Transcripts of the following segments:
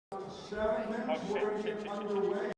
7 minutes, we're going to get underway.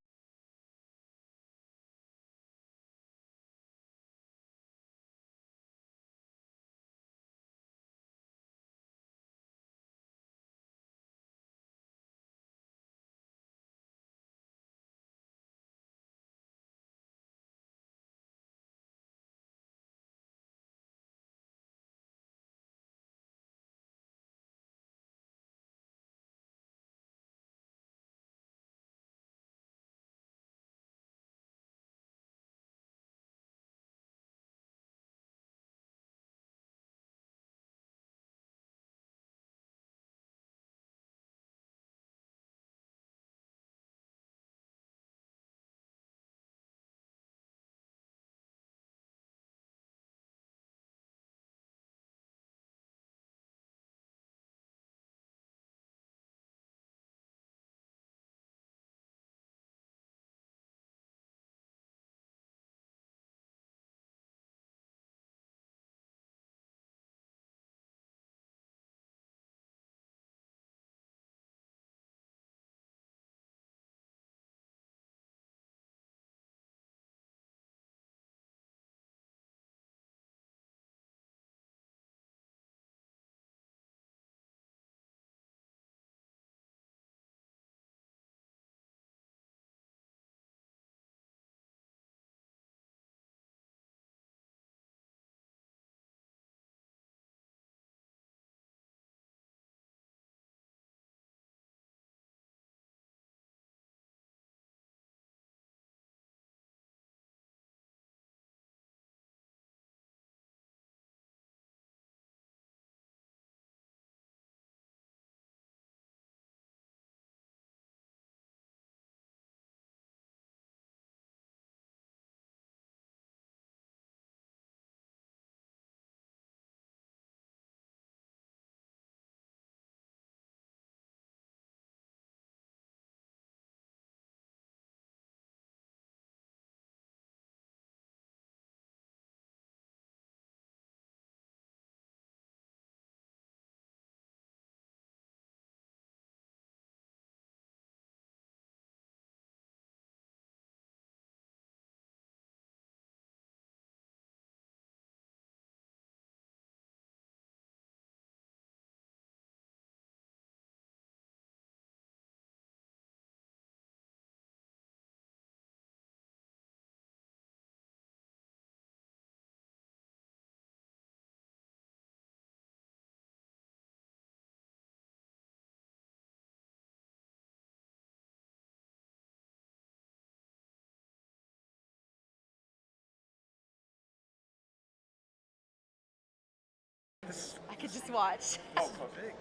I could just watch. Oh, perfect.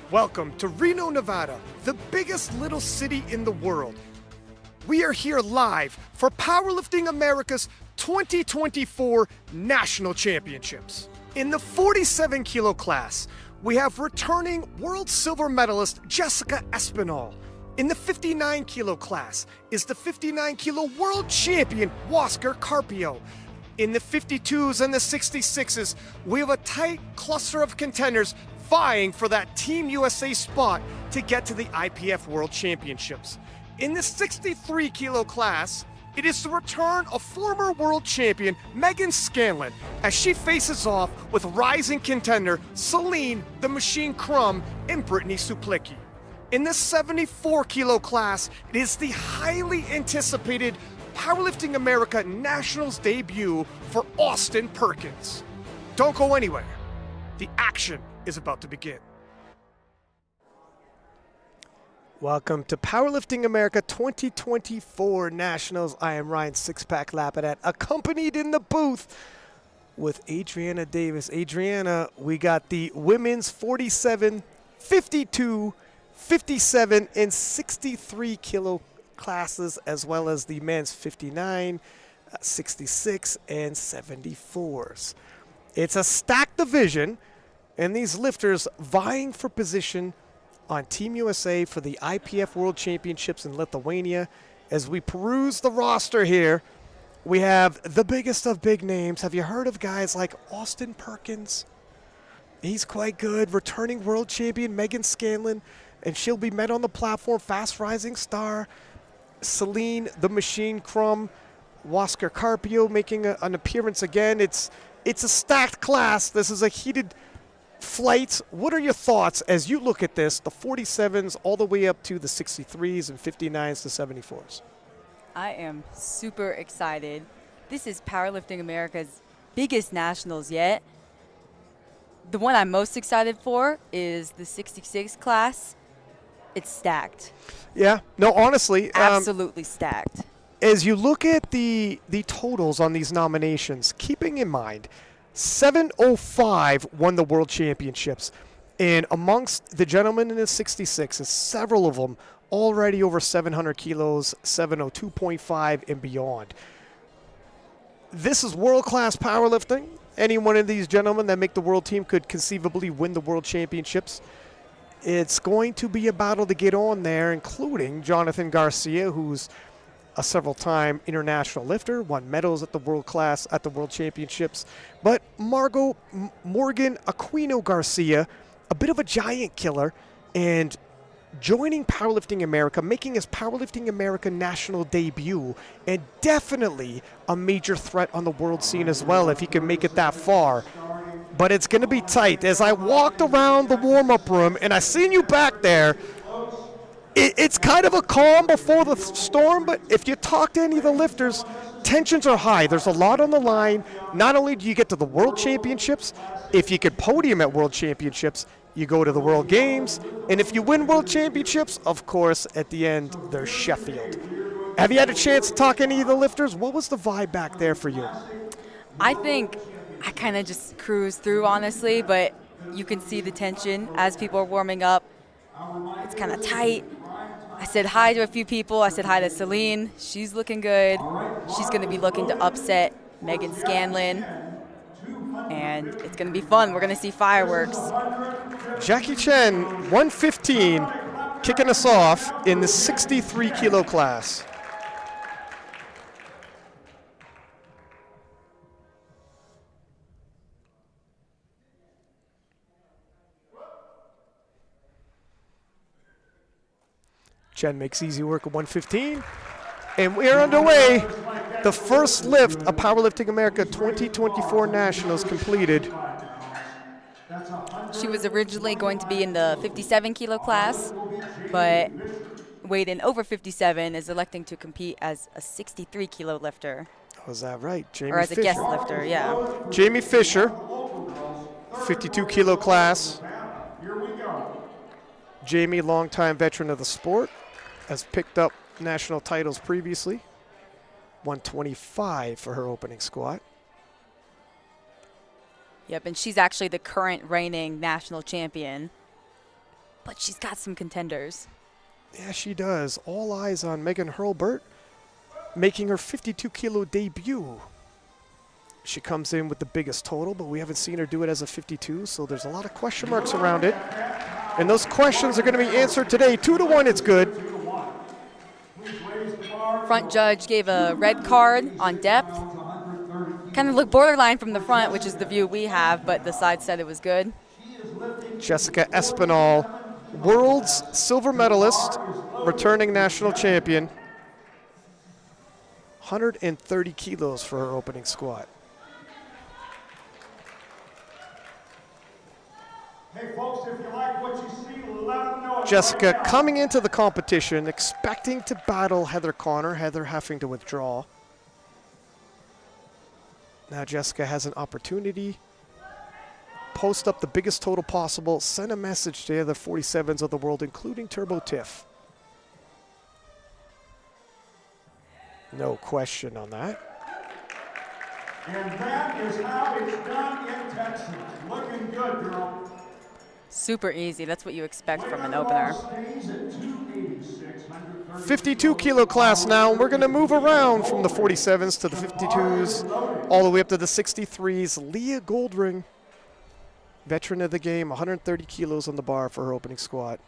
Welcome to Reno, Nevada, the biggest little city in the world. We are here live for Powerlifting America's 2024 National Championships. In the 47 kilo class, we have returning world silver medalist Jessica Espinal. In the 59 kilo class is the 59 kilo world champion Huáscar Carpio. In the 52s and the 66s, we have a tight cluster of contenders vying for that Team USA spot to get to the IPF World Championships. In the 63 kilo class, it is the return of former world champion Megan Scanlon as she faces off with rising contender Celine the Machine Crum and Brittany Suplicki. In the 74 kilo class, it is the highly anticipated Powerlifting America Nationals debut for Austin Perkins. Don't go anywhere. The action is about to begin. Welcome to Powerlifting America 2024 Nationals. I am Ryan Sixpack Lapidat, accompanied in the booth with Adriana Davis. Adriana, we got the women's 47, 52, 57, and 63 kilo classes, as well as the men's 59, 66, and 74s. It's a stacked division, and these lifters vying for position on Team USA for the IPF World Championships in Lithuania. As we peruse the roster here, we have the biggest of big names. Have you heard of guys like Austin Perkins? He's quite good. Returning world champion Megan Scanlon, and she'll be met on the platform. Fast rising star Celine the Machine Crum, Wasker Carpio making an appearance again. It's a stacked class. This is a heated flight. What are your thoughts as you look at this, the 47s all the way up to the 63s and 59s to 74s? I am super excited. This is Powerlifting America's biggest nationals yet. The one I'm most excited for is the 66 class. It's stacked. Yeah, no, honestly. Absolutely stacked. As you look at the totals on these nominations, keeping in mind, 705 won the World Championships. And amongst the gentlemen in the 66s, several of them already over 700 kilos, 702.5 and beyond. This is world-class powerlifting. Any one of these gentlemen that make the world team could conceivably win the World Championships. It's going to be a battle to get on there, including Jonathan Garcia, who's a several-time international lifter, won medals at the world class at the World Championships. But Morgan Aquino Garcia, a bit of a giant killer, and joining Powerlifting America, making his Powerlifting America national debut, and definitely a major threat on the world scene as well if he can make it that far. But it's going to be tight. As I walked around the warm-up room, and I seen you back there, it's kind of a calm before the storm, but if you talk to any of the lifters, tensions are high. There's a lot on the line. Not only do you get to the World Championships, if you could podium at World Championships, you go to the World Games, and if you win World Championships, of course, at the end, there's Sheffield. Have you had a chance to talk to any of the lifters? What was the vibe back there for you? I think I kind of just cruised through, honestly, but you can see the tension as people are warming up. It's kind of tight. I said hi to a few people. I said hi to Celine. She's looking good. She's going to be looking to upset Megan Scanlon. And it's going to be fun. We're going to see fireworks. Jackie Chen, 115, kicking us off in the 63 kilo class. Chen makes easy work at 115. And we are underway. The first lift of Powerlifting America 2024 Nationals completed. She was originally going to be in the 57 kilo class, but weighed in over 57, is electing to compete as a 63 kilo lifter. Oh, is that right? Jamie or as Fisher. A guest lifter, yeah. Jamie Fisher, 52 kilo class. Jamie, longtime veteran of the sport, has picked up national titles previously. 125 for her opening squat. Yep, and she's actually the current reigning national champion. But she's got some contenders. Yeah, she does. All eyes on Megan Hurlburt, making her 52 kilo debut. She comes in with the biggest total, but we haven't seen her do it as a 52, so there's a lot of question marks around it. And those questions are going to be answered today. 2-1, it's good. Front judge gave a red card on depth. Kind of looked borderline from the front, which is the view we have, but the side said it was good. Jessica Espinal, world's silver medalist, returning national champion. 130 kilos for her opening squat. Hey folks, if you like what you see, let them know. Jessica coming into the competition, expecting to battle Heather Connor, Heather having to withdraw. Now Jessica has an opportunity post up the biggest total possible, send a message to the other 47s of the world, including Turbo Tiff. No question on that. And that is how it's done in Texas. Looking good, girl. Super easy. That's what you expect from an opener. 52 kilo class now, and we're going to move around from the 47s to the 52s, all the way up to the 63s. Leah Goldring, veteran of the game, 130 kilos on the bar for her opening squat.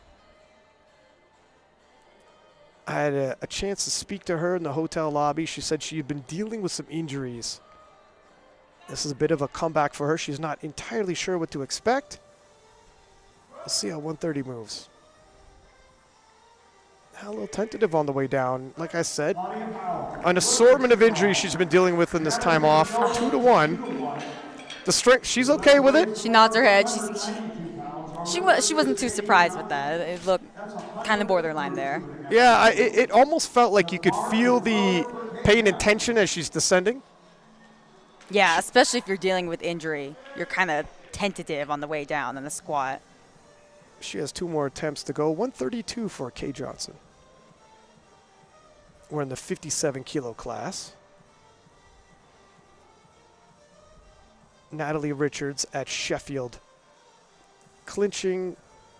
I had a chance to speak to her in the hotel lobby. She said she had been dealing with some injuries. This is a bit of a comeback for her. She's not entirely sure what to expect. We'll see how 130 moves. A little tentative on the way down. Like I said, an assortment of injuries she's been dealing with in this time off. 2-1. The strength, she's okay with it. She nods her head. She wasn't too surprised with that. It looked kind of borderline there. Yeah, it almost felt like you could feel the pain and tension as she's descending. Yeah, especially if you're dealing with injury. You're kind of tentative on the way down in the squat. She has 2 more attempts to go. 132 for Kay Johnson. We're in the 57 kilo class. Natalie Richards at Sheffield, clinching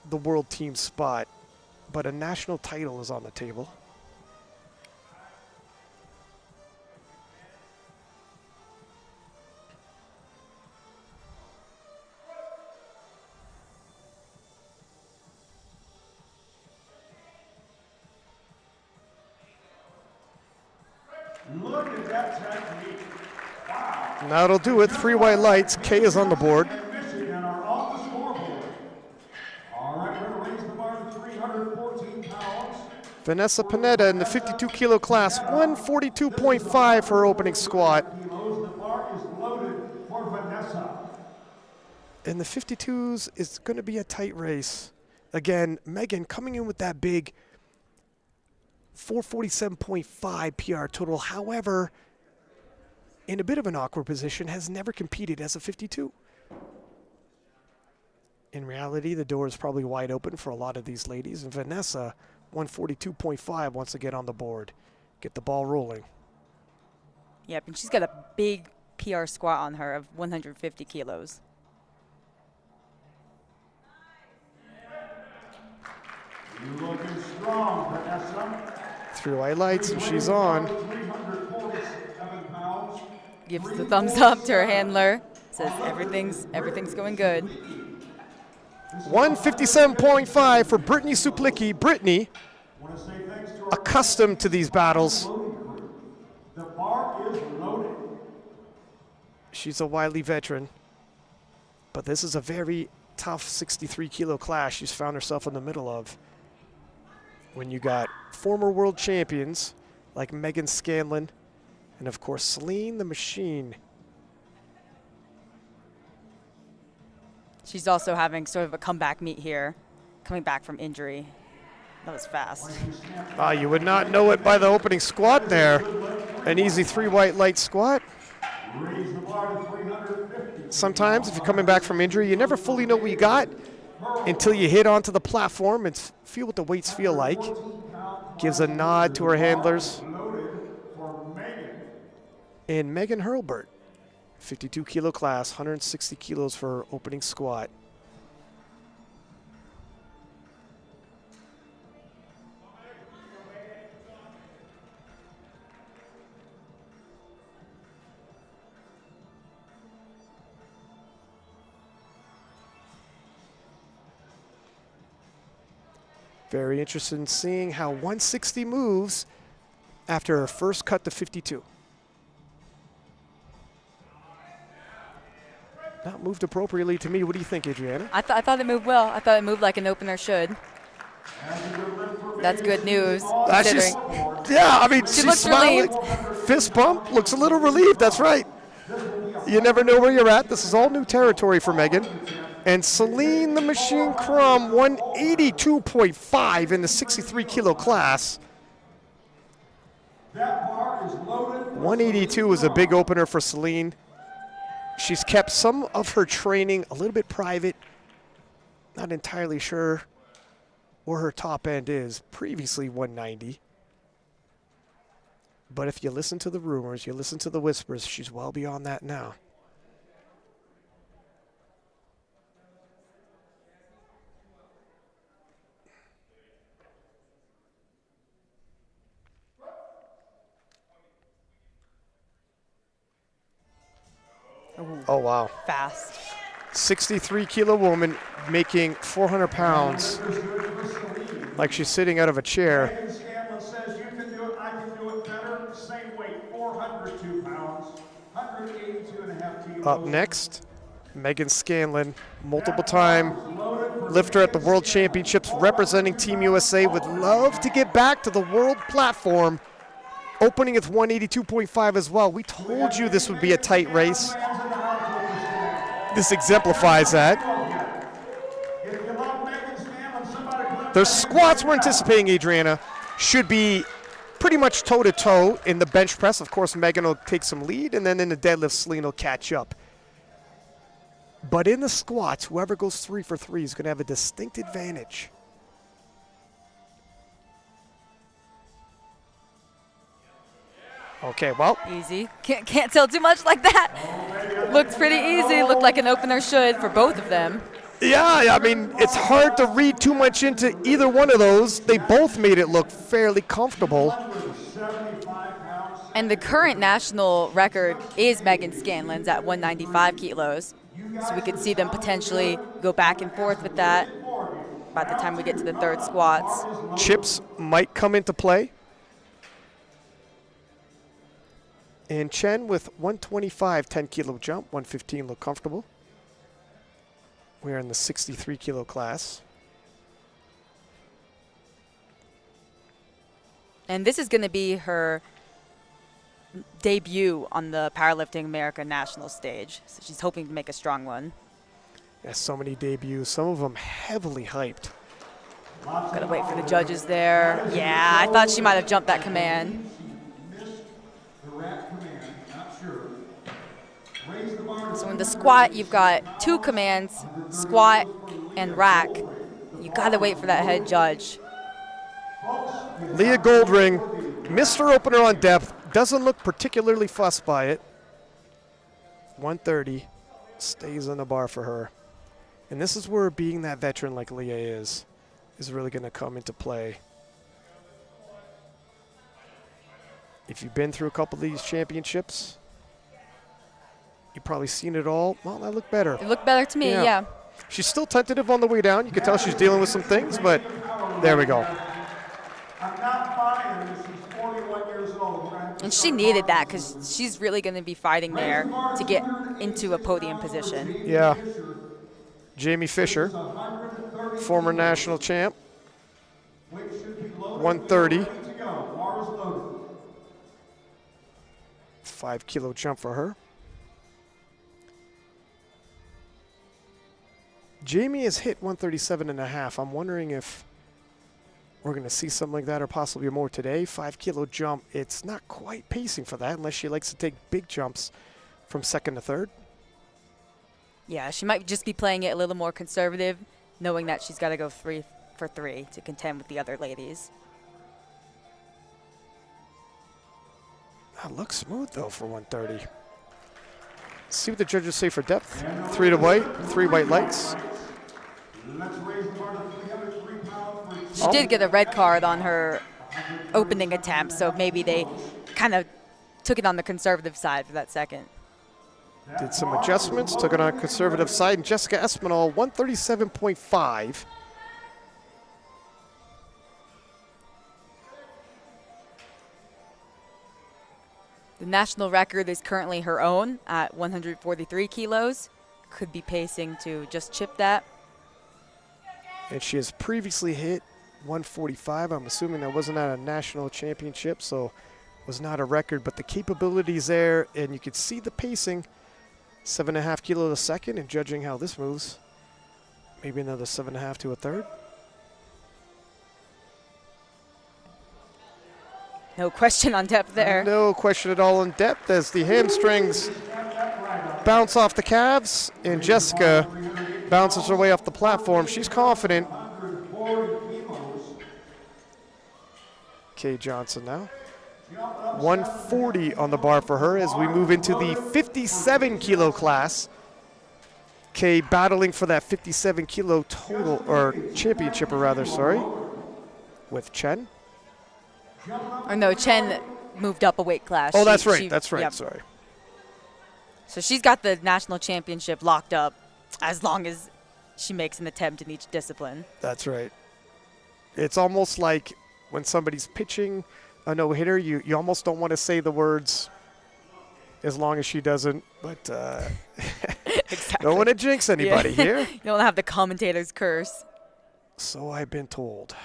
the world team spot, but a national title is on the table. Look at that technique. Wow. That'll do it. 3 white lights. Kay is on the board. And Michigan are off the scoreboard. All right, we're going to raise the bar to 314 pounds. Vanessa Pineda in the 52 kilo class, 142.5 for her opening squat. The bar is loaded for Vanessa. In the 52s, it's going to be a tight race. Again, Megan coming in with that big 447.5 PR total. However, in a bit of an awkward position, has never competed as a 52. In reality, the door is probably wide open for a lot of these ladies. And Vanessa, 142.5, wants to get on the board, get the ball rolling. Yep, and she's got a big PR squat on her of 150 kilos. You're looking strong, Vanessa. 3 white lights, and she's on. 347 pounds. Gives the thumbs up to her handler. Says everything's going good. 157.5 for Brittany Suplicki. Brittany, Want to say thanks to our accustomed to these battles. The bar is loaded. She's a wily veteran, but this is a very tough 63 kilo class she's found herself in the middle of. When you got former world champions like Megan Scanlon and, of course, Celine the Machine. She's also having sort of a comeback meet here, coming back from injury. That was fast. You would not know it by the opening squat there. An easy 3 white light squat. Raise the bar to 350. Sometimes if you're coming back from injury, you never fully know what you got until you hit onto the platform and feel what the weights feel like. Gives a nod to her handlers. Loaded for Megan. And Megan Hurlbert, 52 kilo class, 160 kilos for her opening squat. Very interested in seeing how 160 moves after her first cut to 52. Not moved appropriately to me. What do you think, Adriana? I thought it moved well. I thought it moved like an opener should. That's good news. Considering. Yeah, I mean, She she's looks smiling. relieved. Fist bump, looks a little relieved. That's right. You never know where you're at. This is all new territory for Megan. And Celine the Machine Crum, 182.5 in the 63 kilo class. That bar is loaded. 182 was a big opener for Celine. She's kept some of her training a little bit private. Not entirely sure where her top end is. Previously 190. But if you listen to the rumors, you listen to the whispers, she's well beyond that now. Ooh, Oh, wow. fast. 63-kilo woman making 400 pounds like she's sitting out of a chair. Megan Scanlon says you can do it, I can do it better. Same weight, 402 pounds, 182 and a half kilos. Up next, Megan Scanlon, multiple-time lifter at the World Championships, representing Team USA, would love to get back to the world platform, opening at 182.5 as well. We told you this would be a tight race. This exemplifies that. The squats we're anticipating, Adriana, should be pretty much toe-to-toe in the bench press. Of course, Megan will take some lead, and then in the deadlift, Celine will catch up. But in the squats, whoever goes 3 for 3 is going to have a distinct advantage. Okay, well. Easy. Can't tell too much like that. Looked pretty easy. Looked like an opener should for both of them. Yeah, I mean, it's hard to read too much into either one of those. They both made it look fairly comfortable. And the current national record is Megan Scanlon's at 195 kilos. So we could see them potentially go back and forth with that by the time we get to the third squats. Chips might come into play. And Chen with 125, 10-kilo jump, 115 look comfortable. We're in the 63-kilo class. And this is going to be her debut on the Powerlifting America national stage. So she's hoping to make a strong one. Yeah, so many debuts, some of them heavily hyped. Gotta wait for the judges there. Yeah, I thought she might have jumped that command. So in the squat, you've got 2 commands, squat and rack. You gotta wait for that head judge. Leah Goldring missed her opener on depth. Doesn't look particularly fussed by it. 130 stays on the bar for her. And this is where being that veteran like Leah is really going to come into play. If you've been through a couple of these championships, you've probably seen it all. Well, that looked better. It looked better to me, yeah. She's still tentative on the way down. You can tell she's dealing with some things, but there we go. I'm not buying this. She's 41 years old. And she needed that because she's really going to be fighting there to get into a podium position. Yeah. Jamie Fisher, former national champ, 130. 5-kilo jump for her. Jamie has hit 137.5. I'm wondering if we're going to see something like that or possibly more today. 5-kilo jump. It's not quite pacing for that unless she likes to take big jumps from second to third. Yeah, she might just be playing it a little more conservative, knowing that she's got to go 3 for 3 to contend with the other ladies. That looks smooth, though, for 130. See what the judges say for depth. 3 to white, 3 white lights. She did get a red card on her opening attempt, so maybe they kind of took it on the conservative side for that second. Did some adjustments, took it on conservative side, and Jessica Espinal, 137.5. The national record is currently her own at 143 kilos. Could be pacing to just chip that. And she has previously hit 145. I'm assuming that wasn't at a national championship, so was not a record, but the capabilities there, and you could see the pacing. 7.5 kilos a second, and judging how this moves, maybe another 7.5 to a third. No question on depth there. No question at all on depth as the hamstrings bounce off the calves, and Jessica bounces her way off the platform. She's confident. Kay Johnson now. 140 on the bar for her as we move into the 57 kilo class. Kay battling for that 57 kilo total, or championship, or rather, sorry, with Chen. Or no, Chen moved up a weight class. Oh, that's right. That's right. Yep. Sorry. So she's got the national championship locked up as long as she makes an attempt in each discipline. That's right. It's almost like when somebody's pitching a no-hitter, you almost don't want to say the words as long as she doesn't, but Exactly. don't want to jinx anybody here. You don't have the commentator's curse. So I've been told.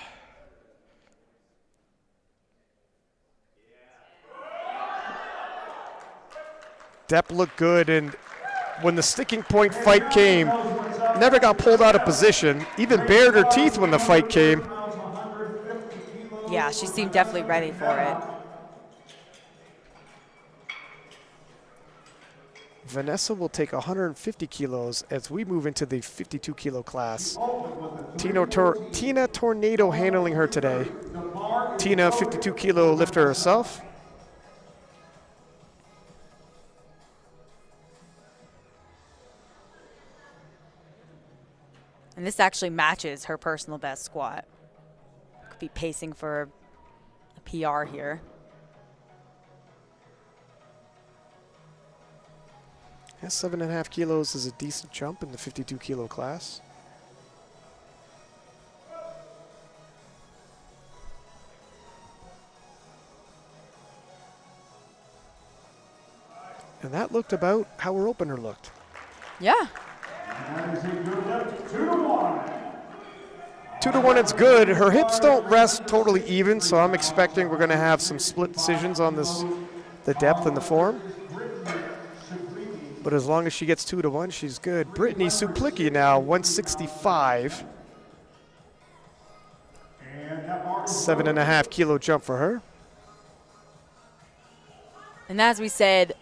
Depp looked good, and when the sticking point fight came, never got pulled out of position, even bared her teeth when the fight came. Yeah, she seemed definitely ready for it. Vanessa will take 150 kilos as we move into the 52 kilo class. Tina Tornado handling her today. Tina, 52 kilo lifter herself. And this actually matches her personal best squat. Could be pacing for a PR here. Yeah, 7.5 kilos is a decent jump in the 52 kilo class. And that looked about how her opener looked. Yeah. 2-to-1, it's good. Her hips don't rest totally even, so I'm expecting we're going to have some split decisions on this, the depth and the form. But as long as she gets 2-to-1, she's good. Brittany Suplicki now, 165. 7.5 kilo jump for her. And as we said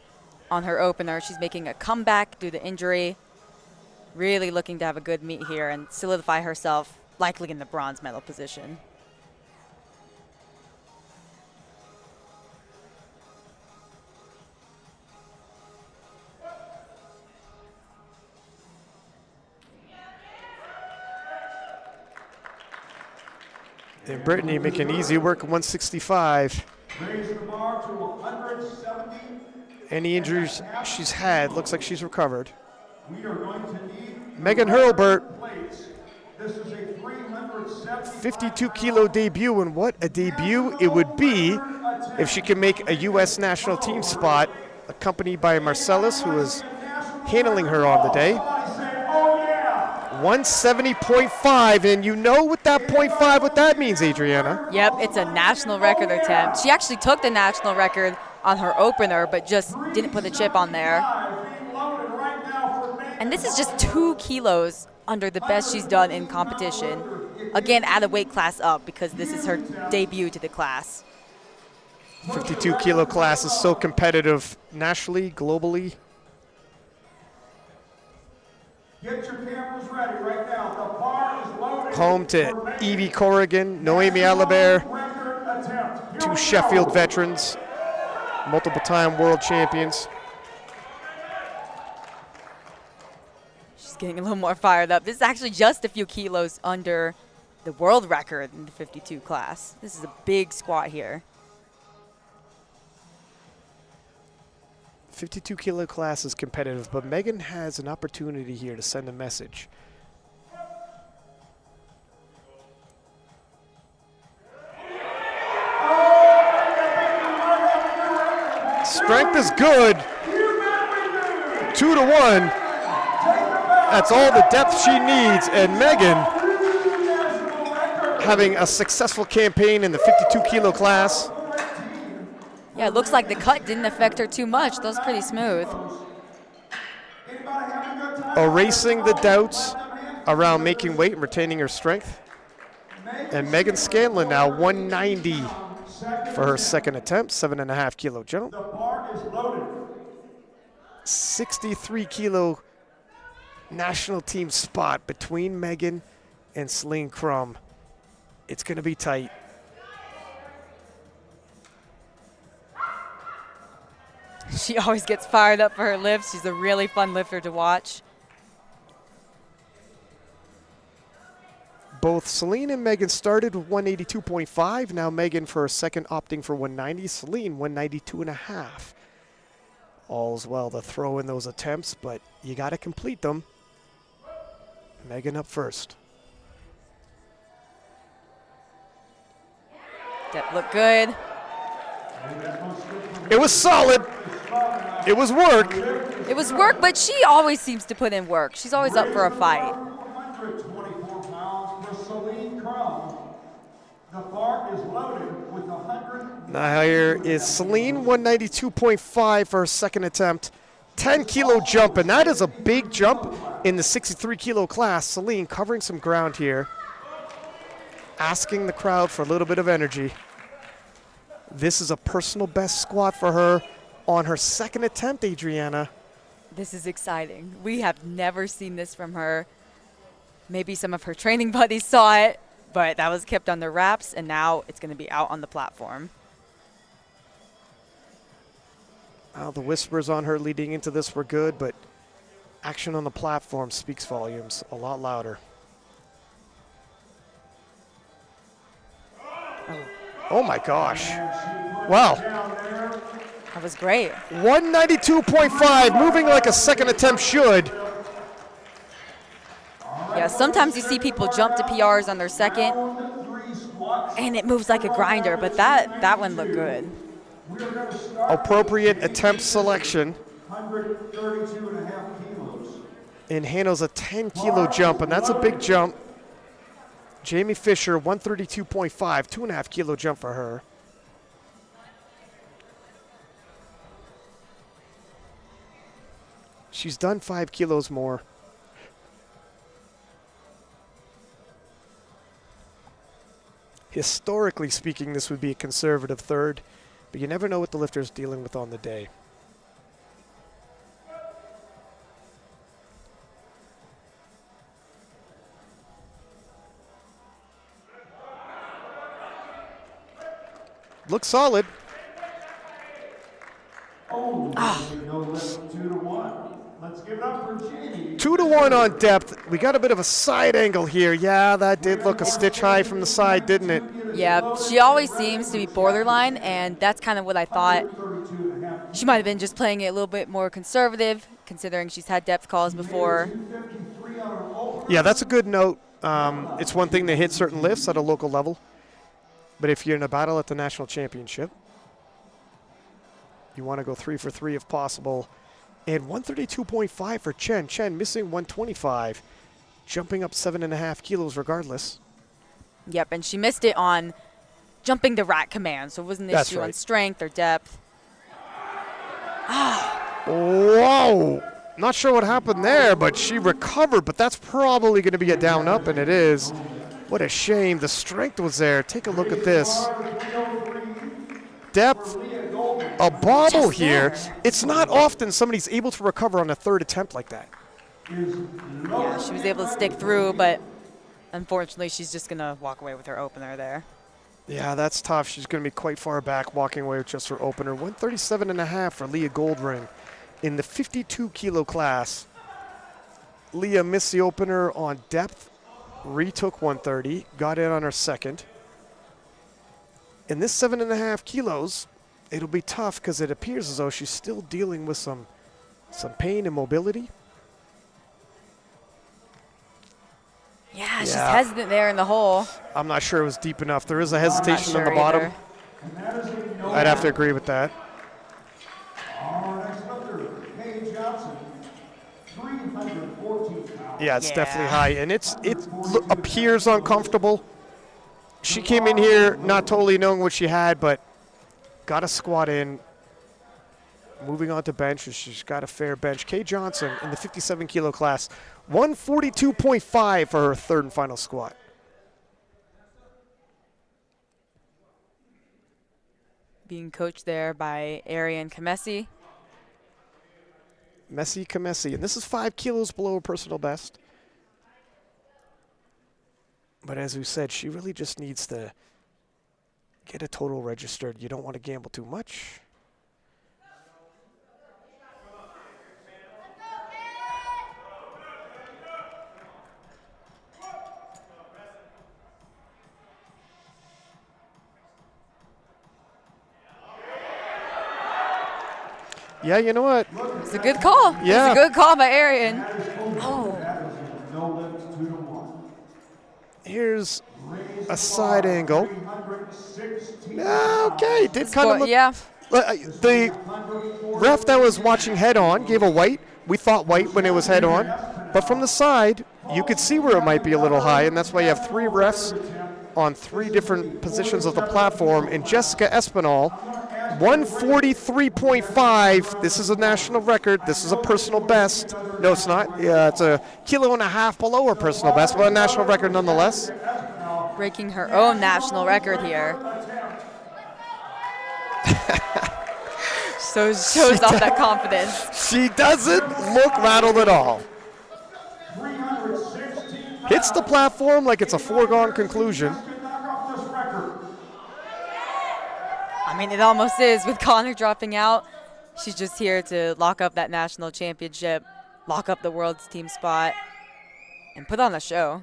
on her opener, she's making a comeback due to injury. Really looking to have a good meet here and solidify herself likely in the bronze medal position. And Brittany making easy work at 165. Any injuries she's had, looks like she's recovered. Megan Hurlbert, 52 kilo debut, and what a debut it would be if she can make a U.S. national team spot, accompanied by Marcellus, who is handling her on the day. 170.5, and you know with that 0.5 what that means, Adriana. Yep, it's a national record attempt. She actually took the national record on her opener, but just didn't put the chip on there. And this is just 2 kilos under the best she's done in competition. Again, add a weight class up because this is her debut to the class. 52 kilo class is so competitive nationally, globally. Get your cameras ready right now. The bar is loaded. Home to Evie Corrigan, Noemi Alibert, 2 Sheffield veterans, multiple-time world champions. She's getting a little more fired up. This is actually just a few kilos under the world record in the 52 class. This is a big squat here. 52 kilo class is competitive, but Megan has an opportunity here to send a message. Strength is good. 2-to-1. That's all the depth she needs, and Megan having a successful campaign in the 52 kilo class. Yeah, it looks like the cut didn't affect her too much. That was pretty smooth. Erasing the doubts around making weight and retaining her strength. And Megan Scanlon now 190 for her second attempt, 7.5 kilo jump. 63 kilo national team spot between Megan and Celine Crum. It's going to be tight. She always gets fired up for her lifts. She's a really fun lifter to watch. Both Celine and Megan started with 182.5. Now Megan for a second opting for 190. Celine 192.5. All's well to throw in those attempts, but you got to complete them. Megan up first. Depth looked good. It was solid. It was work. It was work, but she always seems to put in work. She's always up for a fight. 124 pounds for Celine Crum. The bar is loaded with 100. Now here is Celine, 192.5 for her second attempt. 10 kilo jump, and that is a big jump in the 63 kilo class. Celine covering some ground here, asking the crowd for a little bit of energy. This is a personal best squat for her on her second attempt, Adriana. This is exciting. We have never seen this from her. Maybe some of her training buddies saw it, but that was kept under wraps, and now it's going to be out on the platform. The whispers on her leading into this were good, but action on the platform speaks volumes, a lot louder. Oh my gosh. Wow. That was great. 192.5, moving like a second attempt should. Yeah, sometimes you see people jump to PRs on their second, and it moves like a grinder, but that one looked good. Appropriate attempt selection. 132.5 kilos. And handles a 10 kilo jump, and that's a big jump. Jamie Fisher, 132.5, 2.5 kilo jump for her. She's done 5 kilos more. Historically speaking, this would be a conservative third, but you never know what the lifter's dealing with on the day. Looks solid. No lift, 2-1. Let's give it up for Jamie. 2-1 on depth. We got a bit of a side angle here. Yeah, that did look a stitch high from the side, didn't it? Yeah, she always seems to be borderline, and that's kind of what I thought. She might have been just playing it a little bit more conservative, considering she's had depth calls before. Yeah, that's a good note. It's one thing to hit certain lifts at a local level, but if you're in a battle at the national championship, you want to go 3 for 3 if possible. And 132.5 for Chen. Chen missing 125, jumping up 7.5 kilos regardless. Yep, and she missed it on jumping the rack command, so it wasn't an issue on strength or depth. Whoa! Not sure what happened there, but she recovered, but that's probably going to be a down up, and it is. What a shame. The strength was there. Take a look at this. Depth. A bobble here. It's not often somebody's able to recover on a third attempt like that. Yeah, she was able to stick through, but unfortunately she's just going to walk away with her opener there. Yeah, that's tough. She's going to be quite far back, walking away with just her opener. 137.5 for Leah Goldring in the 52 kilo class. Leah missed the opener on depth, retook 130, got in on her second. In this 7.5 kilos, it'll be tough because it appears as though she's still dealing with some pain and mobility. Yeah, she's hesitant there in the hole. I'm not sure it was deep enough. There is a hesitation on the bottom. I'd have to agree with that. Our next lifter, Paige Johnson, 314 pounds. Yeah, it's definitely high, and it appears uncomfortable. She came in here not totally knowing what she had, but got a squat in. Moving on to bench, she's got a fair bench. Kay Johnson in the 57 kilo class, 142.5 for her third and final squat. Being coached there by Arian Kamesi. Messy Kamesi. And this is 5 kilos below her personal best. But as we said, she really just needs to get a total registered. You don't want to gamble too much. Yeah, you know what? It's a good call. Yeah. It's a good call by Arian. Oh. Here's a side angle. Okay, did kind of look. Yeah. The ref that was watching head on gave a white. We thought white when it was head on. But from the side, you could see where it might be a little high, and that's why you have 3 refs on 3 different positions of the platform. And Jessica Espinal, 143.5. This is a national record. This is a personal best. No, it's not. Yeah, it's a 1.5 kilos below her personal best, but a national record nonetheless. Breaking her own national record here. So shows off that confidence. She doesn't look rattled at all. Hits the platform like it's a foregone conclusion. I mean, it almost is with Connor dropping out. She's just here to lock up that national championship, lock up the world's team spot, and put on a show.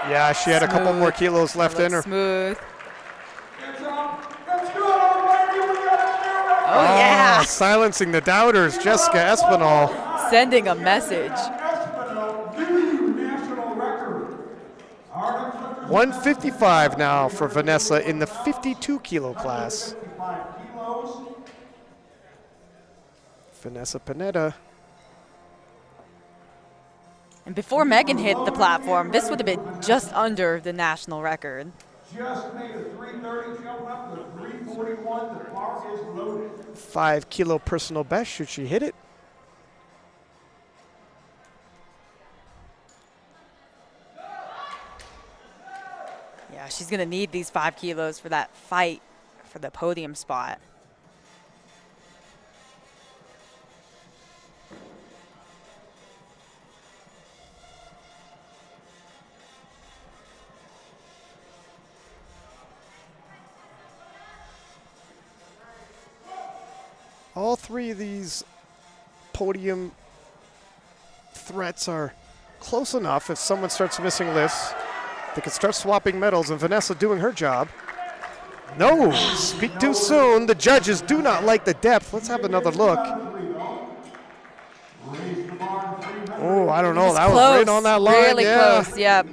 Yeah, she had a couple more kilos left in her. Smooth. Oh, yeah. Silencing the doubters, Jessica Espinal. Sending a message. 155 now for Vanessa in the 52 kilo class. Vanessa Pineda. And before Megan hit the platform, this would have been just under the national record. Just made a 330, jumping up to 341. The bar is loaded. 5 kilo personal best, should she hit it? Yeah, she's going to need these 5 kilos for that fight for the podium spot. All 3 of these podium threats are close enough. If someone starts missing lifts, they can start swapping medals, and Vanessa doing her job. No, speak too soon. The judges do not like the depth. Let's have another look. Oh, I don't know. That was right on that line. Really close, yep.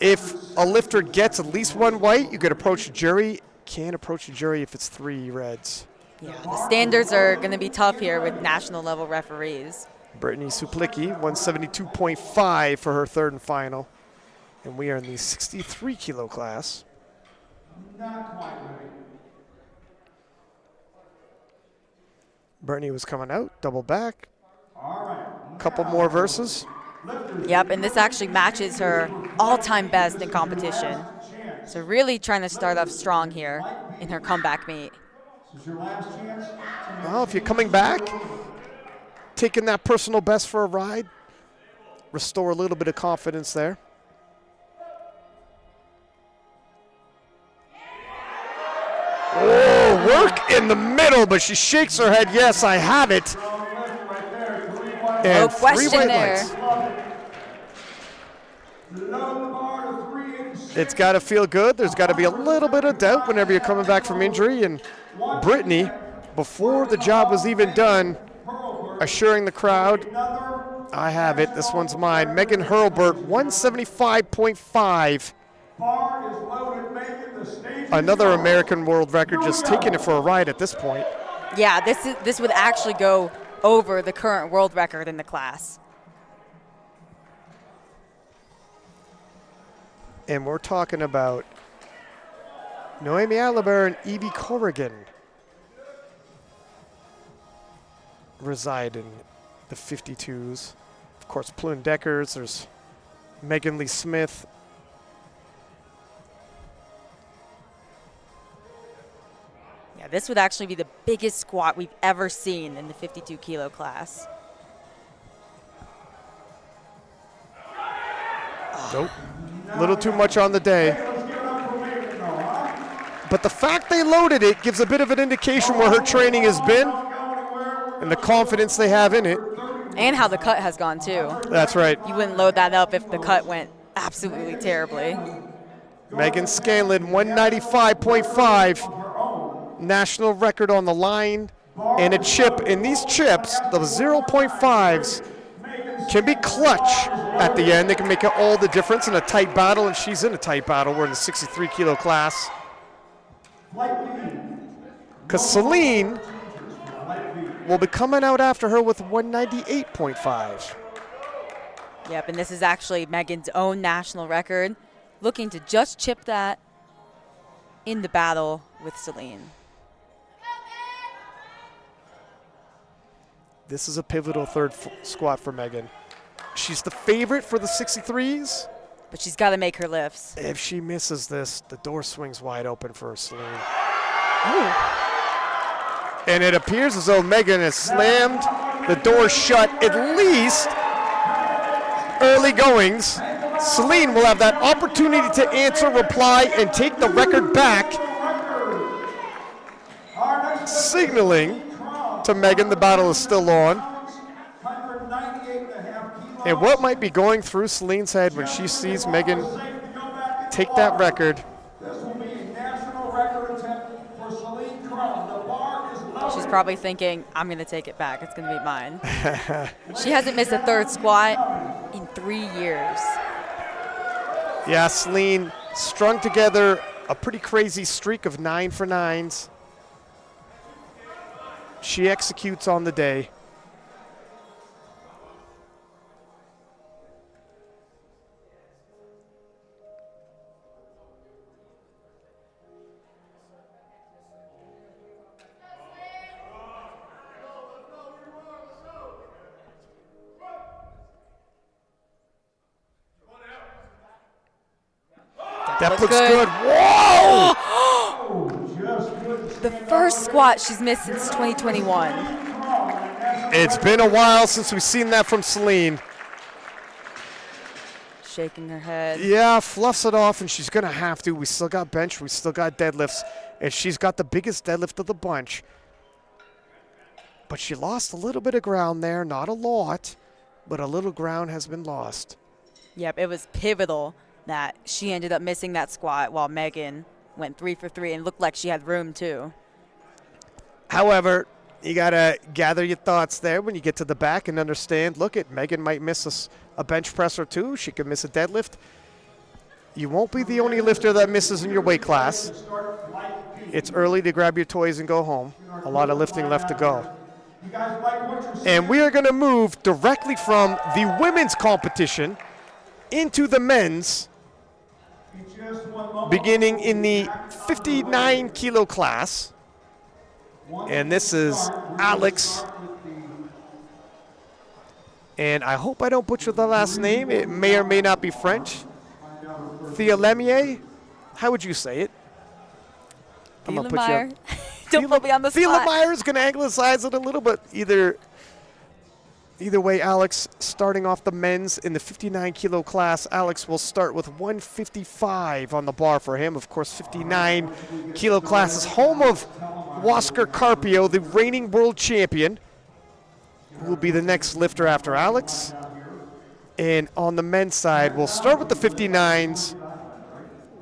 If a lifter gets at least 1 white, you could approach the jury. Can't approach the jury if it's 3 reds. Yeah, the standards are going to be tough here with national level referees. Brittany Suplicki, 172.5 for her 3rd and final. And we are in the 63 kilo class. Not quite ready. Brittany was coming out, double back. All right. Couple more verses. Yep, and this actually matches her all-time best in competition. So really trying to start off strong here in her comeback meet. This is your last chance. Well, if you're coming back, taking that personal best for a ride, restore a little bit of confidence there. Oh, work in the middle, but she shakes her head. Yes, I have it. And No question 3 white there. lights. It's got to feel good. There's got to be a little bit of doubt whenever you're coming back from injury. And Brittany, before the job was even done, assuring the crowd, I have it. This one's mine. Megan Hurlburt, 175.5. Another American world record, just taking it for a ride at this point. Yeah, this would actually go over the current world record in the class. And we're talking about Noemi Aliber and Evie Corrigan reside in the 52s. Of course, Plune Deckers, there's Megan Lee Smith. this would actually be the biggest squat we've ever seen in the 52 kilo class. Nope. A little too much on the day. But the fact they loaded it gives a bit of an indication where her training has been and the confidence they have in it. And how the cut has gone, too. That's right. You wouldn't load that up if the cut went absolutely terribly. Megan Scanlon, 195.5. National record on the line. And a chip. And these chips, the 0.5s, can be clutch at the end. They can make all the difference in a tight battle, and she's in a tight battle. We're in the 63 kilo class. Because Celine will be coming out after her with 198.5. Yep, and this is actually Megan's own national record, looking to just chip that in the battle with Celine. This is a pivotal third squat for Megan. She's the favorite for the 63s. But she's got to make her lifts. If she misses this, the door swings wide open for Celine. Ooh. And it appears as though Megan has slammed the door shut, at least early goings. Celine will have that opportunity to answer, reply, and take the record back, signaling to Megan the battle is still on. And what might be going through Celine's head when she sees Megan take that record? She's probably thinking, I'm going to take it back. It's going to be mine. She hasn't missed a third squat in 3 years. Yeah, Celine strung together a pretty crazy streak of 9 for 9s. She executes on the day. That looks good. Whoa! The first squat she's missed since 2021. It's been a while since we've seen that from Celine. Shaking her head. Yeah, fluffs it off, and she's going to have to. We still got bench. We still got deadlifts. And she's got the biggest deadlift of the bunch. But she lost a little bit of ground there. Not a lot, but a little ground has been lost. Yep, it was pivotal that she ended up missing that squat while Megan went 3 for 3 and looked like she had room too. However, you got to gather your thoughts there when you get to the back and understand, look, Megan might miss a bench press or two. She could miss a deadlift. You won't be the only lifter that misses in your weight class. It's early to grab your toys and go home. A lot of lifting left to go. And we are going to move directly from the women's competition into the men's, beginning in the 59 kilo class. And this is Alex. And I hope I don't butcher the last name. It may or may not be French. Thielemier? How would you say it? I'm going to put you up. Don't put me on the spot. Thielemeyer is going to anglicize it a little, but either way, Alex, starting off the men's in the 59 kilo class, Alex will start with 155 on the bar for him. Of course, 59 kilo class is home of Huáscar Carpio, the reigning world champion, who will be the next lifter after Alex. And on the men's side, we'll start with the 59s.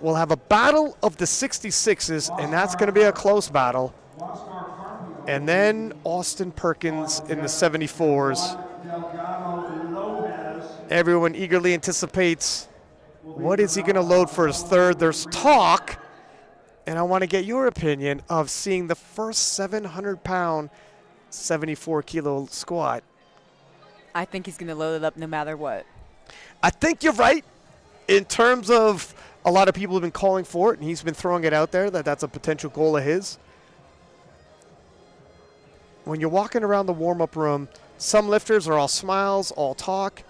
We'll have a battle of the 66s, and that's going to be a close battle. And then Austin Perkins in the 74s. Everyone eagerly anticipates, what is he going to load for his third? There's talk, and I want to get your opinion of seeing the first 700-pound, 74-kilo squat. I think he's going to load it up no matter what. I think you're right in terms of a lot of people have been calling for it, and he's been throwing it out there that that's a potential goal of his. When you're walking around the warm-up room, some lifters are all smiles, all talk.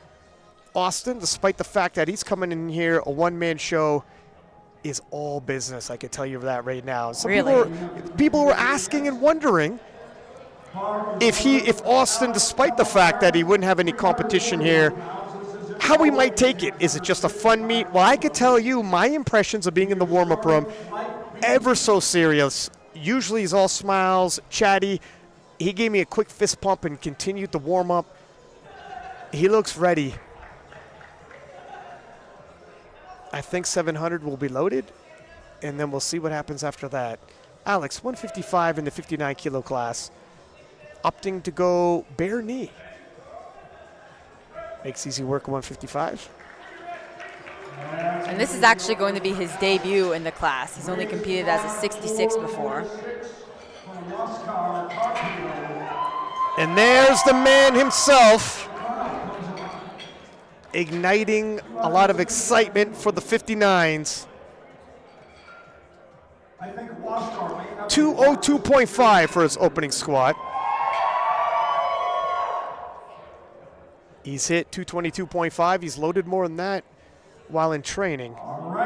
Austin, despite the fact that he's coming in here, a one-man show, is all business. I can tell you that right now. Some Really? people were asking and wondering if Austin, despite the fact that he wouldn't have any competition here, how he might take it. Is it just a fun meet? Well, I could tell you my impressions of being in the warm-up room, ever so serious. Usually he's all smiles, chatty. He gave me a quick fist pump and continued the warm-up. He looks ready. I think 700 will be loaded, and then we'll see what happens after that. Alex, 155 in the 59 kilo class, opting to go bare knee. Makes easy work at 155. And this is actually going to be his debut in the class. He's only competed as a 66 before. And there's the man himself, igniting a lot of excitement for the 59s. 202.5 for his opening squat. He's hit 222.5. He's loaded more than that while in training.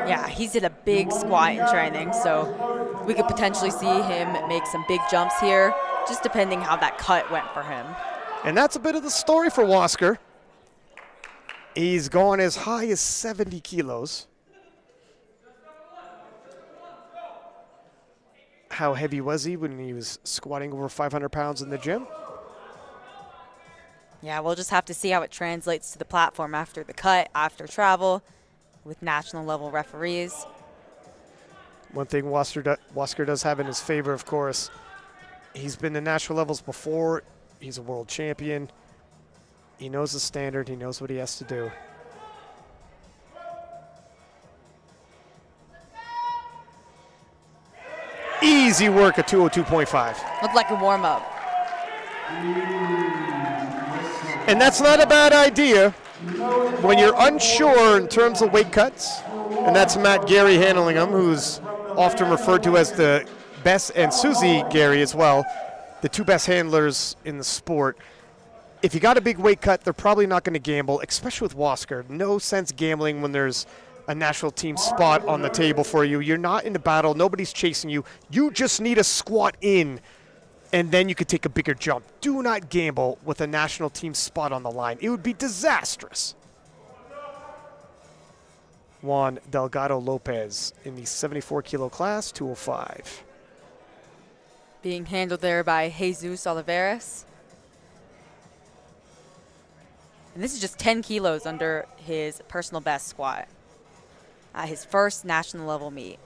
Yeah, he's hit a big squat in training, so we could potentially see him make some big jumps here, just depending how that cut went for him. And that's a bit of the story for Wasker. He's gone as high as 70 kilos. How heavy was he when he was squatting over 500 pounds in the gym? Yeah, we'll just have to see how it translates to the platform after the cut, after travel, with national level referees. One thing Wasker does have in his favor, of course, he's been to national levels before. He's a world champion. He knows the standard. He knows what he has to do. Easy work at 202.5. Looked like a warm-up. And that's not a bad idea when you're unsure in terms of weight cuts. And that's Matt Gary handling them, who's often referred to as the best, and Susie Gary as well, the two best handlers in the sport. If you got a big weight cut, they're probably not going to gamble, especially with Wasker. No sense gambling when there's a national team spot on the table for you. You're not in the battle. Nobody's chasing you. You just need a squat in, and then you could take a bigger jump. Do not gamble with a national team spot on the line. It would be disastrous. Juan Delgado Lopez in the 74 kilo class, 205. Being handled there by Jesus Oliveras. And this is just 10 kilos under his personal best squat at his first national level meet.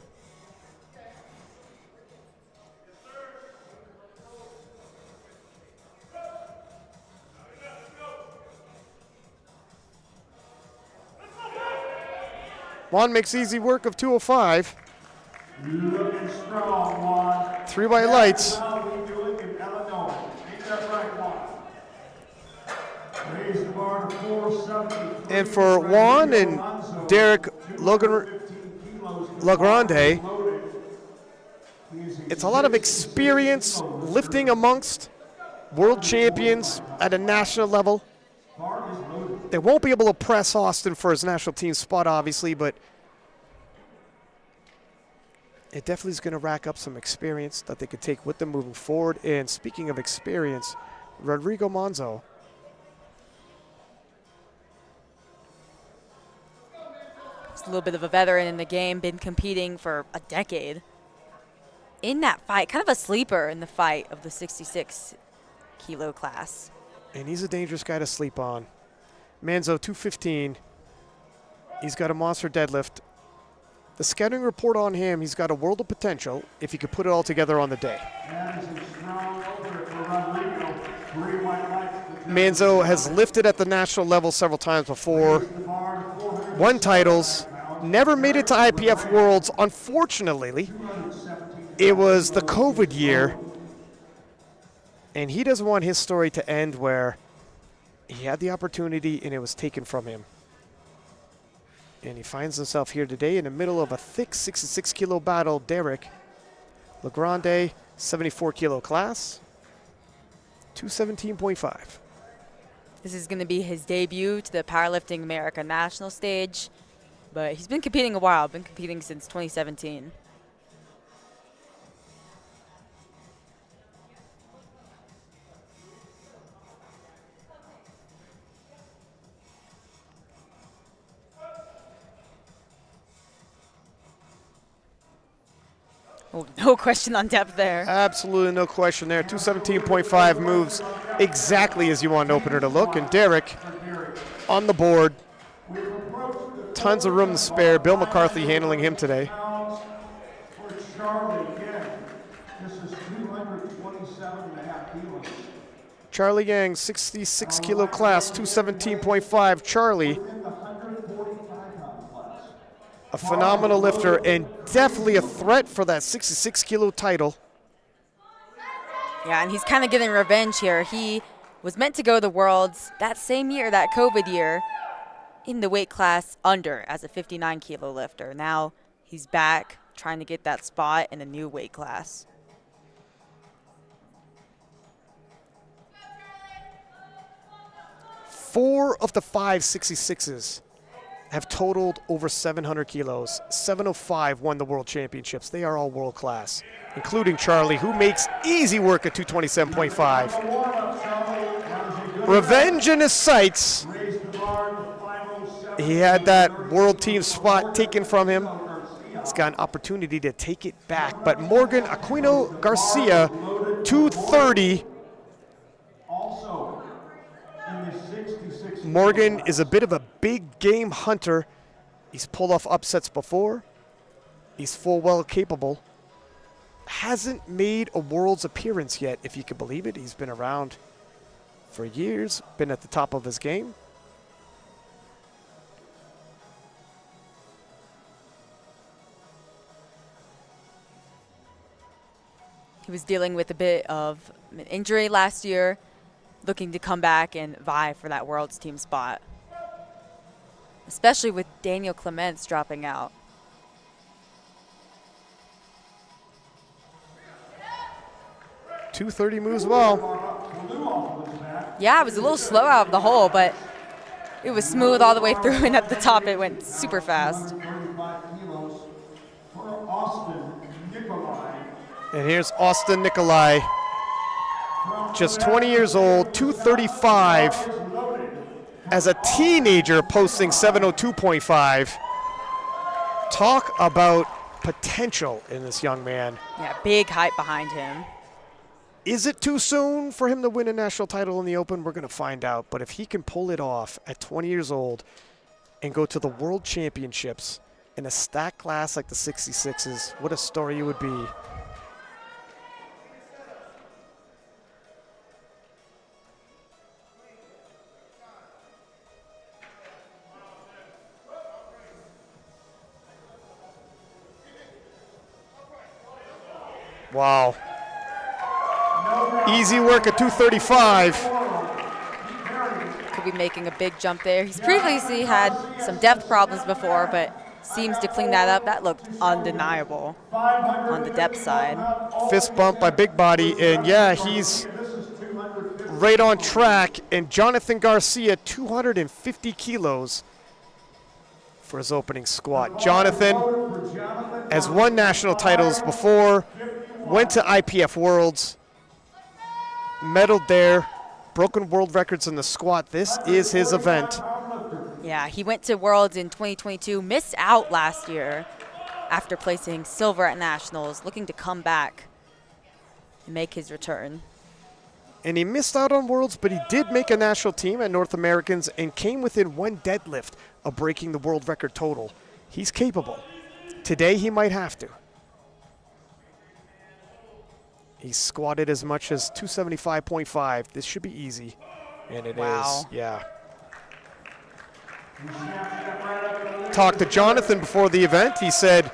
Juan makes easy work of 205. Looking strong, Juan. 3 white lights. That's how we do it in Illinois. Ain't that right, Juan? Raise the bar to 470. And for Juan and Derek Lagrande, it's a lot of experience lifting amongst world champions at a national level. They won't be able to press Austin for his national team spot, obviously, but it definitely is going to rack up some experience that they could take with them moving forward. And speaking of experience, Rodrigo Monzo. He's a little bit of a veteran in the game, been competing for a decade. In that fight, kind of a sleeper in the fight of the 66 kilo class. And he's a dangerous guy to sleep on. Manzo, 215. He's got a monster deadlift. The scouting report on him, he's got a world of potential if he could put it all together on the day. Manzo has lifted at the national level several times before. Won titles. Never made it to IPF Worlds. Unfortunately, it was the COVID year. And he doesn't want his story to end where he had the opportunity and it was taken from him. And he finds himself here today in the middle of a thick 66 kilo battle. Derek Lagrande, 74 kilo class, 217.5. This is going to be his debut to the Powerlifting America National stage, but he's been competing a while. Been competing since 2017. Oh, no question on depth there. Absolutely no question there. 217.5 moves exactly as you want an opener to look. And Derek on the board. Tons of room to spare. Bill McCarthy handling him today. For Charlie, again, this is 227.5 kilos. Charlie Yang, 66 kilo class, 217.5. Charlie, a phenomenal lifter and definitely a threat for that 66 kilo title. Yeah, and he's kind of getting revenge here. He was meant to go to the Worlds that same year, that COVID year, in the weight class under as a 59 kilo lifter. Now he's back trying to get that spot in a new weight class. Four of the 5 66s have totaled over 700 kilos. 705 won the world championships. They are all world class, including Charlie, who makes easy work at 227.5. Revenge in his sights. He had that world team spot taken from him. He's got an opportunity to take it back. But Morgan Aquino Garcia, 230. Morgan is a bit of a big game hunter. He's pulled off upsets before. He's full well capable. Hasn't made a Worlds appearance yet, if you can believe it. He's been around for years, been at the top of his game. He was dealing with a bit of an injury last year, looking to come back and vie for that Worlds team spot, especially with Daniel Clements dropping out. .230 moves well. Yeah, it was a little slow out of the hole, but it was smooth all the way through, and at the top it went super fast. And here's Austin Nikolai, just 20 years old, 235, as a teenager posting 702.5. Talk about potential in this young man. Yeah, big hype behind him. Is it too soon for him to win a national title in the Open? We're going to find out. But if he can pull it off at 20 years old and go to the World Championships in a stacked class like the 66s, what a story it would be. Wow. Easy work at 235. Could be making a big jump there. He's previously had some depth problems before, but seems to clean that up. That looked undeniable on the depth side. Fist bump by Big Body, and yeah, he's right on track. And Jonathan Garcia, 250 kilos for his opening squat. Jonathan has won national titles before, went to IPF Worlds, medaled there, broken world records in the squat. This is his event. Yeah, he went to Worlds in 2022, missed out last year after placing silver at nationals, looking to come back and make his return. And he missed out on Worlds, but he did make a national team at North Americans and came within one deadlift of breaking the world record total. He's capable. Today he might have to. He squatted as much as 275.5. This should be easy. And it is, yeah. Talked to Jonathan before the event. He said,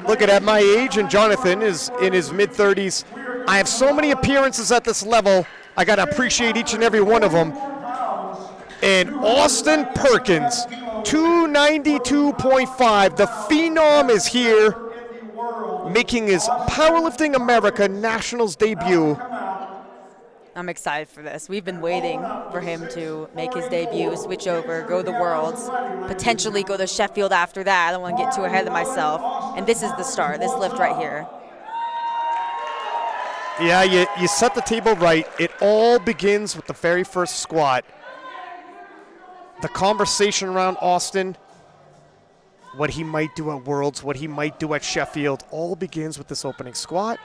look at my age, and Jonathan is in his mid-30s. I have so many appearances at this level. I got to appreciate each and every one of them. And Austin Perkins, 292.5. The Phenom is here, making his Powerlifting America Nationals debut. I'm excited for this. We've been waiting for him to make his debut, switch over, go to the Worlds, potentially go to Sheffield after that. I don't want to get too ahead of myself. And this is the start, this lift right here. Yeah, you set the table right. It all begins with the very first squat. The conversation around Austin, what he might do at Worlds, what he might do at Sheffield, all begins with this opening squat.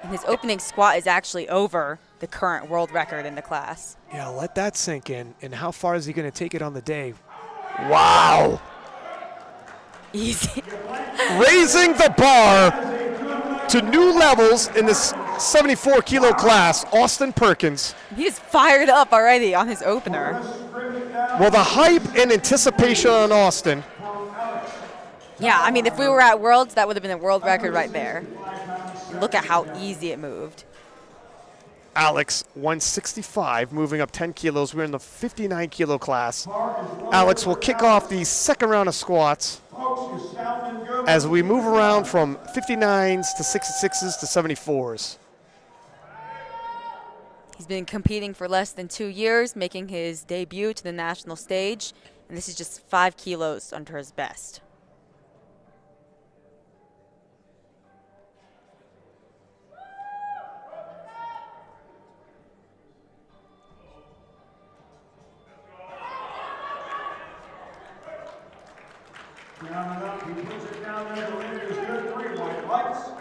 And his opening squat is actually over the current world record in the class. Yeah, let that sink in. And how far is he going to take it on the day? Wow. Easy. Raising the bar to new levels in this 74-kilo class, Austin Perkins. He's fired up already on his opener. Well, the hype and anticipation on Austin. Yeah, I mean, if we were at Worlds, that would have been a world record right there. And look at how easy it moved. Alex, 165, moving up 10 kilos. We're in the 59-kilo class. Alex will kick off the second round of squats as we move around from 59s to 66s to 74s. He's been competing for less than 2 years, making his debut to the national stage, and this is just 5 kilos under his best.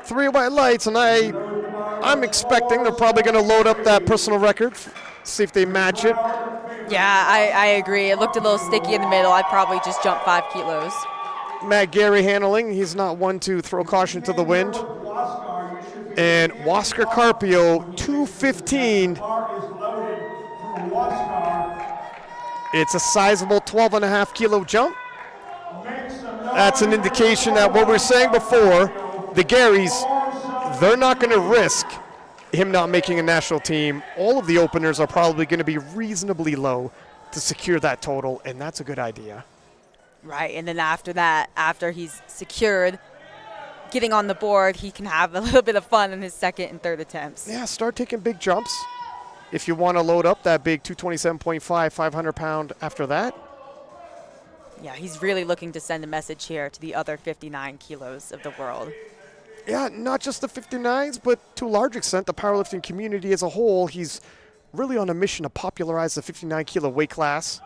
Three white lights, and I'm expecting they're probably going to load up that personal record, see if they match it. Yeah, I agree. It looked a little sticky in the middle. I'd probably just jump 5 kilos. Matt Gary handling. He's not one to throw caution to the wind. And Wasker Carpio, 215. It's a sizable 12.5-kilo jump. That's an indication that what we were saying before, the Garys, they're not going to risk him not making a national team. All of the openers are probably going to be reasonably low to secure that total, and that's a good idea. Right, and then after that, after he's secured, getting on the board, he can have a little bit of fun in his second and third attempts. Yeah, start taking big jumps. If you want to load up that big 227.5, 500-pound after that. Yeah, he's really looking to send a message here to the other 59 kilos of the world. Yeah, not just the 59s, but to a large extent, the powerlifting community as a whole. He's really on a mission to popularize the 59-kilo weight class.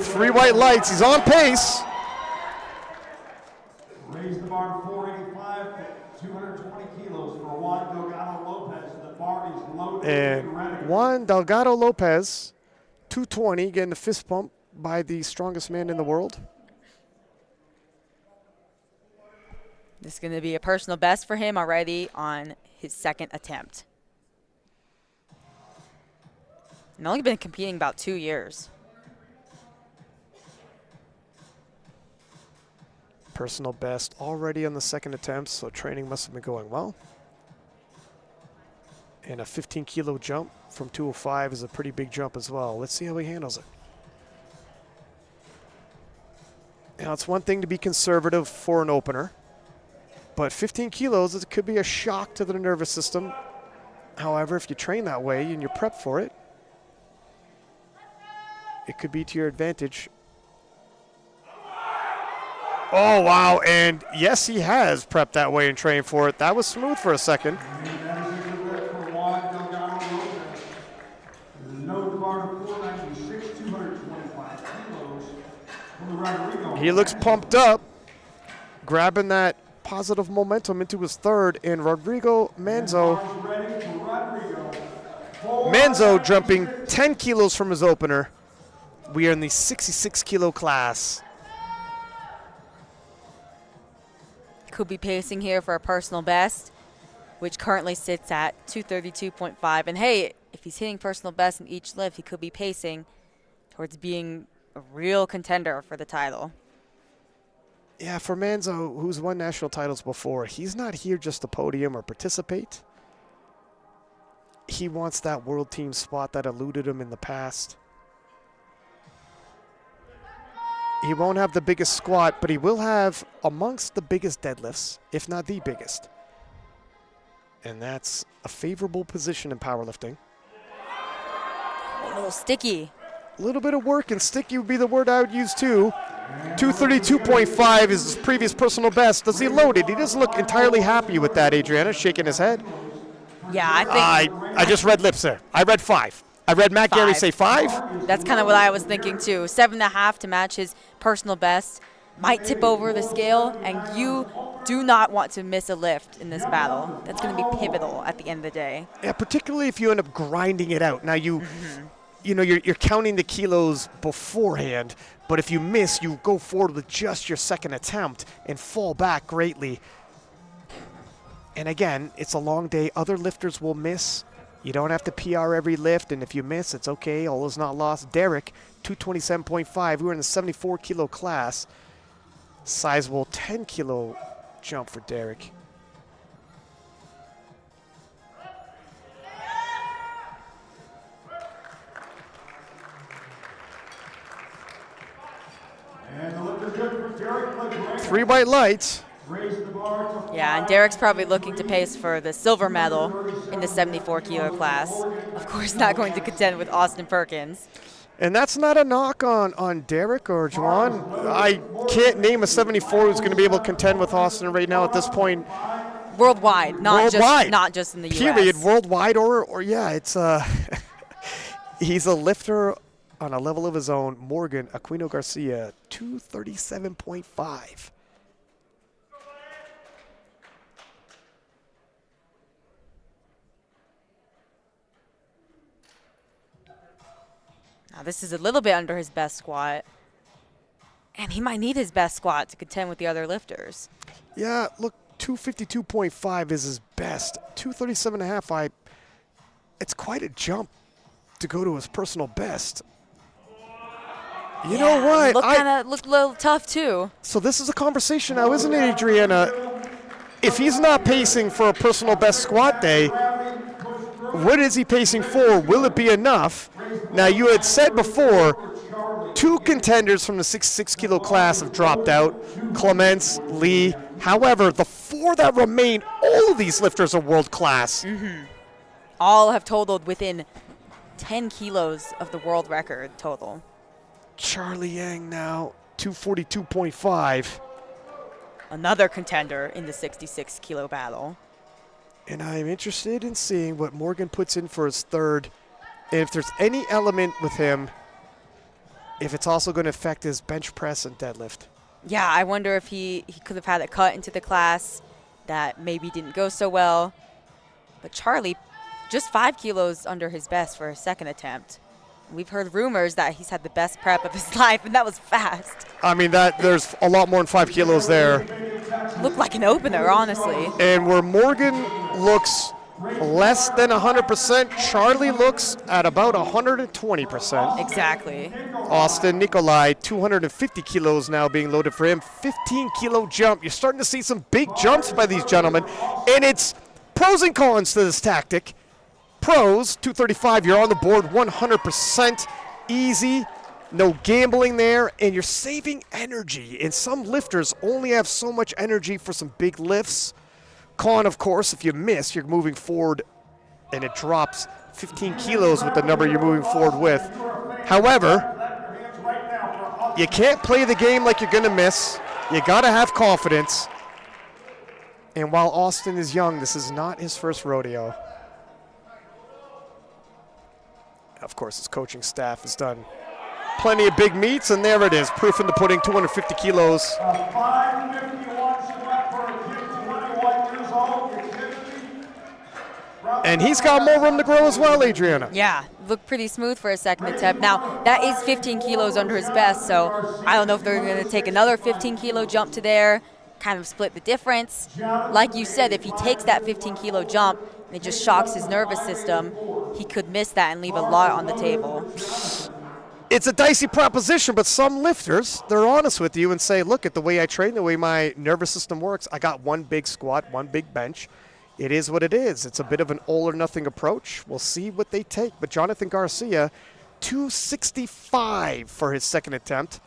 Three white lights. He's on pace. Raise the bar to 485, 220 kilos for Juan Delgado Lopez. The bar is loaded. And Juan Delgado Lopez, 220, getting a fist pump by the strongest man in the world. This is going to be a personal best for him already on his second attempt. And only been competing about 2 years. Personal best already on the second attempt, so training must have been going well. And a 15-kilo jump from 205 is a pretty big jump as well. Let's see how he handles it. Now, it's one thing to be conservative for an opener, but 15 kilos, it could be a shock to the nervous system. However, if you train that way and you prep for it, it could be to your advantage. Oh, wow, and yes, he has prepped that way and trained for it. That was smooth for a second. He looks pumped up, grabbing that positive momentum into his third, and Rodrigo Manzo jumping 10 kilos from his opener. We are in the 66-kilo class. Could be pacing here for a personal best, which currently sits at 232.5. And hey, if he's hitting personal best in each lift, he could be pacing towards being a real contender for the title. Yeah, for Manzo, who's won national titles before, he's not here just to podium or participate. He wants that world team spot that eluded him in the past. He won't have the biggest squat, but he will have amongst the biggest deadlifts, if not the biggest. And that's a favorable position in powerlifting. A little sticky. A little bit of work, and sticky would be the word I would use too. 232.5 is his previous personal best. Does he load it? He doesn't look entirely happy with that, Adriana, shaking his head. Yeah, I think. I just read lips there. I read 5. I read Matt Gary say 5. That's kind of what I was thinking too. 7.5 to match his personal best. Might tip over the scale, and you do not want to miss a lift in this battle. That's going to be pivotal at the end of the day. Yeah, particularly if you end up grinding it out. Now you know, you're counting the kilos beforehand, but if you miss, you go forward with just your second attempt and fall back greatly. And again, it's a long day. Other lifters will miss. You don't have to PR every lift, and if you miss, it's okay. All is not lost. Derek, 227.5. We're in the 74 kilo class. Sizable 10 kilo jump for Derek. And the lift is good for Derek. 3 white lights. Yeah, and Derek's probably looking to pace for the silver medal in the 74 kilo class. Of course, not going to contend with Austin Perkins. And that's not a knock on Derek or Juwan. I can't name a 74 who's going to be able to contend with Austin right now at this point. Worldwide, not just in the U.S. Period, worldwide or yeah, it's he's a lifter on a level of his own. Morgan Aquino Garcia, 237.5. Now this is a little bit under his best squat. And he might need his best squat to contend with the other lifters. Yeah, look, 252.5 is his best. 237.5, it's quite a jump to go to his personal best. You know what? Looked a little tough too. So this is a conversation now, isn't it, Adriana? If he's not pacing for a personal best squat day, what is he pacing for? Will it be enough? Now, you had said before, 2 contenders from the 66 kilo class have dropped out, Clements, Lee. However, the 4 that remain, all of these lifters are world class. All have totaled within 10 kilos of the world record total. Charlie Yang now, 242.5. Another contender in the 66 kilo battle. And I'm interested in seeing what Morgan puts in for his third. And if there's any element with him, if it's also going to affect his bench press and deadlift. Yeah, I wonder if he could have had a cut into the class that maybe didn't go so well. But Charlie, just 5 kilos under his best for a second attempt. We've heard rumors that he's had the best prep of his life, and that was fast. I mean, there's a lot more than 5 kilos there. Looked like an opener, honestly. And where Morgan looks less than 100%, Charlie looks at about 120%. Exactly. Austin Nikolai, 250 kilos now being loaded for him. 15 kilo jump. You're starting to see some big jumps by these gentlemen. And it's pros and cons to this tactic. Pros, 235, you're on the board 100% easy. No gambling there, and you're saving energy. And some lifters only have so much energy for some big lifts. Con, of course, if you miss, you're moving forward, and it drops 15 kilos with the number you're moving forward with. However, you can't play the game like you're going to miss. You got to have confidence. And while Austin is young, this is not his first rodeo. Of course, his coaching staff has done plenty of big meets, and there it is, proof in the pudding, 250 kilos. 551 squat for a kid 21 years old. And he's got more room to grow as well, Adriana. Yeah, looked pretty smooth for a second attempt. Now, that is 15 kilos under his best, so I don't know if they're going to take another 15 kilo jump to there, kind of split the difference. Like you said, if he takes that 15 kilo jump and it just shocks his nervous system, he could miss that and leave a lot on the table. It's a dicey proposition, but some lifters, they're honest with you and say, look, at the way I train, the way my nervous system works, I got one big squat, one big bench. It is what it is. It's a bit of an all or nothing approach. We'll see what they take. But Jonathan Garcia, 265 for his second attempt.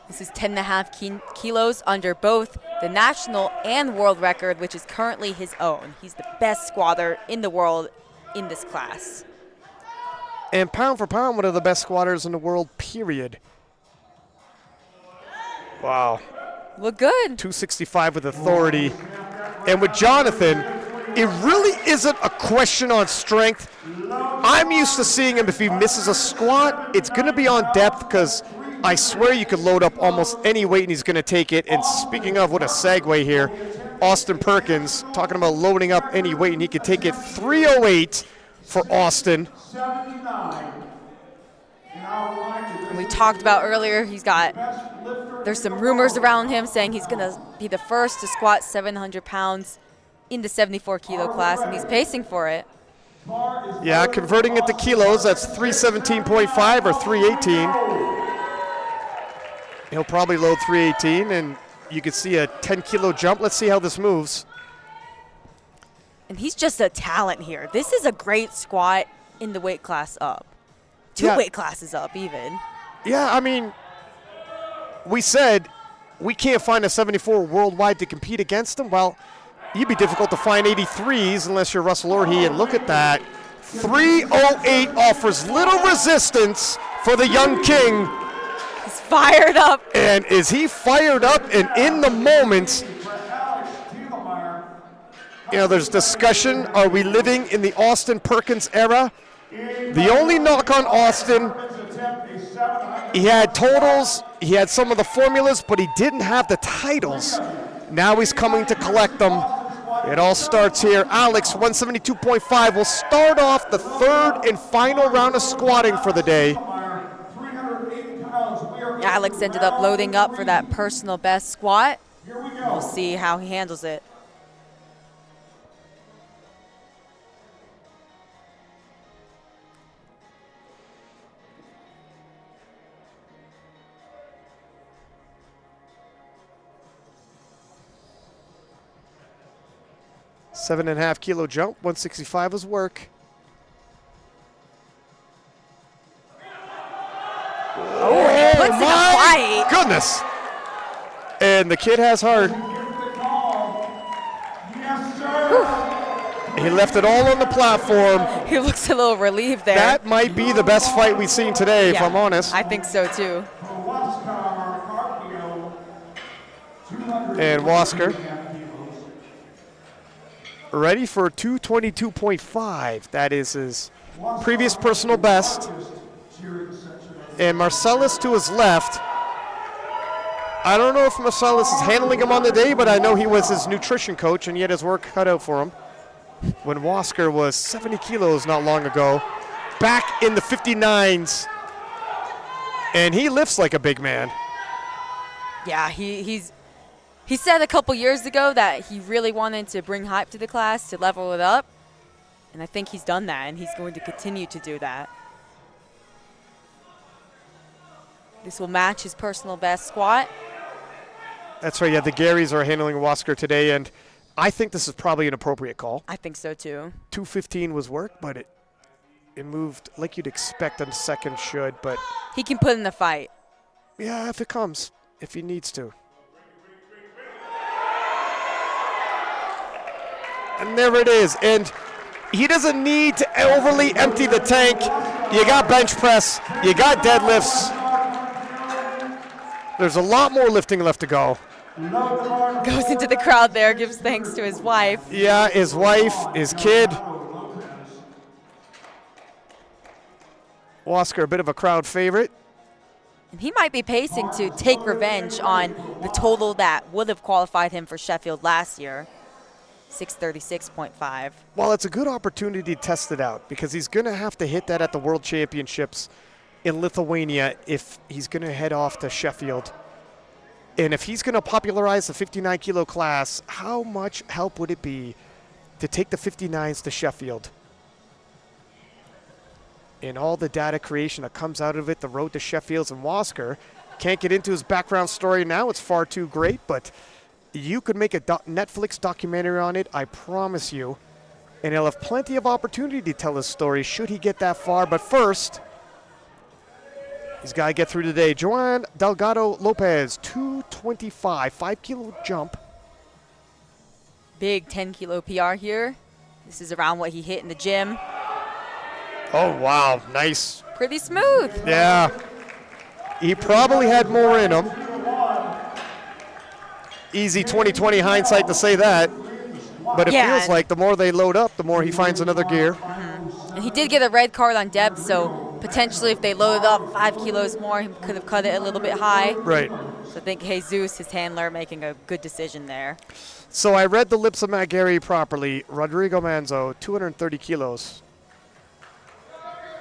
This is 10.5 kilos under both the national and world record, which is currently his own. He's the best squatter in the world in this class. And pound for pound, one of the best squatters in the world, period. Wow. Look good. 265 with authority. And with Jonathan, it really isn't a question on strength. I'm used to seeing him, if he misses a squat, it's going to be on depth, because I swear you could load up almost any weight and he's going to take it. And speaking of, what a segue here, Austin Perkins talking about loading up any weight, and he could take it 308 for Austin. We talked about earlier, there's some rumors around him saying he's going to be the first to squat 700 pounds in the 74 kilo class, and he's pacing for it. Yeah, converting it to kilos, that's 317.5 or 318. He'll probably load 318, and you can see a 10-kilo jump. Let's see how this moves. And he's just a talent here. This is a great squat in the weight class up. Two Yeah. weight classes up, even. Yeah, I mean, we said we can't find a 74 worldwide to compete against him. Well, you'd be difficult to find 83s unless you're Russell Orhe, and look at that. 308 offers little resistance for the young king. He's fired up. And is he fired up and in the moment? You know, there's discussion, are we living in the Austin Perkins era? The only knock on Austin, he had totals, he had some of the formulas, but he didn't have the titles. Now he's coming to collect them. It all starts here. Alex, 172.5, will start off the third and final round of squatting for the day. Alex ended up loading up for that personal best squat. We'll see how he handles it. $7.5 kilo jump, 165 was work. Oh, he puts in a fight. Goodness. And the kid has heart. He left it all on the platform. He looks a little relieved there. That might be the best fight we've seen today, if I'm honest. I think so too. And Wasker ready for 222.5. That is his previous personal best. And Marcellus to his left. I don't know if Marcellus is handling him on the day, but I know he was his nutrition coach and he had his work cut out for him. When Wasker was 70 kilos not long ago, back in the 59s. And he lifts like a big man. Yeah, he said a couple years ago that he really wanted to bring hype to the class, to level it up. And I think he's done that, and he's going to continue to do that. This will match his personal best squat. That's right, yeah, the Garys are handling Wasker today, and I think this is probably an appropriate call. I think so too. 215 was work, but it moved like you'd expect a second should, but He can put in the fight. yeah, if it comes, if he needs to. And there it is. And he doesn't need to overly empty the tank. You got bench press. You got deadlifts. There's a lot more lifting left to go. Goes into the crowd there, gives thanks to his wife. Yeah, his wife, his kid. Wasker, a bit of a crowd favorite. And he might be pacing to take revenge on the total that would have qualified him for Sheffield last year. 636.5. Well, it's a good opportunity to test it out because he's going to have to hit that at the World Championships in Lithuania if he's going to head off to Sheffield. And if he's going to popularize the 59-kilo class, how much help would it be to take the 59s to Sheffield? And all the data creation that comes out of it, the road to Sheffield's and Wasker. Can't get into his background story now. It's far too great, but you could make a Netflix documentary on it, I promise you. And he'll have plenty of opportunity to tell his story should he get that far. But first, He's got to get through today. Joan Delgado Lopez, 225, 5 kilo jump. Big 10 kilo PR here. This is around what he hit in the gym. Oh, wow. Nice. Pretty smooth. Yeah. He probably had more in him. Easy 20/20 hindsight to say that. But it feels like the more they load up, the more he finds another gear. And he did get a red card on depth, so potentially if they loaded up 5 kilos more, he could have cut it a little bit high. Right. So I think Jesus, his handler, making a good decision there. So I read the lips of Matt Gary properly. Rodrigo Manzo, 230 kilos.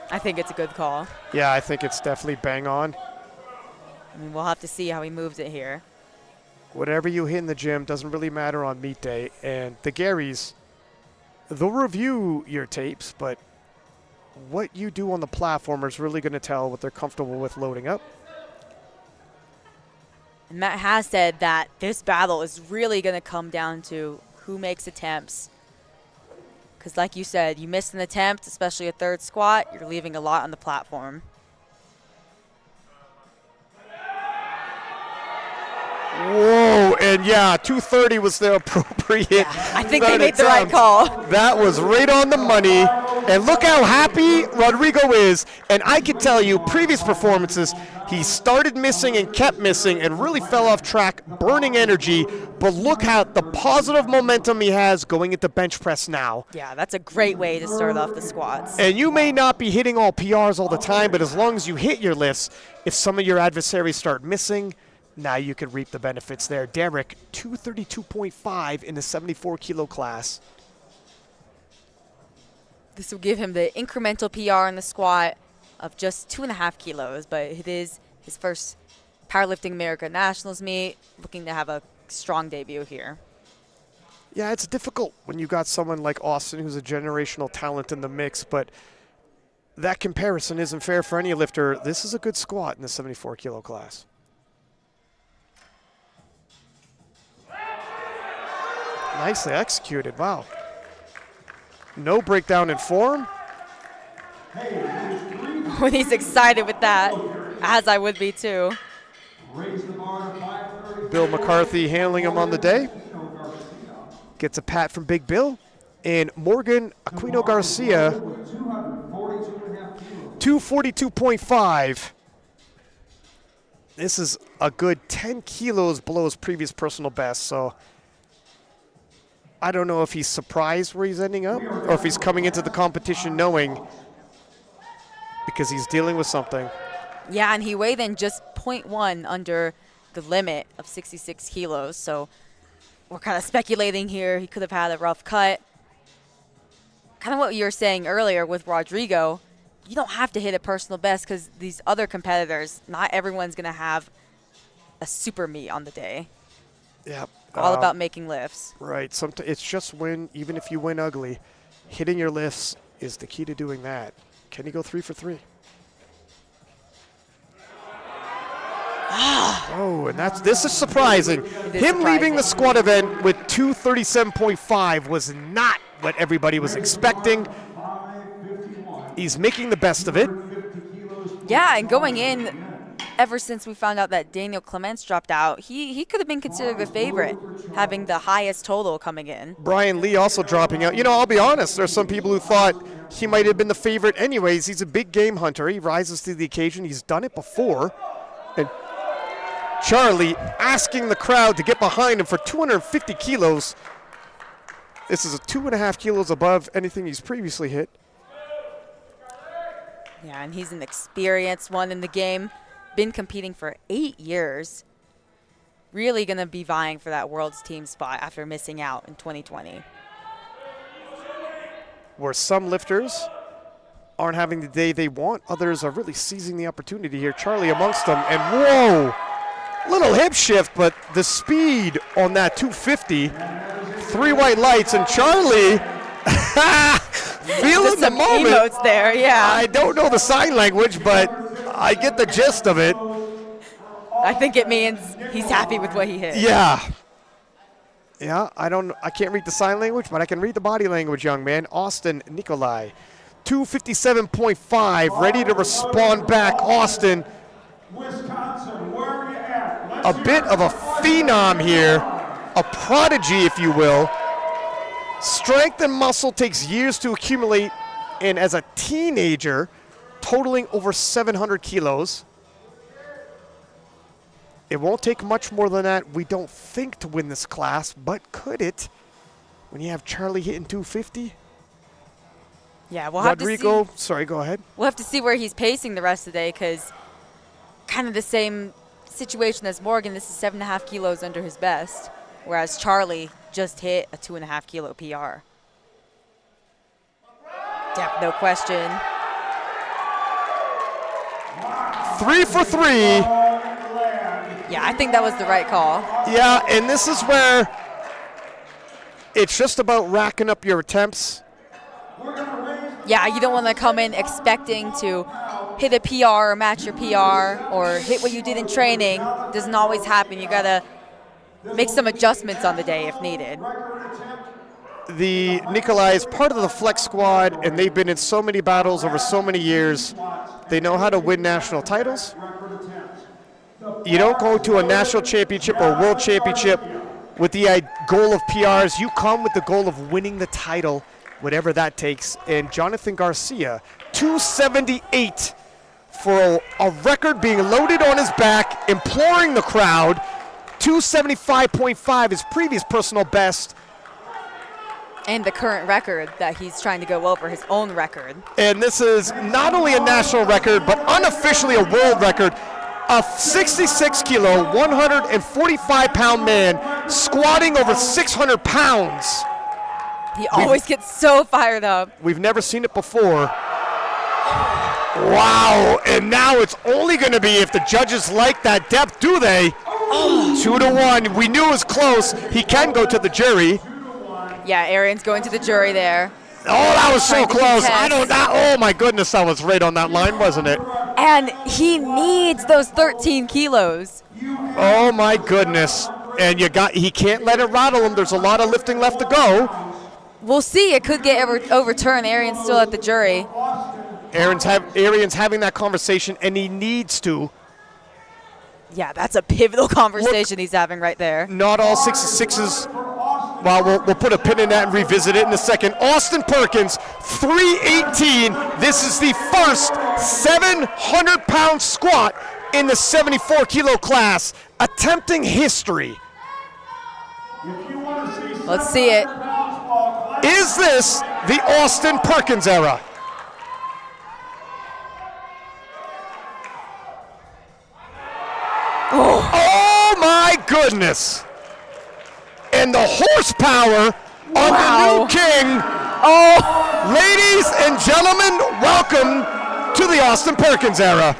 I think it's a good call. Yeah, I think it's definitely bang on. I mean, we'll have to see how he moves it here. Whatever you hit in the gym doesn't really matter on meet day. And the Garys, they'll review your tapes, but what you do on the platform is really going to tell what they're comfortable with loading up. And Matt has said that this battle is really going to come down to who makes attempts. Because like you said, you miss an attempt, especially a third squat, you're leaving a lot on the platform. Whoa, and yeah, 230 was the appropriate. Yeah, I think they made the right call. That was right on the money. And look how happy Rodrigo is. And I can tell you, previous performances, he started missing and kept missing and really fell off track, burning energy. But look how the positive momentum he has going into bench press now. Yeah, that's a great way to start off the squats. And you may not be hitting all PRs all the time, but as long as you hit your lifts, if some of your adversaries start missing, now you can reap the benefits there. Derek, 232.5 in the 74 kilo class. This will give him the incremental PR in the squat of just 2.5 kilos, but it is his first Powerlifting America Nationals meet, looking to have a strong debut here. Yeah, it's difficult when you got someone like Austin who's a generational talent in the mix, but that comparison isn't fair for any lifter. This is a good squat in the 74 kilo class. Nicely executed, wow. No breakdown in form. When he's excited with that, as I would be too. Bill McCarthy handling him on the day. Gets a pat from Big Bill. And Morgan Aquino Garcia, 242.5. This is a good 10 kilos below his previous personal best, so I don't know if he's surprised where he's ending up or if he's coming into the competition knowing because he's dealing with something. Yeah, and he weighed in just 0.1 under the limit of 66 kilos. So we're kind of speculating here. He could have had a rough cut. Kind of what you were saying earlier with Rodrigo. You don't have to hit a personal best because these other competitors, not everyone's going to have a super meet on the day. Yeah. All about making lifts. Right. It's just win, even if you win ugly. Hitting your lifts is the key to doing that. Can he go 3 for 3? Oh, and this is surprising. Him leaving the squat event with 237.5 was not what everybody was expecting. He's making the best of it. Yeah, and going in, ever since we found out that Daniel Clements dropped out, he could have been considered the favorite, having the highest total coming in. Brian Lee also dropping out. You know, I'll be honest, there's some people who thought he might have been the favorite anyways. He's a big game hunter. He rises to the occasion. He's done it before. And Charlie asking the crowd to get behind him for 250 kilos. This is 2.5 kilos above anything he's previously hit. Yeah, and he's an experienced one in the game. Been competing for 8 years. Really going to be vying for that world's team spot after missing out in 2020. Where some lifters aren't having the day they want, others are really seizing the opportunity here. Charlie amongst them, and whoa! Little hip shift, but the speed on that 250. 3 white lights, and Charlie feeling the moment. Emotes there, yeah. I don't know the sign language, but I get the gist of it. I think it means he's happy with what he hit. Yeah. Yeah, I can't read the sign language, but I can read the body language, young man. Austin Nikolai, 257.5, ready to respond back. Austin Wisconsin, where are you at? A bit of a phenom here, a prodigy, if you will. Strength and muscle takes years to accumulate, and as a teenager, totaling over 700 kilos. It won't take much more than that, we don't think, to win this class, but could it? When you have Charlie hitting 250? Yeah, we'll have to Rodrigo, see. sorry, go ahead. We'll have to see where he's pacing the rest of the day, because kind of the same situation as Morgan. This is 7.5 kilos under his best, whereas Charlie just hit a 2.5 kilo PR. Yeah, no question. 3 for 3. Yeah, I think that was the right call. Yeah, and this is where it's just about racking up your attempts. Yeah, you don't want to come in expecting to hit a PR or match your PR or hit what you did in training. Doesn't always happen. You got to make some adjustments on the day if needed. The Nikolai is part of the Flex Squad, and they've been in so many battles over so many years. They know how to win national titles. You don't go to a national championship or world championship with the goal of PRs. You come with the goal of winning the title, whatever that takes. And Jonathan Garcia, 278 for a record being loaded on his back, imploring the crowd. 275.5, his previous personal best. And the current record that he's trying to go over, his own record. And this is not only a national record, but unofficially a world record. A 66 kilo, 145 pound man squatting over 600 pounds. He always gets so fired up. We've never seen it before. Wow, and now it's only going to be if the judges like that depth, do they? 2-1, we knew it was close. He can go to the jury. Yeah, Arian's going to the jury there. Oh, that was so Trying to close. contest. Oh my goodness, that was right on that line, wasn't it? And he needs those 13 kilos. Oh my goodness. And he can't let it rattle him. There's a lot of lifting left to go. We'll see. It could get overturned. Arian's still at the jury. Arian's having that conversation, and he needs to. Yeah, that's a pivotal conversation he's having right there. Not all 66s. Well, we'll put a pin in that and revisit it in a second. Austin Perkins, 318. This is the first 700-pound squat in the 74-kilo class, attempting history. Let's see it. Is this the Austin Perkins era? Oh my goodness. And the horsepower on the new king. Oh, ladies and gentlemen, welcome to the Austin Perkins era.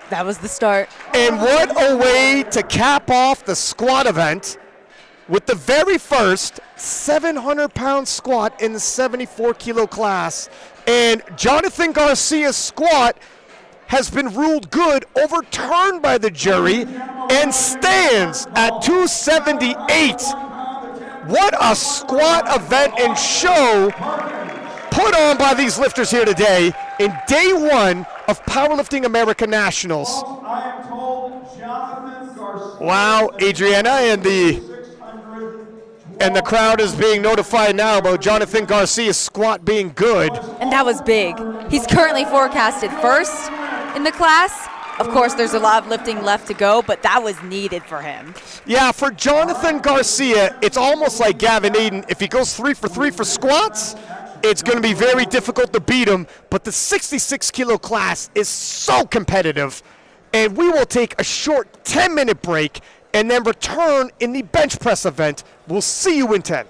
That was the start. And what a way to cap off the squat event with the very first 700-pound squat in the 74-kilo class. And Jonathan Garcia's squat has been ruled good, overturned by the jury, and stands at 278. What a squat event and show put on by these lifters here today in day one of Powerlifting America Nationals. Wow, Adriana, and the crowd is being notified now about Jonathan Garcia's squat being good. And that was big. He's currently forecasted first in the class. Of course, there's a lot of lifting left to go, but that was needed for him. Yeah, for Jonathan Garcia, it's almost like Gavin Eden. If he goes 3 for 3 for squats, it's going to be very difficult to beat him. But the 66-kilo class is so competitive. And we will take a short 10-minute break and then return in the bench press event. We'll see you in 10.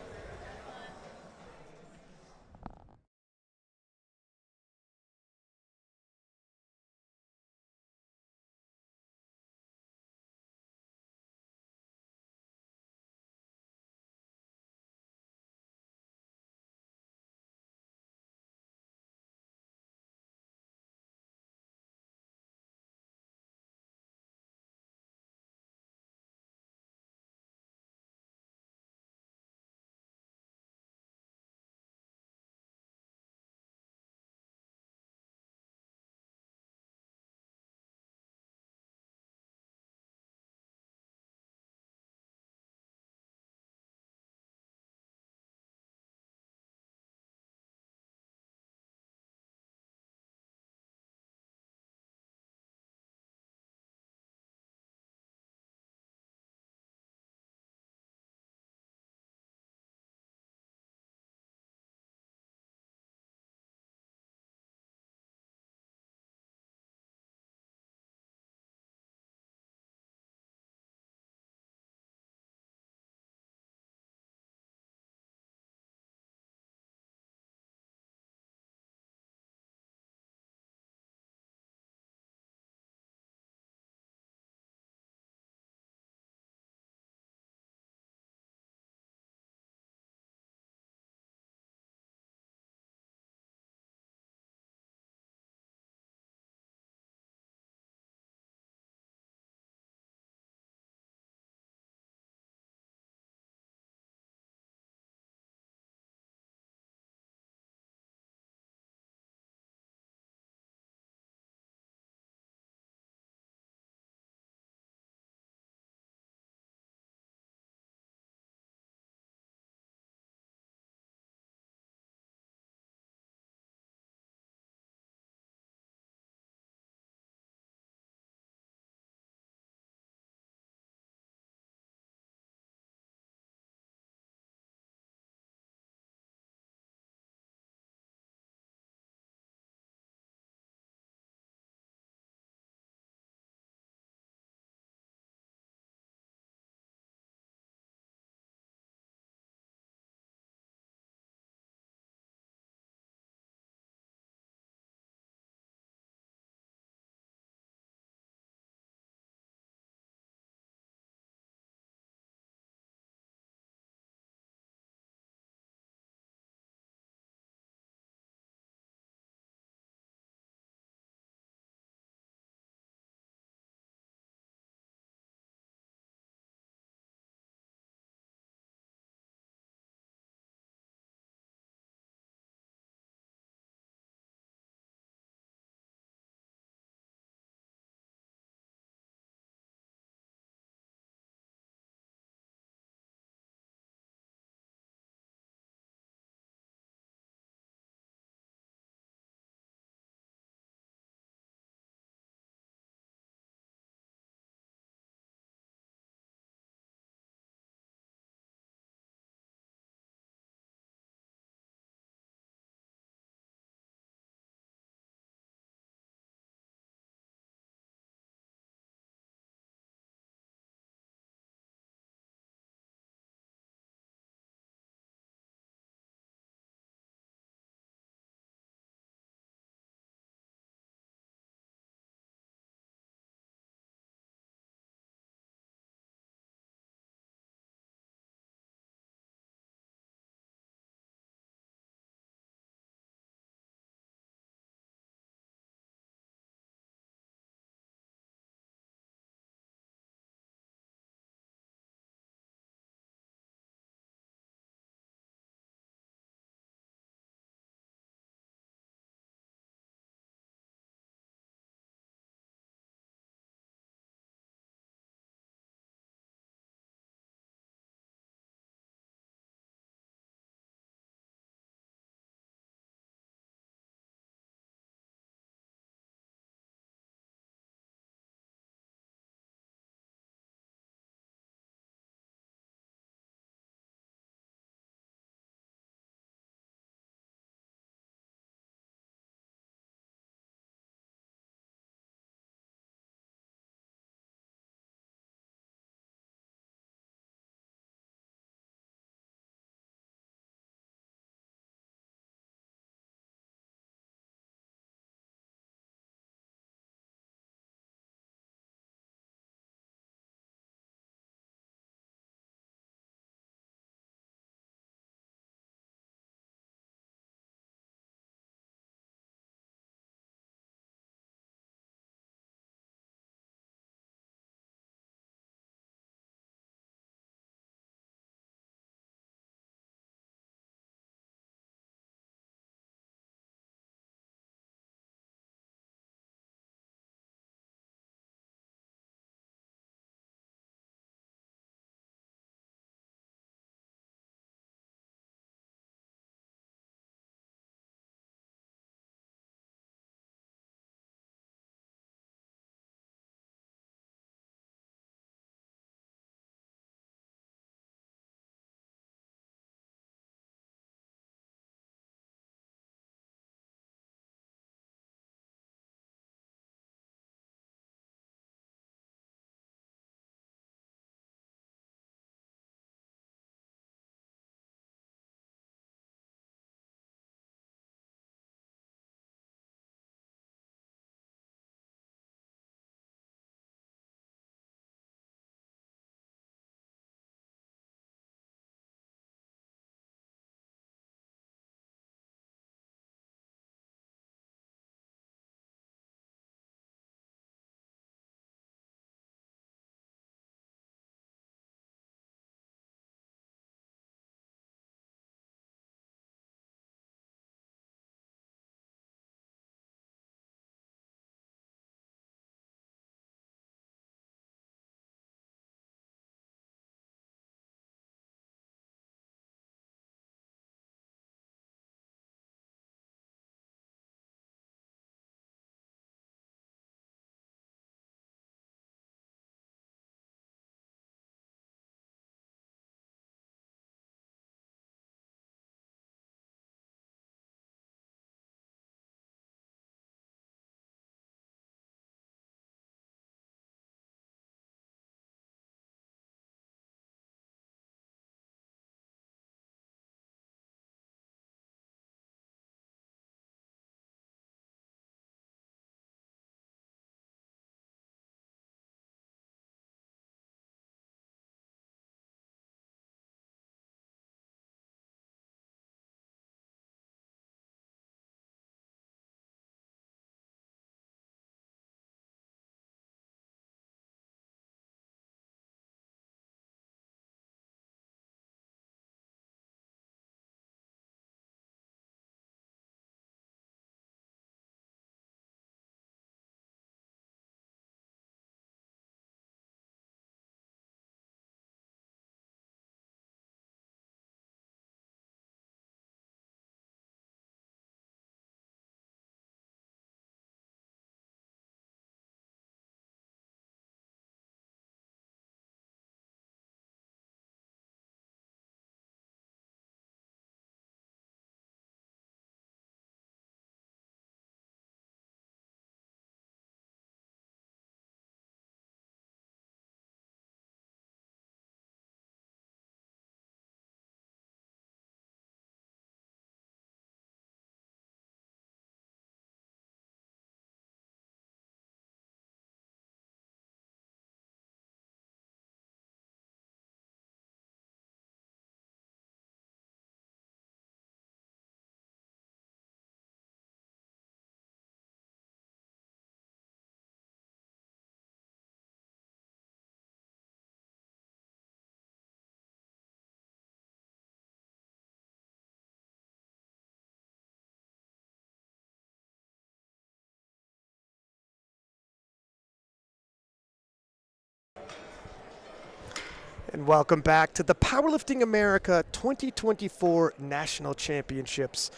And welcome back to the Powerlifting America 2024 National Championships.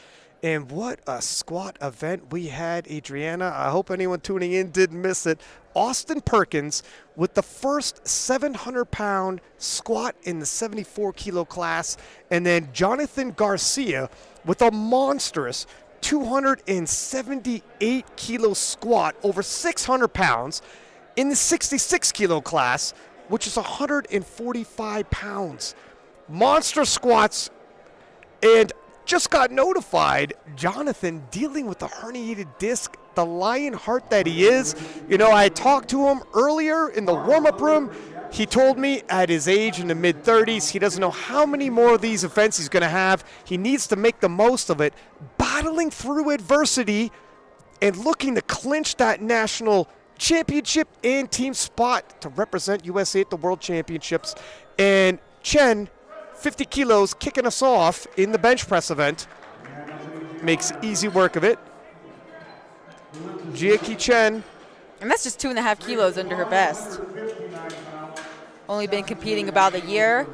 And what a squat event we had, Adriana. I hope anyone tuning in didn't miss it. Austin Perkins with the first 700-pound squat in the 74-kilo class, and then Jonathan Garcia with a monstrous 278-kilo squat over 600 pounds in the 66-kilo class, which is 145 pounds. Monster squats, and just got notified, Jonathan dealing with a herniated disc, the lion heart that he is. You know, I talked to him earlier in the warm-up room. He told me at his age in the mid-30s, he doesn't know how many more of these events he's going to have. He needs to make the most of it, battling through adversity and looking to clinch that national championship and team spot to represent USA at the World Championships. And Chen, 50 kilos, kicking us off in the bench press event. Makes easy work of it. Jia Chen. And that's just 2.5 kilos under her best. Only been competing about a year.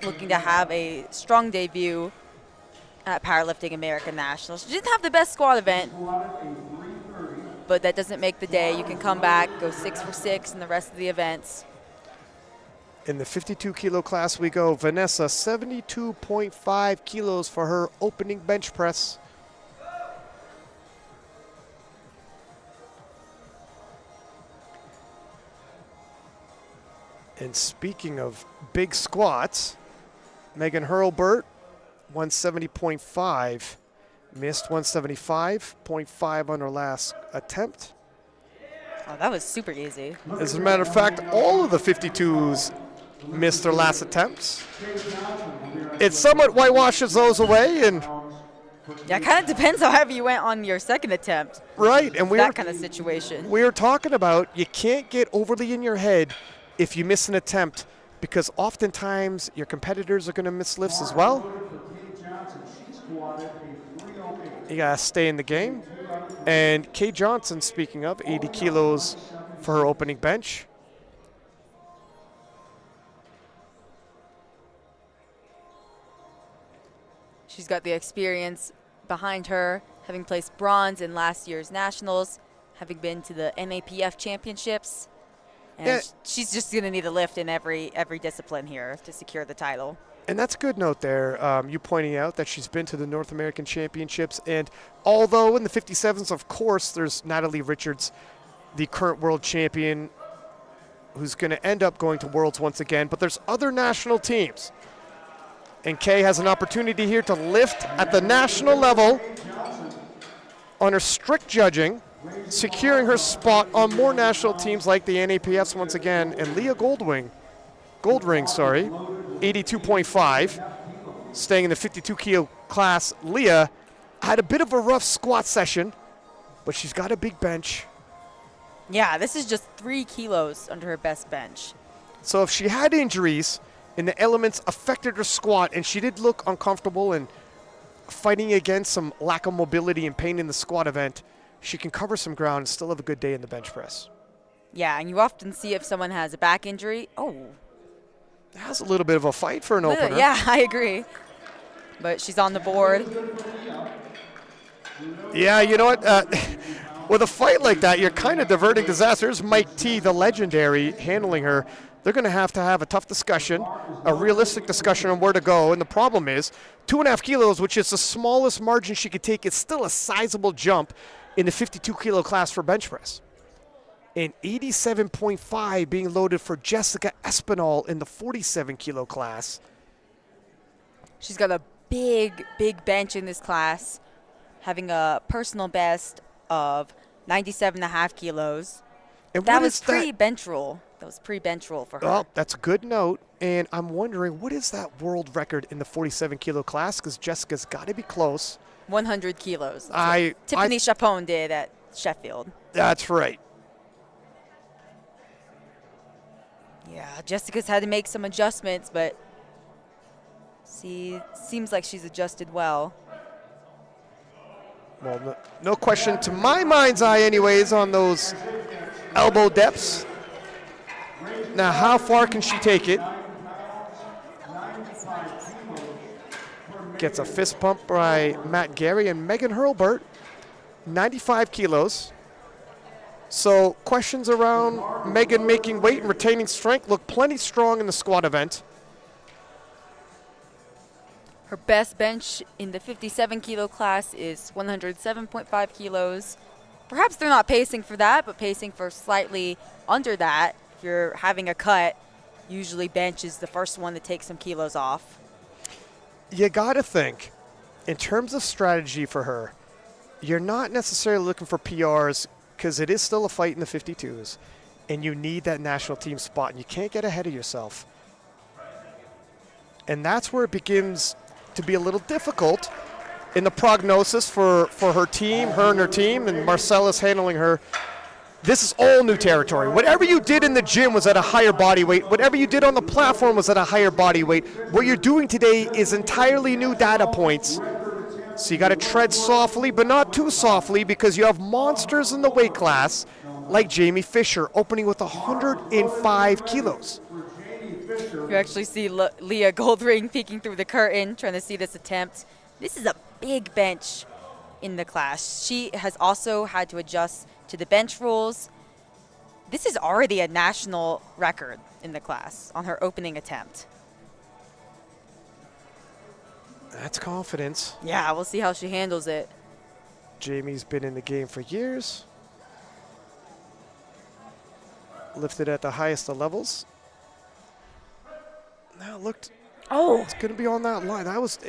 Looking to have a strong debut at Powerlifting American Nationals. She didn't have the best squat event, but that doesn't make the day. You can come back, go 6 for 6 in the rest of the events. In the 52-kilo class we go. Vanessa, 72.5 kilos for her opening bench press. And speaking of big squats, Megan Hurlburt, 170.5. Missed 175.5 on her last attempt. Oh, that was super easy. As a matter of fact, all of the 52s missed their last attempts. It somewhat whitewashes those away, and yeah, it kind of depends how heavy you went on your second attempt. right, and That kind of situation. we were talking about you can't get overly in your head if you miss an attempt, because oftentimes your competitors are going to miss lifts as well. You gotta stay in the game. And Kay Johnson, speaking of, 80 kilos for her opening bench. She's got the experience behind her, having placed bronze in last year's nationals, having been to the NAPF championships. And Yeah. she's just going to need a lift in every discipline here to secure the title. And that's a good note there, you pointing out that she's been to the North American Championships. And although in the 57s, of course, there's Natalie Richards, the current world champion, who's going to end up going to Worlds once again. But there's other national teams. And Kay has an opportunity here to lift at the national level under strict judging, securing her spot on more national teams like the NAPFs once again. And Leah Goldring, 82.5, staying in the 52-kilo class. Leah had a bit of a rough squat session, but she's got a big bench. Yeah, this is just 3 kilos under her best bench. So if she had injuries and the elements affected her squat and she did look uncomfortable and fighting against some lack of mobility and pain in the squat event, she can cover some ground and still have a good day in the bench press. Yeah, and you often see if someone has a back injury, That's a little bit of a fight for an opener. Yeah, I agree. But she's on the board. Yeah, you know what? With a fight like that, you're kind of diverting disaster. There's Mike T, the legendary, handling her. They're going to have a tough discussion, a realistic discussion on where to go. And the problem is 2.5 kilos, which is the smallest margin she could take, is still a sizable jump in the 52-kilo class for bench press. And 87.5 being loaded for Jessica Espinal in the 47-kilo class. She's got a big bench in this class, having a personal best of 97.5 kilos. And That was pre-bench roll. That was pre-bench roll for her. Well, that's a good note. And I'm wondering, what is that world record in the 47-kilo class? Because Jessica's got to be close. 100 kilos. That's what Tiffany Chapone did at Sheffield. That's right. Yeah, Jessica's had to make some adjustments, but seems like she's adjusted well. Well, no question to my mind's eye anyways on those elbow depths. Now, how far can she take it? Gets a fist bump by Matt Gary and Megan Hurlburt, 95 kilos. So questions around Megan making weight and retaining strength look plenty strong in the squat event. Her best bench in the 57 kilo class is 107.5 kilos. Perhaps they're not pacing for that, but pacing for slightly under that. If you're having a cut, usually bench is the first one to take some kilos off. You gotta think, in terms of strategy for her, you're not necessarily looking for PRs because it is still a fight in the 52s, and you need that national team spot, and you can't get ahead of yourself. And that's where it begins to be a little difficult in the prognosis for her team, her and her team, and Marcella's handling her. This is all new territory. Whatever you did in the gym was at a higher body weight. Whatever you did on the platform was at a higher body weight. What you're doing today is entirely new data points. So you got to tread softly, but not too softly, because you have monsters in the weight class like Jamie Fisher opening with 105 kilos. You actually see Leah Goldring peeking through the curtain, trying to see this attempt. This is a big bench in the class. She has also had to adjust to the bench rules. This is already a national record in the class on her opening attempt. That's confidence. Yeah, we'll see how she handles it. Jamie's been in the game for years. Lifted at the highest of levels. Now it looked, it's going to be on that line. That was,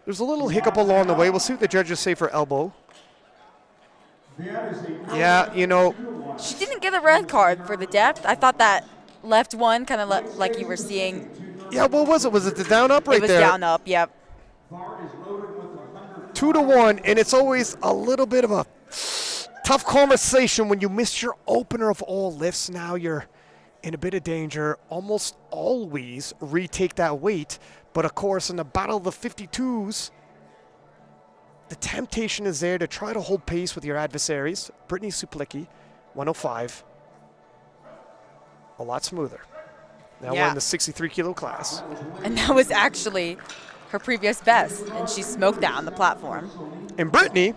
there's a little hiccup along the way. We'll see what the judges say for elbow. Yeah, you know. She didn't get a red card for the depth. I thought that left one, kind of like you were seeing. Yeah, what was it? Was it the down up right there? It was down up, yep. 2-1, and it's always a little bit of a tough conversation when you miss your opener of all lifts. Now you're in a bit of danger. Almost always retake that weight, but of course in the battle of the 52s, the temptation is there to try to hold pace with your adversaries. Brittany Suplicki, 105. A lot smoother. Now we're in the 63 kilo class. And that was actually her previous best, and she smoked that on the platform. And Brittany,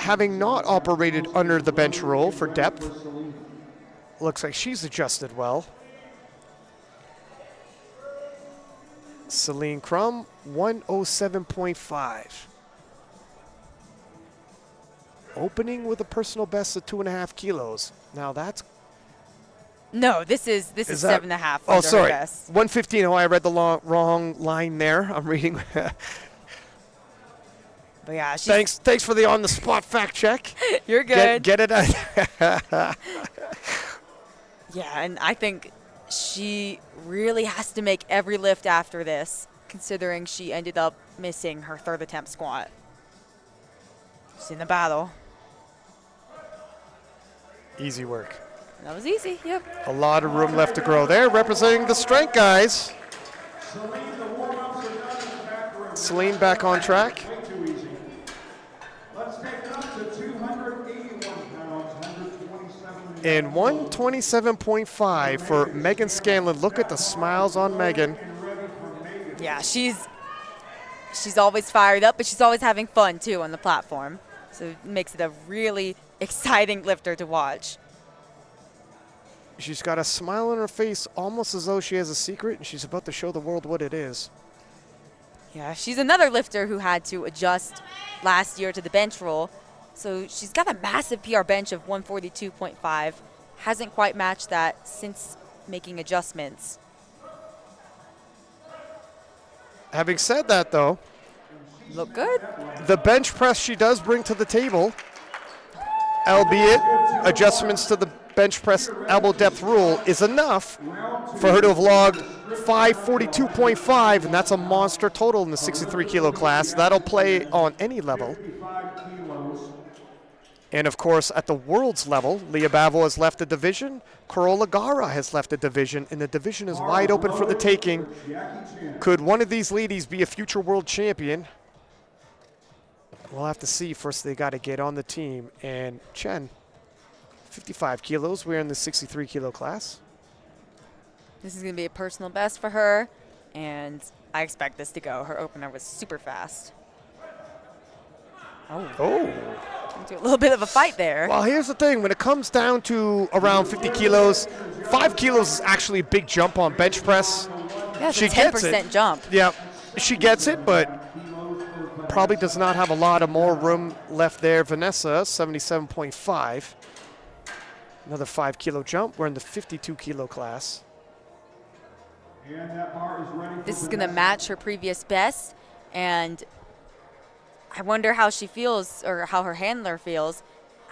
having not operated under the bench roll for depth, looks like she's adjusted well. Celine Crum, 107.5. Opening with a personal best of 2.5 kilos. Now that's... No, this is 7.5. Oh, sorry. Her best. 115. Oh, I read the wrong line there. I'm reading. But yeah, thanks for the on-the-spot fact check. You're good. Get it out. Yeah, and I think she really has to make every lift after this, considering she ended up missing her third attempt squat. She's in the battle. Easy work. That was easy, yep. A lot of room left to grow there, representing the strength guys. Celine back on track. And 127.5 for Megan Scanlon. Look at the smiles on Megan. Yeah, she's always fired up, but she's always having fun too on the platform. So it makes it a really exciting lifter to watch. She's got a smile on her face, almost as though she has a secret, and she's about to show the world what it is. Yeah, she's another lifter who had to adjust last year to the bench roll. So she's got a massive PR bench of 142.5. Hasn't quite matched that since making adjustments. Having said that, though, look good. The bench press she does bring to the table, albeit adjustments to the bench press elbow depth rule, is enough for her to have logged 542.5, and that's a monster total in the 63 kilo class. That'll play on any level. And of course, at the world's level, Leah Bavo has left the division. Carola Gara has left the division, and the division is wide open for the taking. Could one of these ladies be a future world champion? We'll have to see. First, they got to get on the team. And Chen, 55 kilos. We're in the 63 kilo class. This is going to be a personal best for her, and I expect this to go. Her opener was super fast. Oh. Into a little bit of a fight there. Well, here's the thing. When it comes down to around 50 kilos, 5 kilos is actually a big jump on bench press. Yeah, it's She a gets 10% it. jump. Yeah, she gets it, but probably does not have a lot of more room left there. Vanessa, 77.5. Another 5 kilo jump. We're in the 52 kilo class. And that bar is ready for This is going to match her previous best, and I wonder how she feels, or how her handler feels,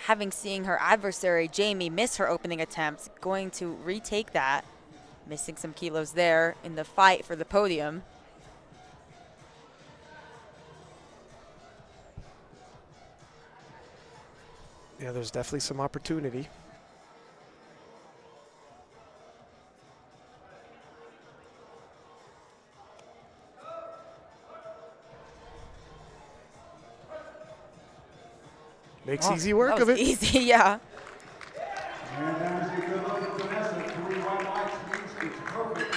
having seen her adversary, Jamie, miss her opening attempt, going to retake that, missing some kilos there in the fight for the podium. Yeah, there's definitely some opportunity. Makes easy work That of was it. easy, yeah. And that is a good look at Vanessa. 3 white lights means it's perfect.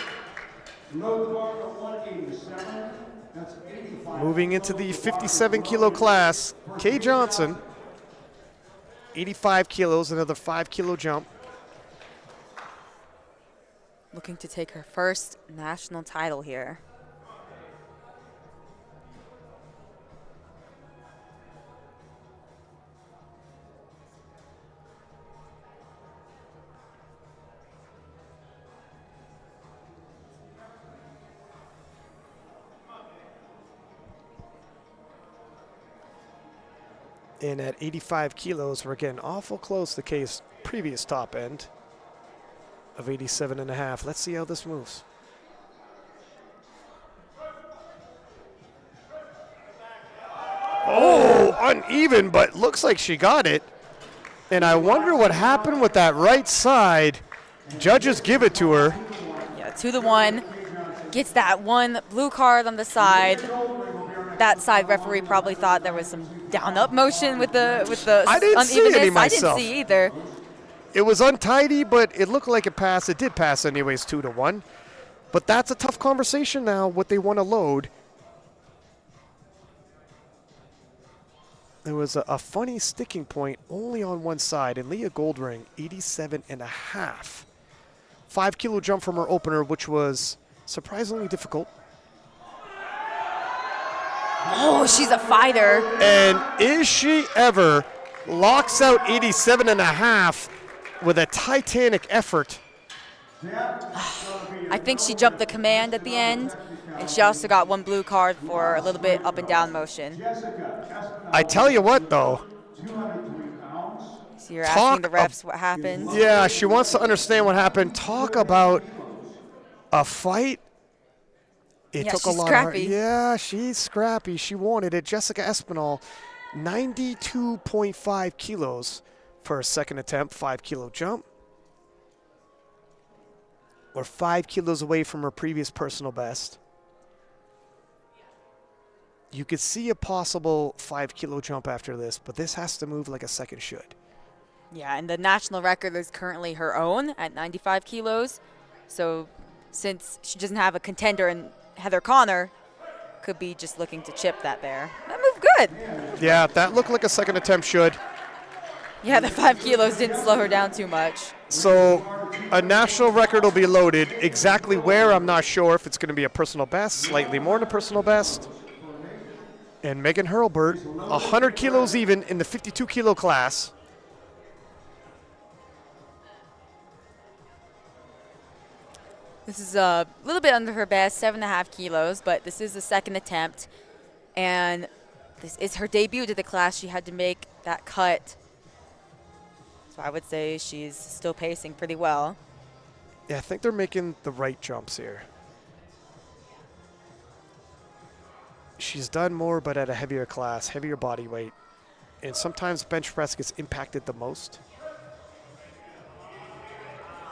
Load the bar to 187. That's 85. Moving into the 57 kilo class, Kay Johnson, 85 kilos, another 5 kilo jump. Looking to take her first national title here. And at 85 kilos, we're getting awful close to Kay's previous top end of 87.5. Let's see how this moves. Oh, uneven, but looks like she got it. And I wonder what happened with that right side. Judges give it to her. Yeah, 2-1. Gets that one blue card on the side. That side referee probably thought there was some down-up motion with the I didn't see unevenness. any I myself. didn't see either. It was untidy, but it looked like it passed. It did pass anyways, 2-1. But that's a tough conversation now, what they want to load. There was a funny sticking point only on one side, and Leah Goldring, 87.5. 5 kilo jump from her opener, which was surprisingly difficult. Oh, she's a fighter. And is she ever? Locks out 87.5 with a titanic effort. I think she jumped the command at the end, and she also got one blue card for a little bit up and down motion. I tell you what, though. So you're asking the refs what happened? Yeah, she wants to understand what happened. Talk about a fight. It Yeah, took a she's lot scrappy. of Yeah, she's scrappy. She wanted it. Jessica Espinal, 92.5 kilos for her second attempt, 5 kilo jump. We're 5 kilos away from her previous personal best. You could see a possible 5 kilo jump after this, but this has to move like a second should. Yeah, and the national record is currently her own at 95 kilos. So since she doesn't have a contender in Heather Connor, could be just looking to chip that there. That moved good. Yeah, that looked like a second attempt should. Yeah, the 5 kilos didn't slow her down too much. So a national record will be loaded. Exactly where, I'm not sure. If it's going to be a personal best, slightly more than a personal best. And Megan Hurlburt, 100 kilos even in the 52 kilo class. This is a little bit under her best, 7.5 kilos, but this is the second attempt. And this is her debut to the class. She had to make that cut. So I would say she's still pacing pretty well. Yeah, I think they're making the right jumps here. She's done more, but at a heavier class, heavier body weight. And sometimes bench press gets impacted the most.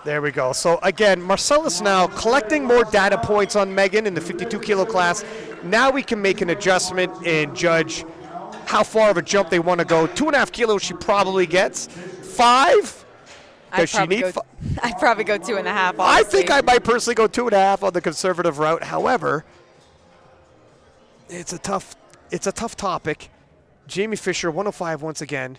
There we go. So again, Marcellus now collecting more data points on Megan in the 52 kilo class. Now we can make an adjustment and judge how far of a jump they want to go. 2.5 kilos she probably gets. 5? I'd Does she need? I'd probably go 2.5. Honestly. I think I might personally go 2.5 on the conservative route. However, it's a tough topic. Jamie Fisher, 105 once again.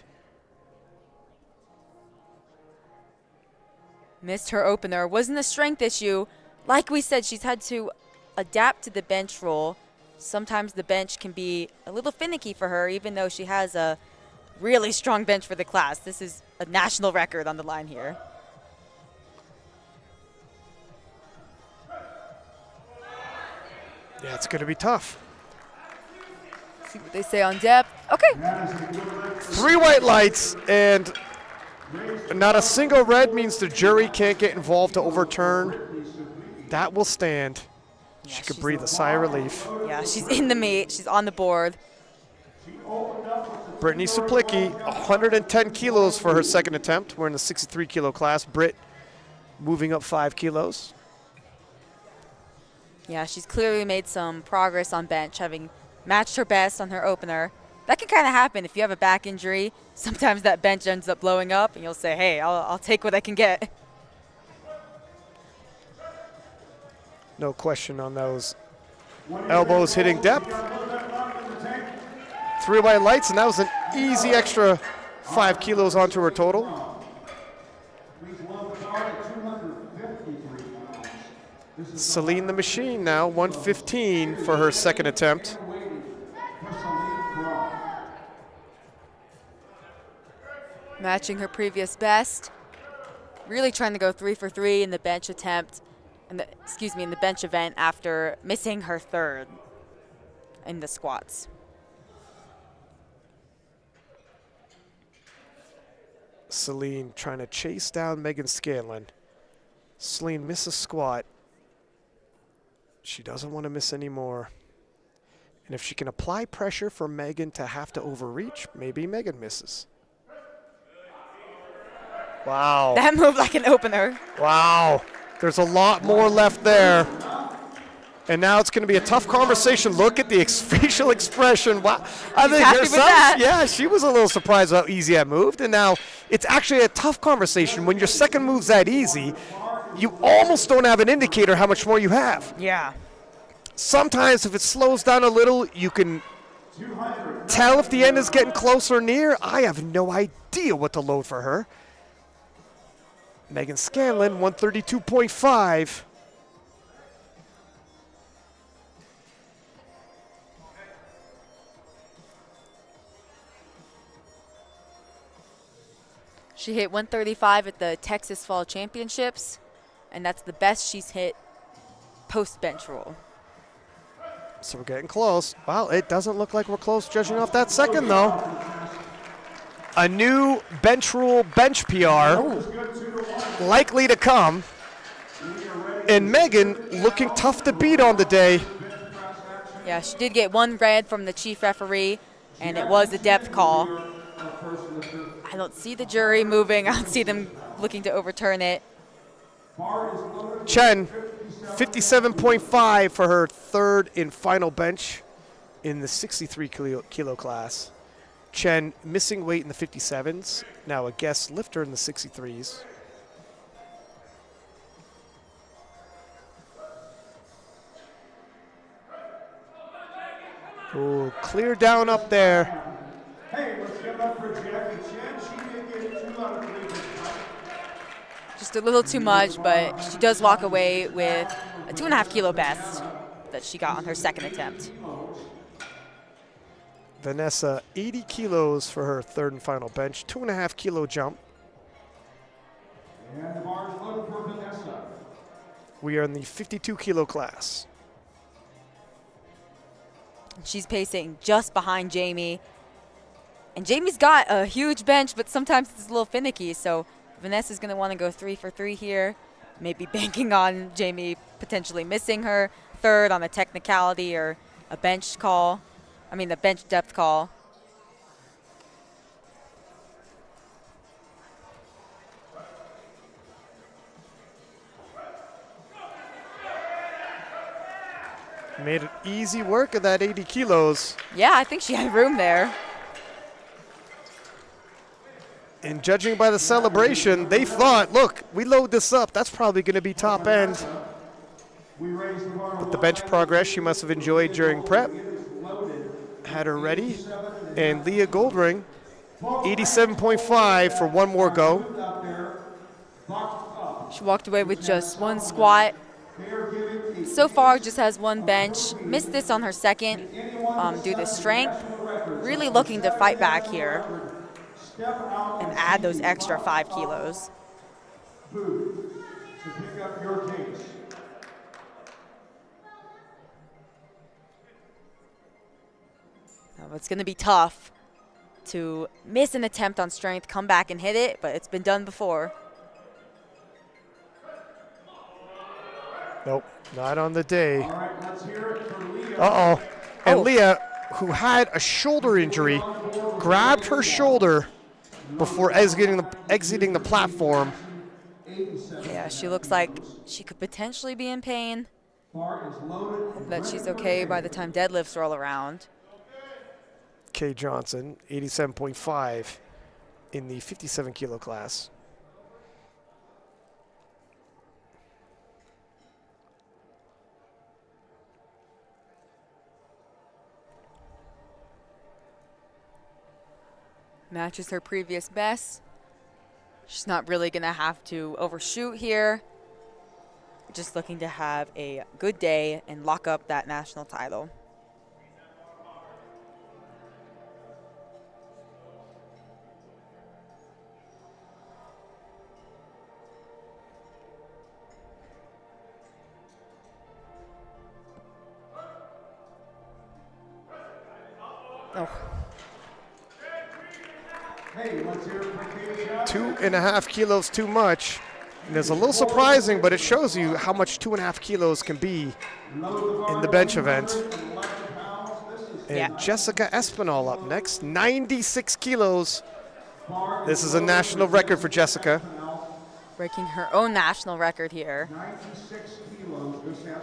Missed her opener. Wasn't a strength issue. Like we said, she's had to adapt to the bench roll. Sometimes the bench can be a little finicky for her, even though she has a really strong bench for the class. This is a national record on the line here. Yeah, it's going to be tough. See what they say on depth. Okay. 3 white lights and not a single red means the jury can't get involved to overturn. That will stand. Yeah, she could breathe a sigh of relief. Yeah, she's in the meet. She's on the board. Brittany Suplicki, 110 kilos for her second attempt. We're in the 63 kilo class. Britt moving up 5 kilos. Yeah, she's clearly made some progress on bench, having matched her best on her opener. That can kind of happen if you have a back injury. Sometimes that bench ends up blowing up, and you'll say, hey, I'll take what I can get. No question on those elbows hitting depth. 3 white lights, and that was an easy extra 5 kilos onto her total. Celine the Machine now, 115 for her second attempt. Matching her previous best. Really trying to go 3 for 3 in the bench attempt, in the bench event after missing her third in the squats. Celine trying to chase down Megan Scanlon. Celine misses a squat. She doesn't want to miss any more. And if she can apply pressure for Megan to have to overreach, maybe Megan misses. Wow. That moved like an opener. Wow. There's a lot more left there. And now it's going to be a tough conversation. Look at the facial expression. Wow. I think happy with that. Yeah, she was a little surprised how easy that moved. And now it's actually a tough conversation. When your second move's that easy, you almost don't have an indicator how much more you have. Yeah. Sometimes if it slows down a little, you can tell if the end is getting close or near. I have no idea what to load for her. Megan Scanlon, 132.5. She hit 135 at the Texas Fall Championships, and that's the best she's hit post-bench roll. So we're getting close. Well, it doesn't look like we're close judging off that second, though. A new bench rule bench PR likely to come. And Megan looking tough to beat on the day. Yeah, she did get 1 red from the chief referee, and it was a depth call. I don't see the jury moving. I don't see them looking to overturn it. Chen, 57.5 for her third and final bench in the 63 kilo class. Chen missing weight in the 57s, now a guest lifter in the 63s. Ooh, clear down up there. Hey, let's give it up for Jackie Chen. She did get 2 out of 3. Just a little too much, but she does walk away with a 2.5 kilo best that she got on her second attempt. Vanessa, 80 kilos for her third and final bench, 2.5 kilo jump. And the bar is loaded for Vanessa. We are in the 52 kilo class. She's pacing just behind Jamie. And Jamie's got a huge bench, but sometimes it's a little finicky. So Vanessa's going to want to go 3 for 3 here, maybe banking on Jamie potentially missing her third on a technicality or a bench call. I mean, the bench depth call. Made it easy work of that 80 kilos. Yeah, I think she had room there. And judging by the celebration, they thought, look, we load this up, that's probably going to be top end. But the bench progress she must have enjoyed during prep had her ready. And Leah Goldring, 87.5 for one more go. She walked away with just one squat. So far, just has one bench. Missed this on her second due to strength. Really looking to fight back here and add those extra 5 kilos. Now, it's going to be tough to miss an attempt on strength, come back and hit it, but it's been done before. Nope, not on the day. Uh-oh. And Leah, who had a shoulder injury, grabbed her shoulder before exiting the platform. Yeah, she looks like she could potentially be in pain. Hope that she's okay by the time deadlifts roll around. Kay Johnson, 87.5 in the 57 kilo class. Matches her previous best. She's not really going to have to overshoot here. Just looking to have a good day and lock up that national title. Oh. 2.5 kilos too much. And it's a little surprising, but it shows you how much 2.5 kilos can be in the bench event. And Jessica Espinal up next, 96 kilos. This is a national record for Jessica. Breaking her own national record here.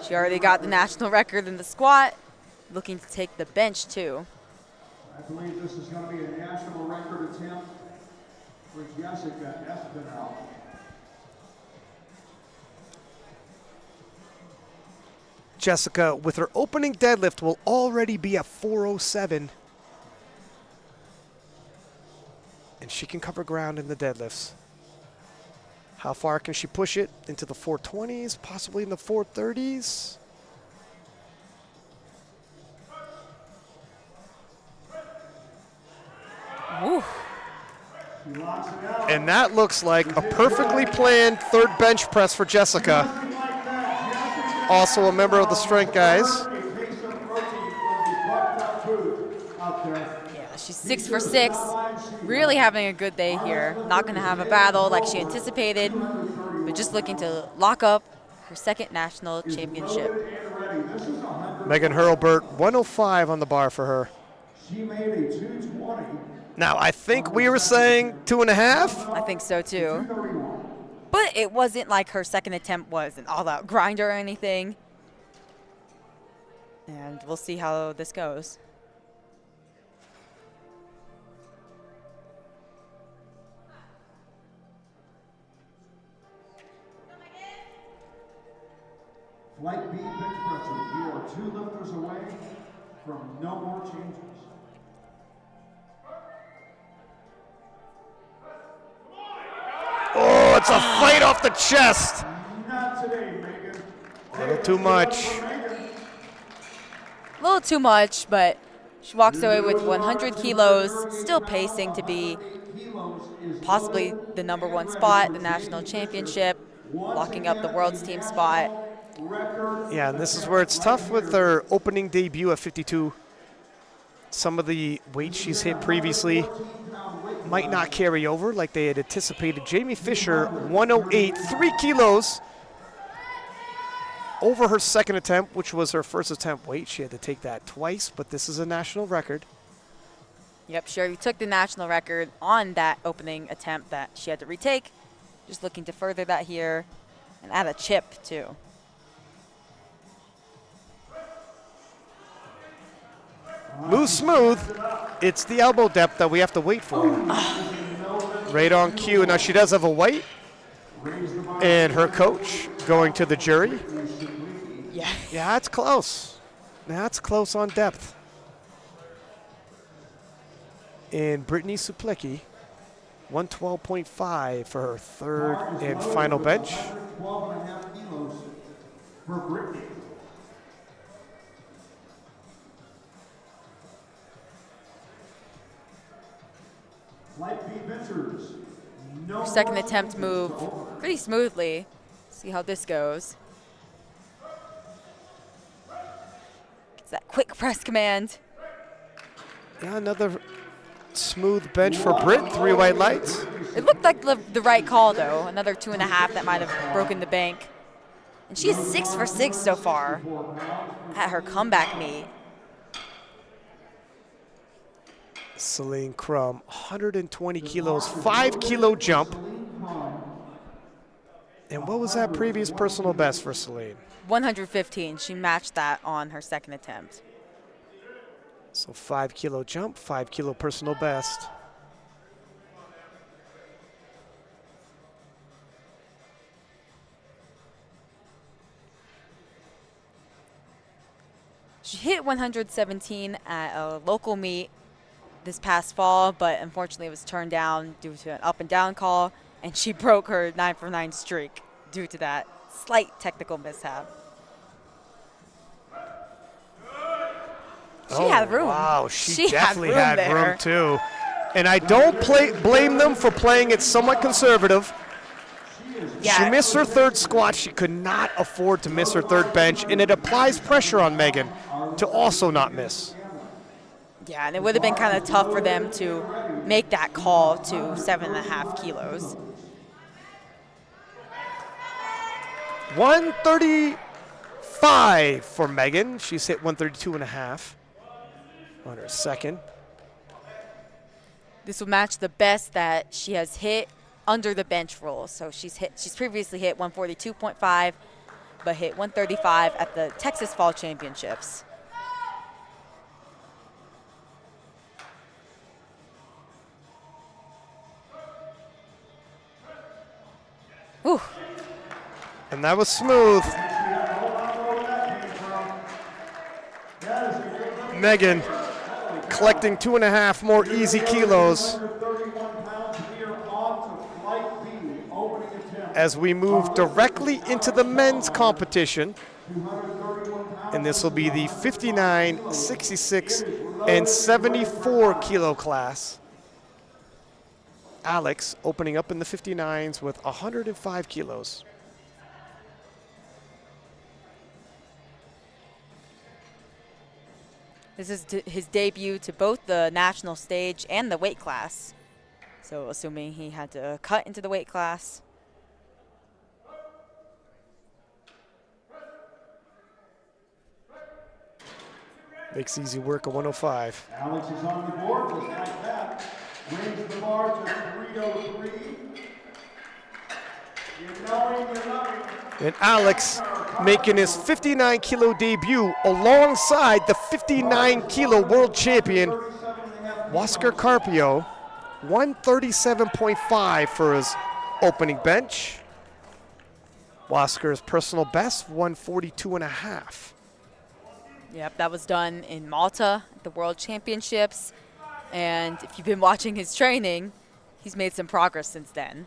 She already got the national record in the squat. Looking to take the bench too. I believe this is going to be a national record attempt for Jessica Espinal. Jessica, with her opening deadlift, will already be at 407. And she can cover ground in the deadlifts. How far can she push it? Into the 420s, possibly in the 430s? Ooh. And that looks like a perfectly planned third bench press for Jessica. Also a member of the strength guys. Yeah, she's 6 for 6. Really having a good day here. Not going to have a battle like she anticipated, but just looking to lock up her second national championship. Megan Hurlburt, 105 on the bar for her. She made a 220. Now, I think we were saying 2.5. I think so too. But it wasn't like her second attempt was an all-out grinder or anything. And we'll see how this goes. Flight B bench presser, you are 2 lifters away from no more changes. Oh, it's a fight off the chest. Not today, Megan. A little too much. A little too much, but she walks away with 100 kilos, still pacing to be possibly the #1 spot, the national championship, locking up the world's team spot. Yeah, and this is where it's tough with her opening debut at 52. Some of the weight she's hit previously might not carry over like they had anticipated. Jamie Fisher, 108, 3 kilos over her second attempt, which was her first attempt weight. She had to take that twice, but this is a national record. Yep, sure. Took the national record on that opening attempt that she had to retake. Just looking to further that here and add a chip too. Move smooth. It's the elbow depth that we have to wait for. Right on cue. Now she does have a white, and her coach going to the jury. Yeah. Yeah, that's close. That's close on depth. And Brittany Suplicki, 112.5 for her third and final bench. 12.5 kilos for Brittany. Light B Ventures. No Her second more attempt changes. moved pretty smoothly. See how this goes. Gets that quick press command. Yeah, another smooth bench for Britt, 3 white lights. It looked like the right call, though. Another 2.5 that might have broken the bank. And she's 6 for 6 so far at her comeback meet. Celine Crum, 120 kilos, 5 kilo jump. And what was that previous personal best for Celine? 115. She matched that on her second attempt. So 5 kilo jump, 5 kilo personal best. She hit 117 at a local meet this past fall, but unfortunately it was turned down due to an up and down call, and she broke her 9 for 9 streak due to that slight technical mishap. She had room. Wow, she definitely had had room room too. And I don't blame them for playing it somewhat conservative. Yeah. She missed her third squat. She could not afford to miss her third bench, and it applies pressure on Megan to also not miss. Yeah, and it would have been kind of tough for them to make that call to 7.5 kilos. 135 for Megan. She's hit 132.5 on her second. This will match the best that she has hit under the bench roll. So she's previously hit 142.5, but hit 135 at the Texas Fall Championships. Ooh. And that was smooth. Megan collecting 2.5 more easy kilos as we move directly into the men's competition. And this will be the 59, 66, and 74 kilo class. Alex opening up in the 59s with 105 kilos. This is his debut to both the national stage and the weight class. So assuming he had to cut into the weight class. Makes easy work of 105. Alex is on the board just like that. Brings the bar to 303. And Alex making his 59 kilo debut alongside the 59 kilo world champion, Huáscar Carpio, 137.5 for his opening bench. Huáscar's personal best, 142.5. Yep, that was done in Malta at the World Championships. And if you've been watching his training, he's made some progress since then.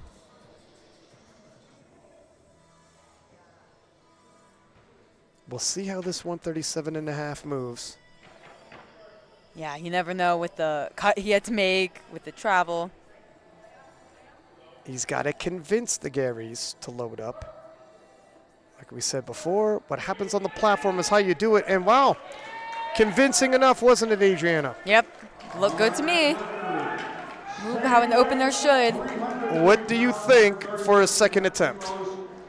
We'll see how this 137.5 moves. Yeah, you never know with the cut he had to make, with the travel. He's got to convince the Garys to load up. Like we said before, what happens on the platform is how you do it. And wow, convincing enough, wasn't it, Adriana? Yep, looked good to me. Move how an opener should. What do you think for a second attempt?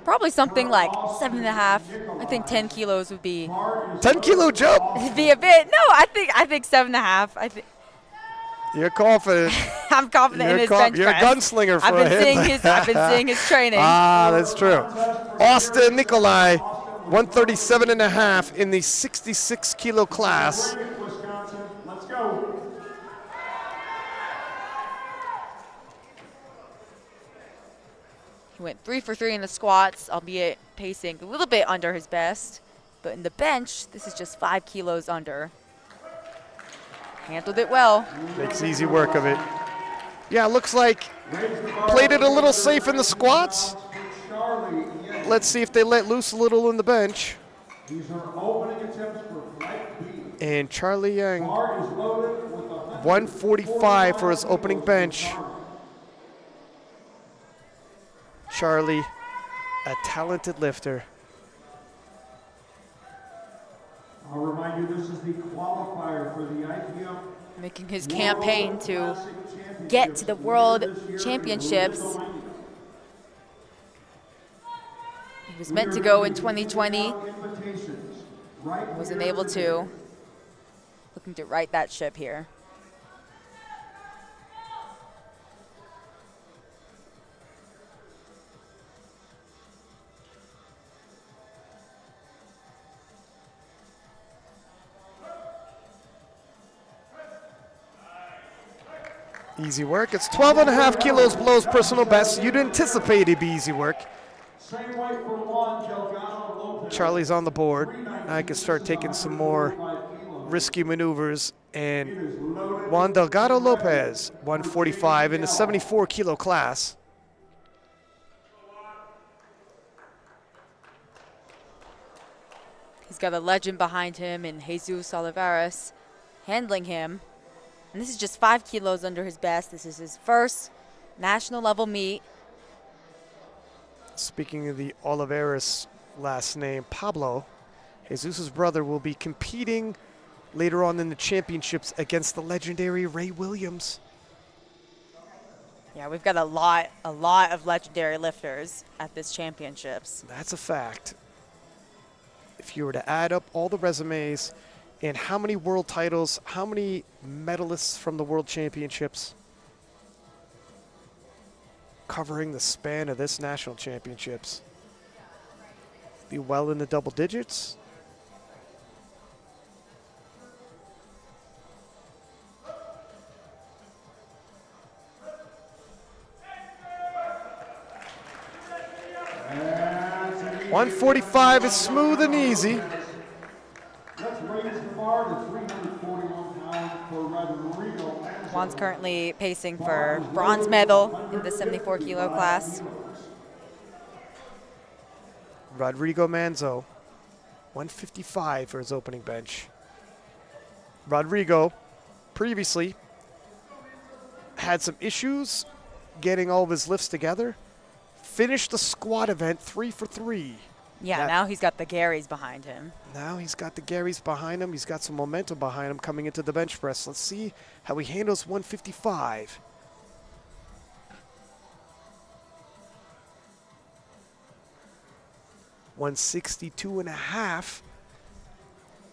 Probably something like 7.5. I think 10 kilos would be 10 kilo jump. be a bit. No, I think 7.5. I think You're confident. I'm confident in his bench You're press. a gunslinger for I've been him. seeing his training. Ah, that's true. Austin Nikolai, 137.5 in the 66 kilo class. Wisconsin, let's go. Went 3 for 3 in the squats, albeit pacing a little bit under his best. But in the bench, this is just 5 kilos under. Handled it well. Makes easy work of it. Yeah, looks like played it a little safe in the squats. Let's see if they let loose a little in the bench. These are opening attempts for flight B. And Charlie Yang, Bar is loaded with 145 for his opening bench. Charlie, a talented lifter. I'll remind you, this is the qualifier for the IPF. Making his campaign to get to the World Championships. He was meant to go in 2020. Wasn't able to. Looking to right that ship here. Easy work. It's 12.5 kilos below his personal best. You'd anticipate it'd be easy work. Charlie's on the board. Now I can start taking some more risky maneuvers. And Juan Delgado Lopez, 145 in the 74 kilo class. He's got a legend behind him in Jesus Olivares handling him. And this is just 5 kilos under his best. This is his first national level meet. Speaking of the Olivares last name, Pablo, Jesus' brother, will be competing later on in the championships against the legendary Ray Williams. Yeah, we've got a lot of legendary lifters at this championships. That's a fact. If you were to add up all the resumes and how many world titles, how many medalists from the world championships covering the span of this national championships, be well in the double digits. And 145 is smooth and easy. let's raise the bar to 341 pounds for Reno. Juan's currently pacing for bronze medal in the 74 kilo class. Rodrigo Manzo, 155 for his opening bench. Rodrigo previously had some issues getting all of his lifts together. Finished the squat event 3 for 3. Yeah, now he's got the Garys behind him. Now he's got the Garys behind him. He's got some momentum behind him coming into the bench press. Let's see how he handles 155. $162.5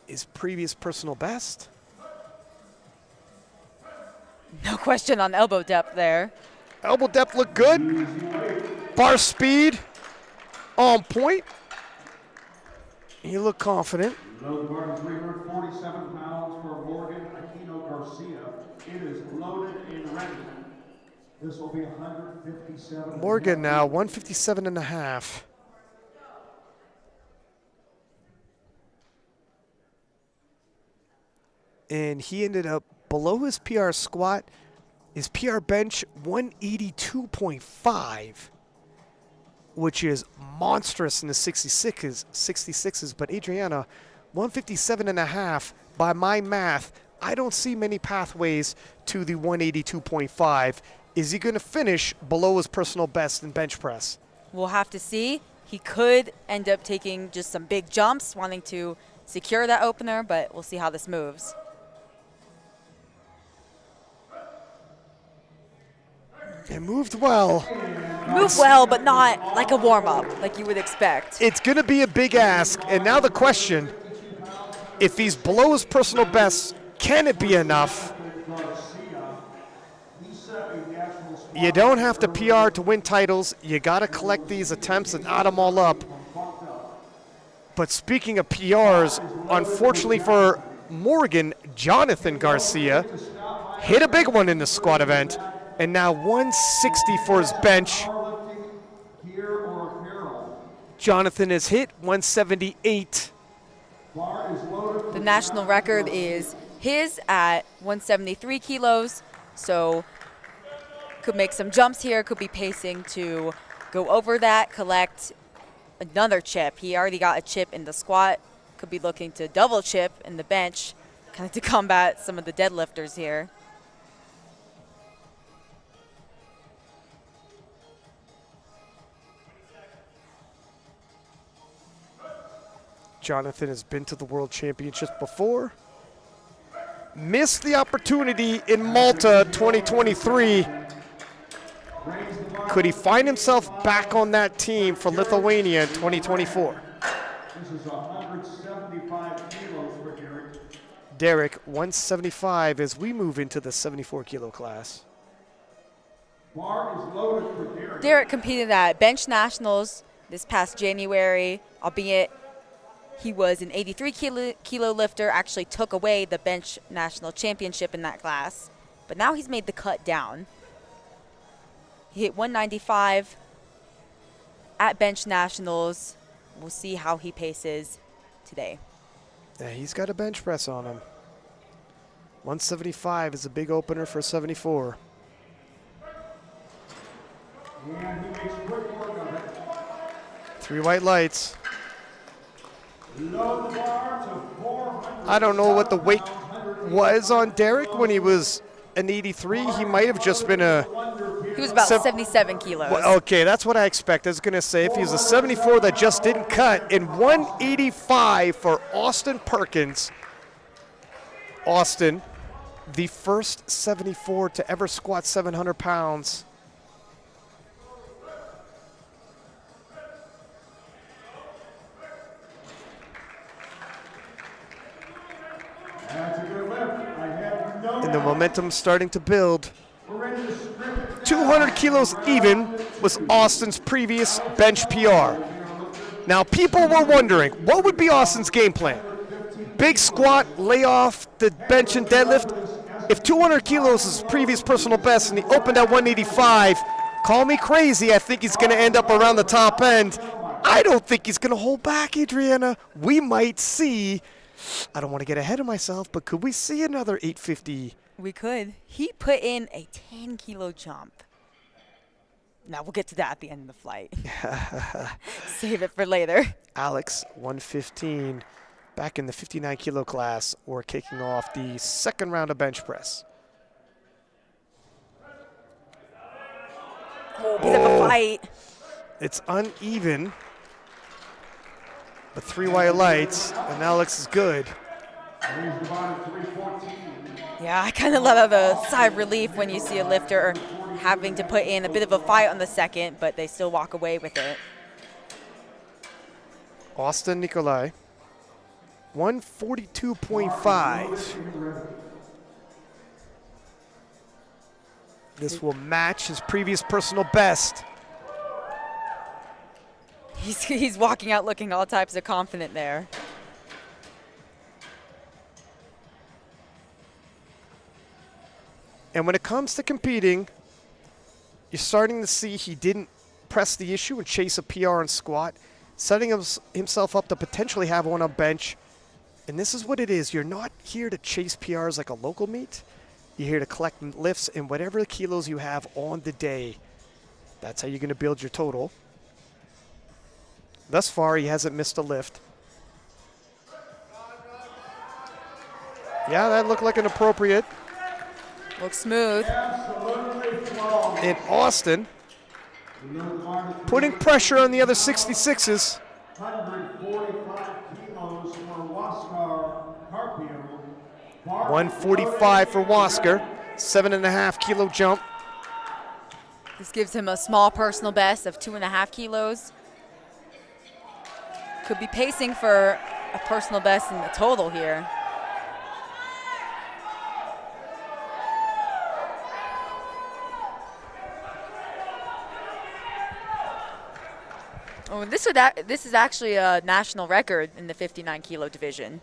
is previous personal best. No question on elbow depth there. Elbow depth looked good. Bar speed on point. He looked confident. Load bar to 347 pounds for Morgan Aquino Garcia. It is loaded and ready. This will be 157. Morgan now 157.5. And he ended up below his PR squat, his PR bench 182.5, which is monstrous in the 66s. But Adriana, 157.5, by my math, I don't see many pathways to the 182.5. Is he going to finish below his personal best in bench press? We'll have to see. He could end up taking just some big jumps, wanting to secure that opener, but we'll see how this moves. It moved well. Moved well, but not like a warm-up, like you would expect. It's going to be a big ask. And now the question, if he's below his personal best, can it be enough? You don't have to PR to win titles. You got to collect these attempts and add them all up. But speaking of PRs, unfortunately for Morgan, Jonathan Garcia hit a big one in the squat event. And now 160 for his bench. Jonathan has hit 178. Bar is loaded. The national record is his at 173 kilos, so could make some jumps here, could be pacing to go over that, collect another chip. He already got a chip in the squat, could be looking to double chip in the bench, kind of to combat some of the deadlifters here. Jonathan has been to the World Championships before. Missed the opportunity in Malta 2023. Could he find himself back on that team for Lithuania in 2024? This is 175 kilos for Derek. Derek, 175 as we move into the 74 kilo class. Bar is loaded for Derek. Derek competed at bench nationals this past January, albeit he was an 83 kilo lifter, actually took away the bench national championship in that class, but now he's made the cut down. He hit 195 at bench nationals. We'll see how he paces today. Yeah, he's got a bench press on him. 175 is a big opener for 74. And he makes quick work of it. 3 white lights. Load the bar to 400. I don't know what the weight was on Derek when he was an 83. He might have just been a... He was about 77 kilos. Well, okay, that's what I expect. I was going to say, if he's a 74 that just didn't cut, in 185 for Austin Perkins. Austin, the first 74 to ever squat 700 pounds. That's a good lift. I have no And the doubt. momentum's starting to build. We're ready to script it. 200 kilos even was Austin's previous bench PR. Now, people were wondering, what would be Austin's game plan? Big squat, lay off the bench and deadlift? If 200 kilos is his previous personal best and he opened at 185, call me crazy, I think he's going to end up around the top end. I don't think he's going to hold back, Adriana. We might see, I don't want to get ahead of myself, but could we see another 850? We could. He put in a 10 kilo jump. Now we'll get to that at the end of the flight. Save it for later. Alex, 115. Back in the 59 kilo class, or kicking off the second round of bench press. Oh, bit of a fight. It's uneven, but 3 white lights, and Alex is good. Raise the bar to 314. Yeah, I kind of let out a sigh of relief when you see a lifter having to put in a bit of a fight on the second, but they still walk away with it. Austin Nikolai, 142.5. This will match his previous personal best. He's walking out looking all types of confident there. And when it comes to competing, you're starting to see he didn't press the issue and chase a PR and squat, setting himself up to potentially have one on bench. And this is what it is. You're not here to chase PRs like a local meet. You're here to collect lifts and whatever kilos you have on the day. That's how you're going to build your total. Thus far, he hasn't missed a lift. Yeah, that looked like an appropriate. Looks smooth. Absolutely flawless. And Austin Load the bar to putting pressure on the other 66s. 145 kilos for Waskar Carpio. Bar 145 for Wasker, 7.5 kilo jump. This gives him a small personal best of 2.5 kilos. Could be pacing for a personal best in the total here. Oh, this is actually a national record in the 59 kilo division.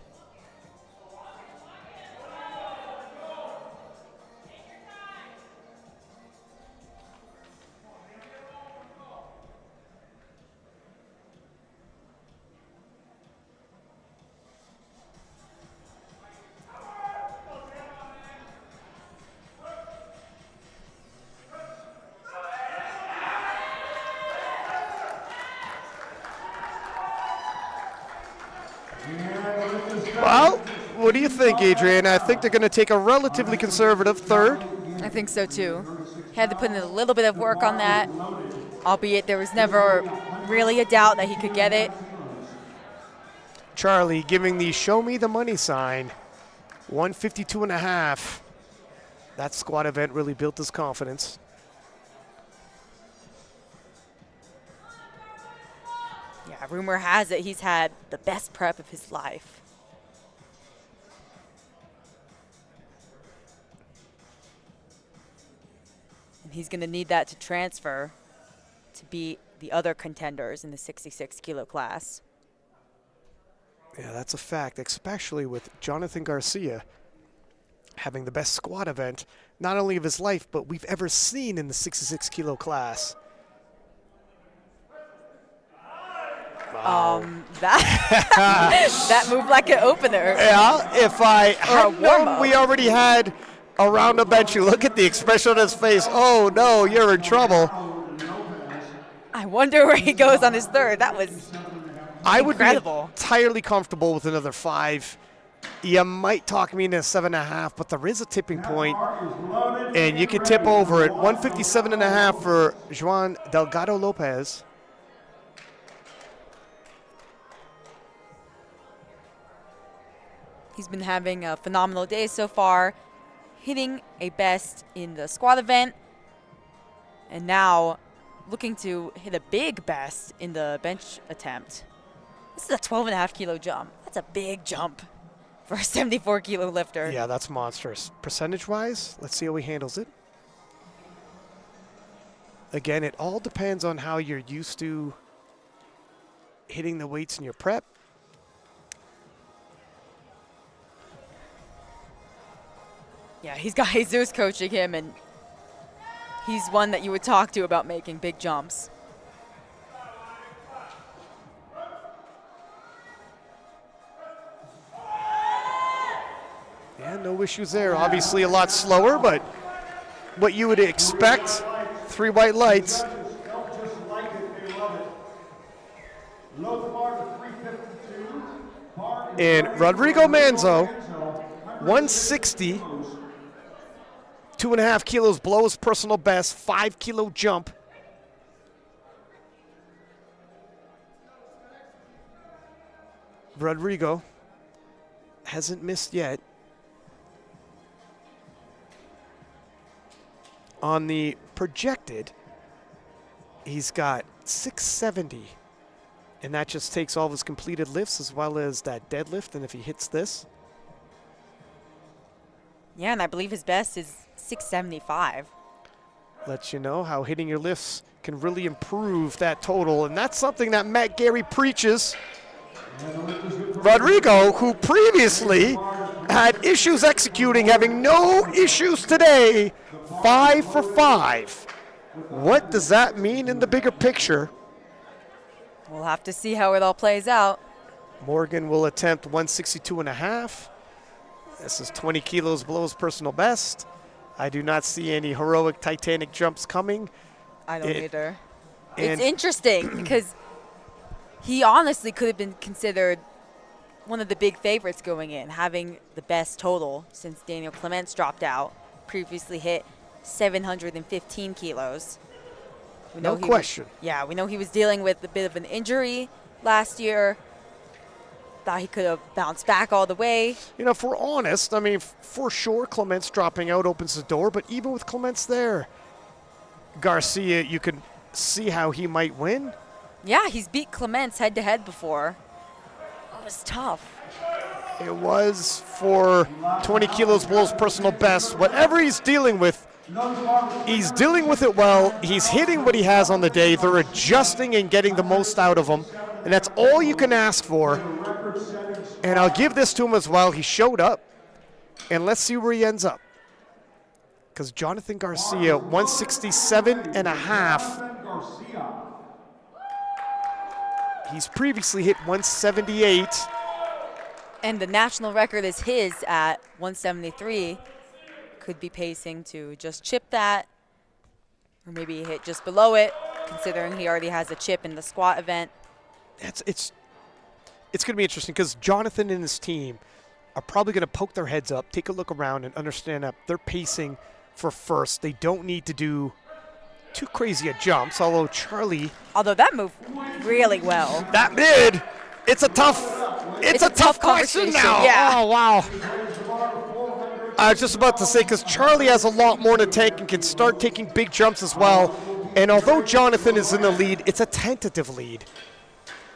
What do you think, Adrian? I think they're going to take a relatively conservative third. I think so too. Had to put in a little bit of work on that, albeit there was never really a doubt that he could get it. Charlie giving the show me the money sign. 152.5. That squat event really built his confidence. Yeah, rumor has it he's had the best prep of his life. And he's going to need that to transfer to beat the other contenders in the 66 kilo class. Yeah, that's a fact, especially with Jonathan Garcia having the best squat event, not only of his life, but we've ever seen in the 66 kilo class. Wow. That moved like an opener. Yeah, if I had known we already had a round of bench, you look at the expression on his face, oh no, you're in trouble. I wonder where he goes on his third. That was I would be incredible. entirely comfortable with another 5. You might talk me into 7.5, but there is a tipping point, and you can tip over it. 157.5 for Juan Delgado Lopez. He's been having a phenomenal day so far, hitting a best in the squat event, and now looking to hit a big best in the bench attempt. This is a 12.5 kilo jump. That's a big jump for a 74 kilo lifter. Yeah, that's monstrous. Percentage-wise, let's see how he handles it. Again, it all depends on how you're used to hitting the weights in your prep. Yeah, he's got Jesus coaching him, and he's one that you would talk to about making big jumps. Yeah, no issues there. Obviously a lot slower, but what you would expect. 3 white lights. And Rodrigo Manzo, 160, 2.5 kilos below his personal best, 5 kilo jump. Rodrigo hasn't missed yet. On the projected, he's got 670, and that just takes all of his completed lifts as well as that deadlift, and if he hits this. Yeah, and I believe his best is 675. Lets you know how hitting your lifts can really improve that total, and that's something that Matt Gary preaches. Rodrigo, who previously had issues executing, having no issues today, 5 for 5. What does that mean in the bigger picture? We'll have to see how it all plays out. Morgan will attempt 162.5. This is 20 kilos below his personal best. I do not see any heroic Titanic jumps coming. I don't either. It's interesting because he honestly could have been considered one of the big favorites going in, having the best total since Daniel Clements dropped out. Previously hit 715 kilos. No question. We know he was dealing with a bit of an injury last year. Thought he could have bounced back all the way. You know, if we're honest, I mean, for sure, Clements dropping out opens the door, but even with Clements there, Garcia, you can see how he might win. Yeah, he's beat Clements head-to-head before. It was tough. It was for 20 kilos below his personal best. Whatever he's dealing with it well. He's hitting what he has on the day. They're adjusting and getting the most out of him, and that's all you can ask for. And I'll give this to him as well. He showed up, and let's see where he ends up. Because Jonathan Garcia, 167.5. He's previously hit 178. And the national record is his at 173. Could be pacing to just chip that, or maybe hit just below it, considering he already has a chip in the squat event. It's going to be interesting because Jonathan and his team are probably going to poke their heads up, take a look around, and understand that they're pacing for first. They don't need to do too crazy at jumps, although Charlie... Although that moved really well. That did. It's a tough question now. Yeah. Oh, wow. I was just about to say, because Charlie has a lot more in the tank and can start taking big jumps as well. And although Jonathan is in the lead, it's a tentative lead.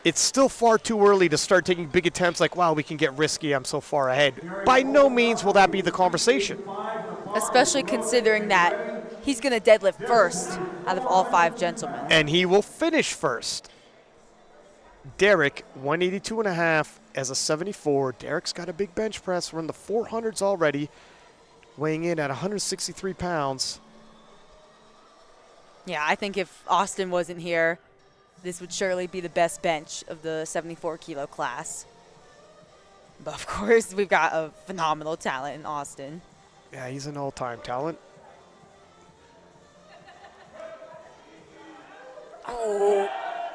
It's still far too early to start taking big attempts like, wow, we can get risky, I'm so far ahead. By no means will that be the conversation. Especially considering that he's going to deadlift first out of all 5 gentlemen. And he will finish first. Derek, 182.5 as a 74. Derek's got a big bench press. We're in the 400s already, weighing in at 163 pounds. Yeah, I think if Austin wasn't here, this would surely be the best bench of the 74-kilo class. But, of course, we've got a phenomenal talent in Austin. Yeah, he's an all-time talent. Oh,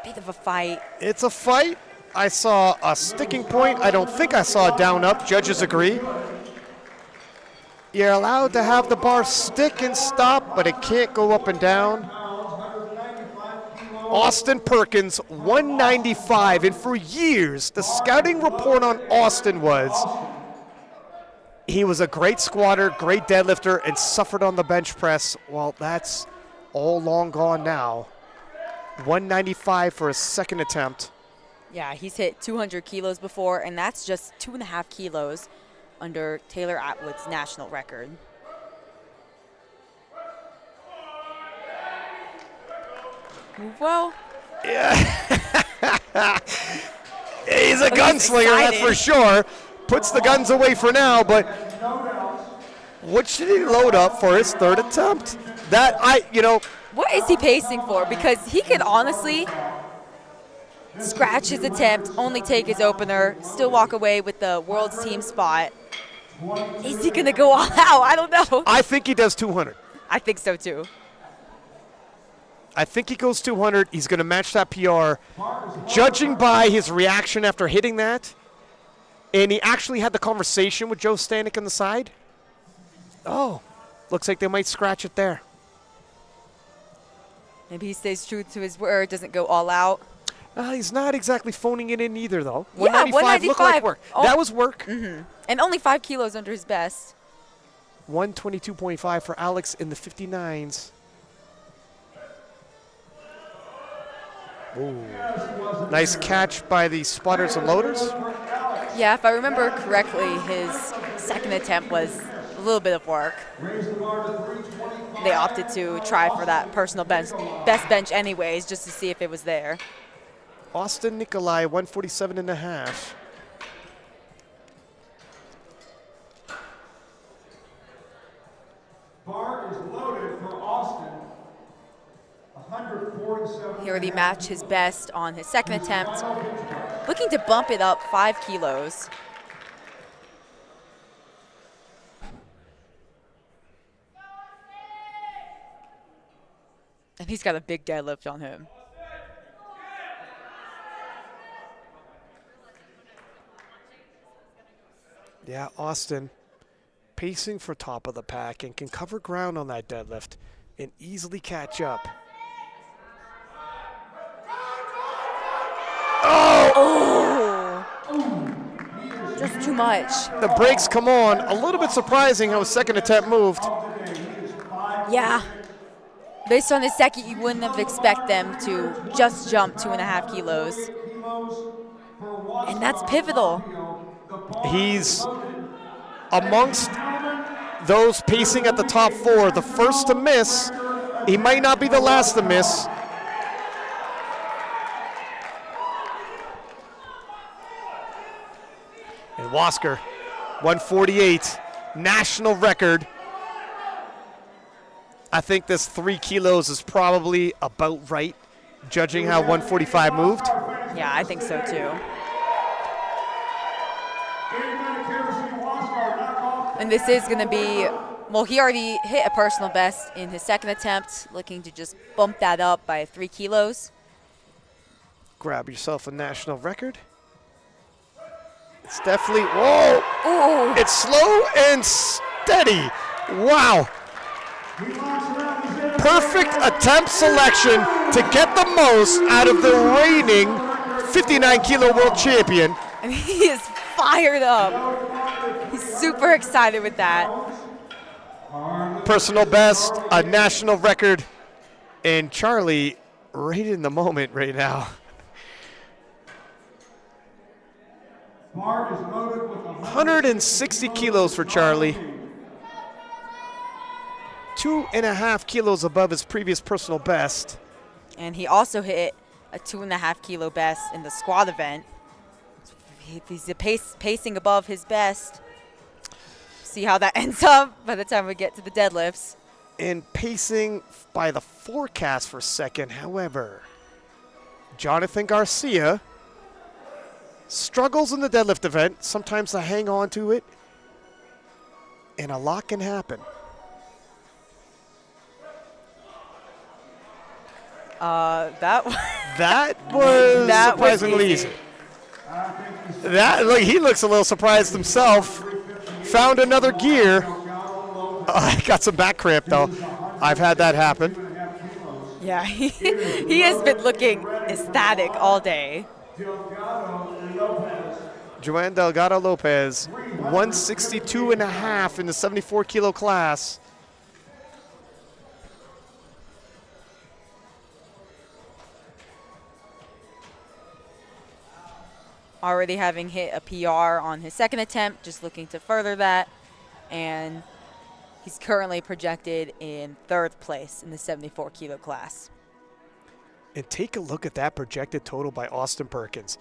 bit of a fight. It's a fight. I saw a sticking point. I don't think I saw a down-up. Judges agree. You're allowed to have the bar stick and stop, but it can't go up and down. Austin Perkins, 195. And for years, the scouting report on Austin was he was a great squatter, great deadlifter, and suffered on the bench press. Well, that's all long gone now. 195 for his second attempt. Yeah, he's hit 200 kilos before, and that's just 2.5 kilos under Taylor Atwood's national record. Move well. Yeah. He's a gunslinger, that's for sure. Puts the guns away for now, but what should he load up for his third attempt? What is he pacing for? Because he could honestly scratch his attempt, only take his opener, still walk away with the world's team spot. Is he going to go all out? I don't know. I think he does 200. I think so, too. I think he goes 200. He's going to match that PR. Judging by his reaction after hitting that, and he actually had the conversation with Joe Stanek on the side. Oh, looks like they might scratch it there. Maybe he stays true to his word, doesn't go all out. He's not exactly phoning it in either, though. Yeah, 195 looked like work. Oh. That was work. Mm-hmm. And only 5 kilos under his best. 122.5 for Alex in the 59s. Ooh. Nice catch by the spotters and loaders. Yeah, if I remember correctly, his second attempt was a little bit of work. They opted to try for that personal best bench anyways, just to see if it was there. Austin Nikolai, 147.5. Bar is loaded for Austin. 147. He already matched his best on his second attempt, looking to bump it up 5 kilos. And he's got a big deadlift on him. Yeah, Austin pacing for top of the pack and can cover ground on that deadlift and easily catch up. Oh! Just too much. The brakes come on. A little bit surprising how his second attempt moved. Yeah. Based on his second, you wouldn't have expected them to just jump 2.5 kilos. And that's pivotal. He's amongst those pacing at the top 4, the first to miss. He might not be the last to miss. And Wasker, 148, national record. I think this 3 kilos is probably about right, judging how 145 moved. Yeah, I think so too. And this is going to be, well, he already hit a personal best in his second attempt, looking to just bump that up by 3 kilos. Grab yourself a national record. It's definitely, whoa. Ooh. It's slow and steady. Wow. Perfect attempt selection to get the most out of the reigning 59-kilo world champion. And he is fired up. He's super excited with that. Personal best, a national record, and Charlie right in the moment right now. 160 kilos for Charlie. 2.5 kilos above his previous personal best. And he also hit a 2.5 kilo best in the squat event. He's pacing above his best. See how that ends up by the time we get to the deadlifts. And pacing by the forecast for second, however, Jonathan Garcia struggles in the deadlift event. Sometimes they hang on to it, and a lot can happen. That was that surprisingly was easy. Look, he looks a little surprised himself. Found another gear. I got some back cramp though. I've had that happen. Yeah, he has been looking ecstatic all day. Joanne Delgado Lopez, 162.5 in the 74-kilo class. Already having hit a PR on his second attempt, just looking to further that. And he's currently projected in 3rd place in the 74-kilo class. And take a look at that projected total by Austin Perkins.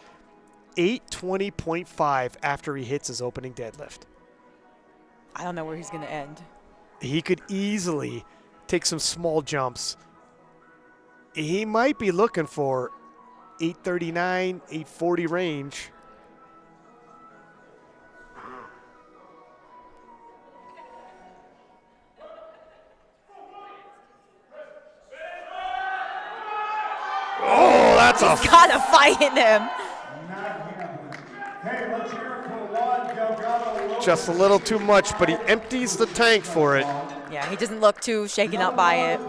820.5 after he hits his opening deadlift. I don't know where he's going to end. He could easily take some small jumps. He might be looking for 839, 840 range. Oh, that's He's got a fight in him. Just a little too much, but he empties the tank for it. Yeah, he doesn't look too shaken up by it.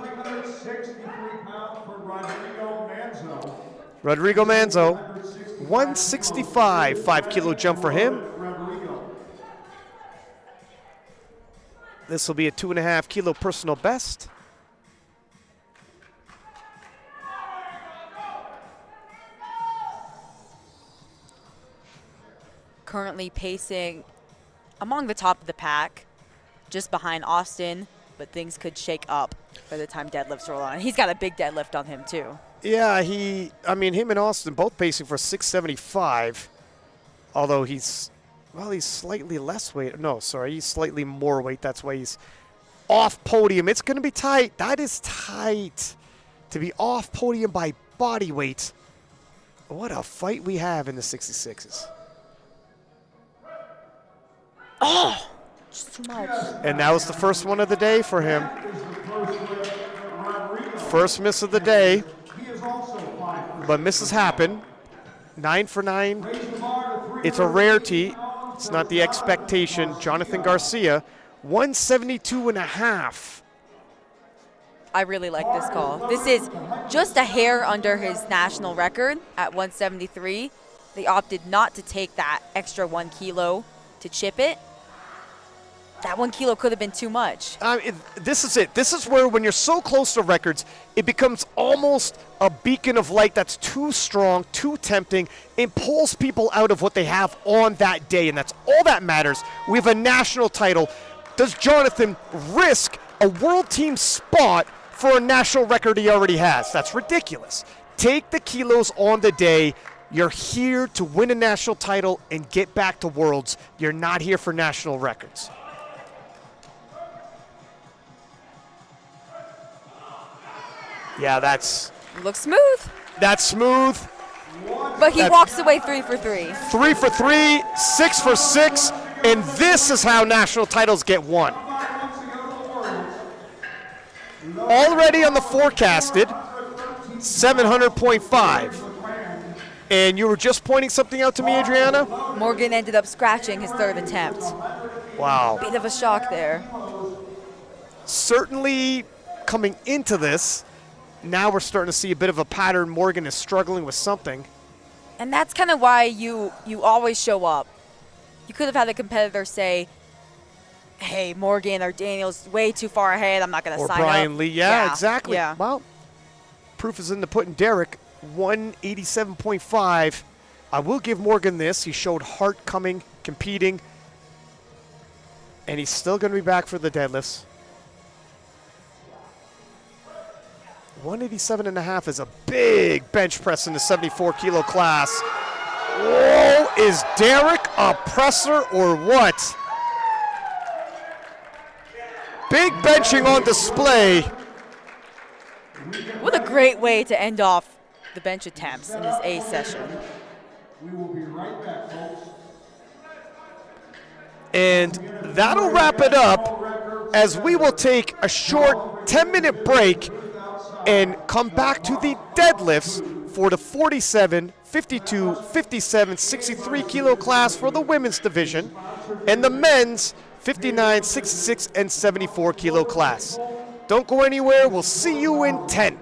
Rodrigo Manzo, 165, 5-kilo jump for him. This will be a 2.5-kilo personal best. Currently pacing among the top of the pack, just behind Austin, but things could shake up by the time deadlifts roll on. He's got a big deadlift on him too. Yeah, him and Austin both pacing for 675, although he's slightly less weight. No, sorry, he's slightly more weight. That's why he's off podium. It's going to be tight. That is tight to be off podium by body weight. What a fight we have in the 66s. Oh, just too much. And that was the first one of the day for him. First miss of the day, but misses happen. 9 for 9. It's a rarity. It's not the expectation. Jonathan Garcia, 172.5. I really like this call. This is just a hair under his national record at 173. They opted not to take that extra 1 kilo to chip it. That 1 kilo could have been too much. This is it. This is where when you're so close to records, it becomes almost a beacon of light that's too strong, too tempting, and pulls people out of what they have on that day, and that's all that matters. We have a national title. Does Jonathan risk a world team spot for a national record he already has? That's ridiculous. Take the kilos on the day. You're here to win a national title and get back to worlds. You're not here for national records. Yeah, looks smooth. That's smooth. But he walks away 3 for 3. 3 for 3, 6 for 6, and this is how national titles get won. Already on the forecasted, 700.5. And you were just pointing something out to me, Adriana? Morgan ended up scratching his third attempt. Wow. Bit of a shock there. Certainly coming into this, now we're starting to see a bit of a pattern. Morgan is struggling with something. And that's kind of why you always show up. You could have had a competitor say, hey, Morgan or Daniel's way too far ahead. I'm not going to Or sign up. Brian Lee. Yeah, exactly. Yeah. Well, proof is in the pudding. Derek, 187.5. I will give Morgan this. He showed heart coming, competing, and he's still going to be back for the deadlifts. 187.5 is a big bench press in the 74-kilo class. Whoa, is Derek a presser or what? Big benching on display. What a great way to end off the bench attempts in this A session. We will be right back, folks. And that'll wrap it up as we will take a short 10-minute break and come back to the deadlifts for the 47, 52, 57, 63-kilo class for the women's division and the men's 59, 66, and 74-kilo class. Don't go anywhere. We'll see you in 10.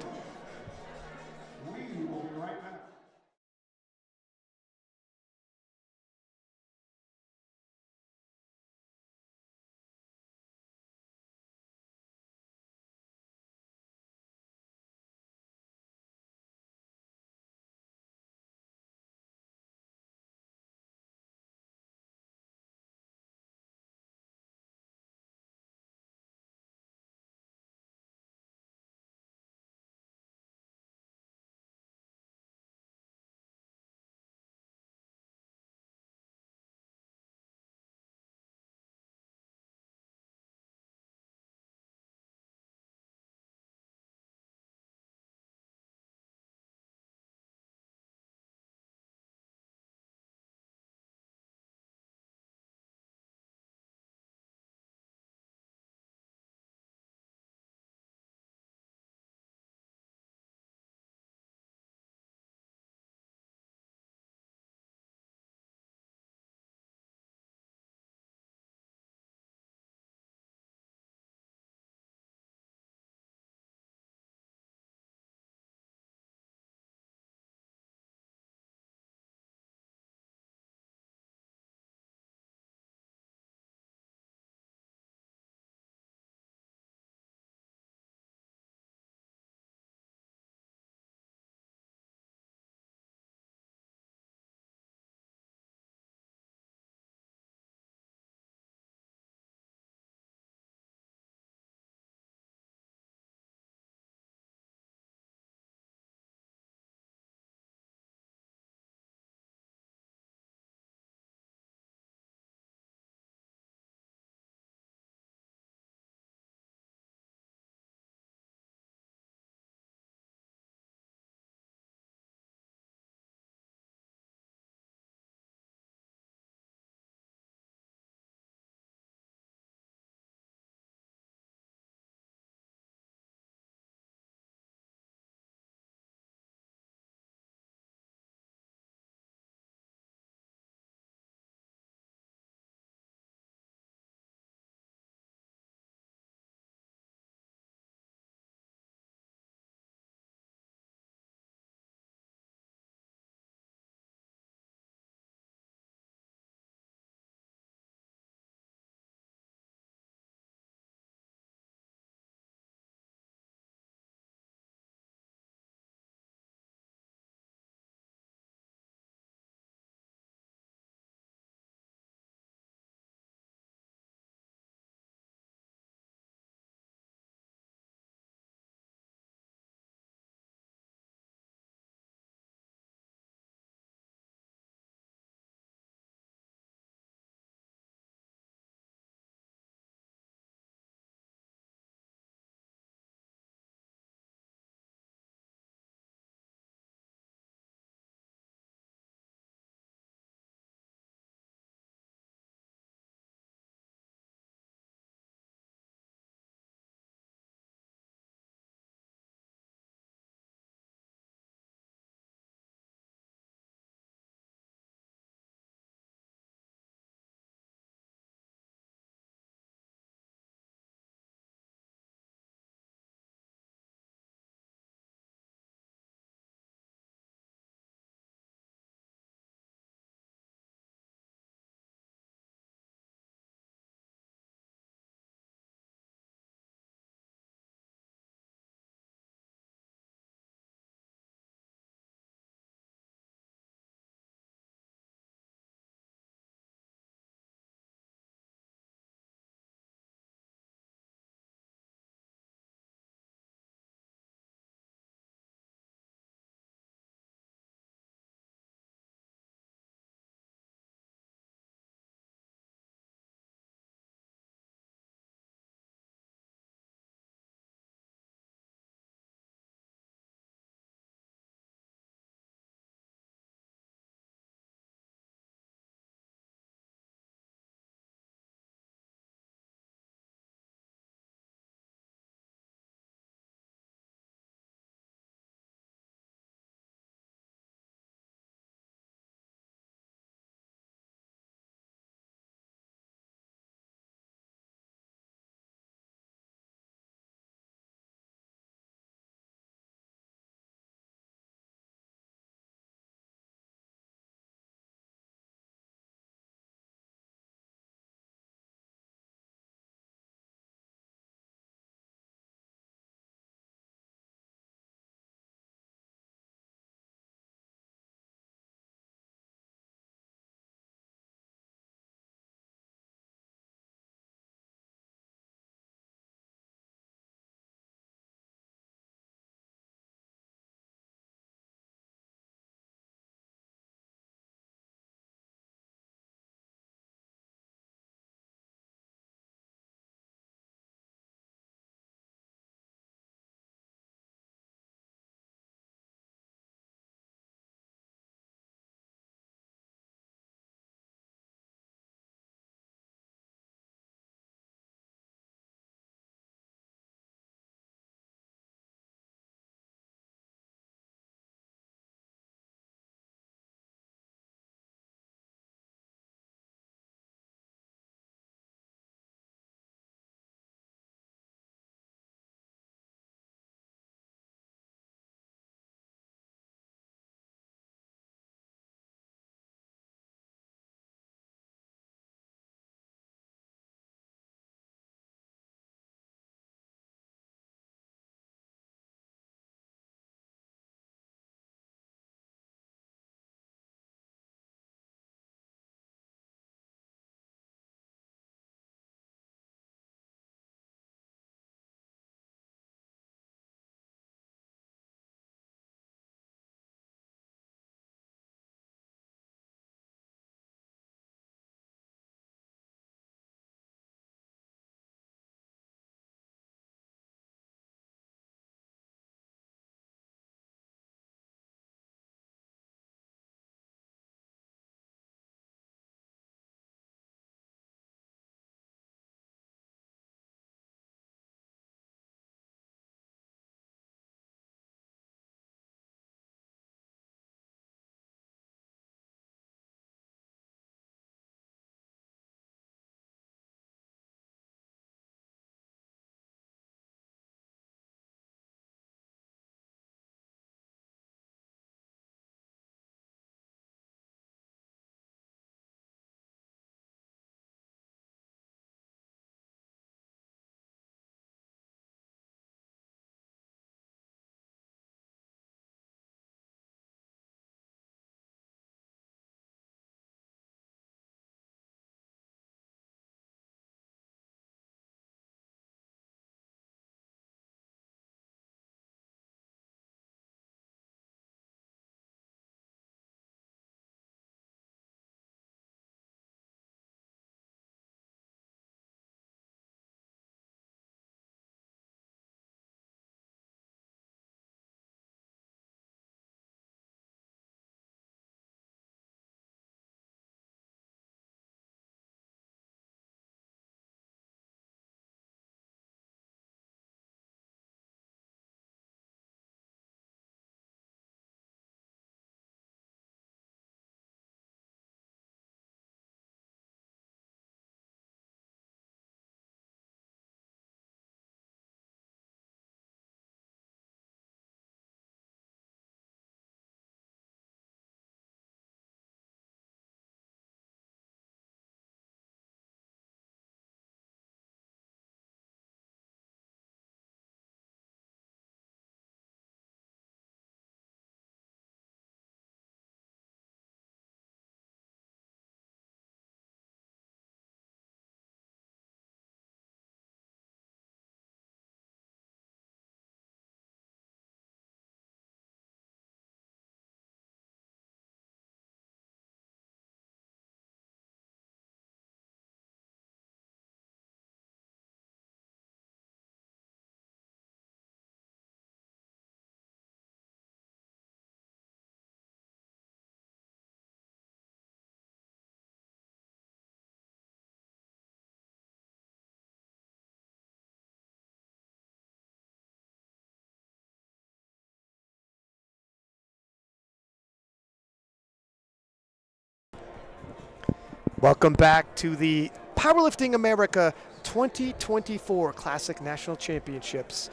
Welcome back to the Powerlifting America 2024 Classic National Championships.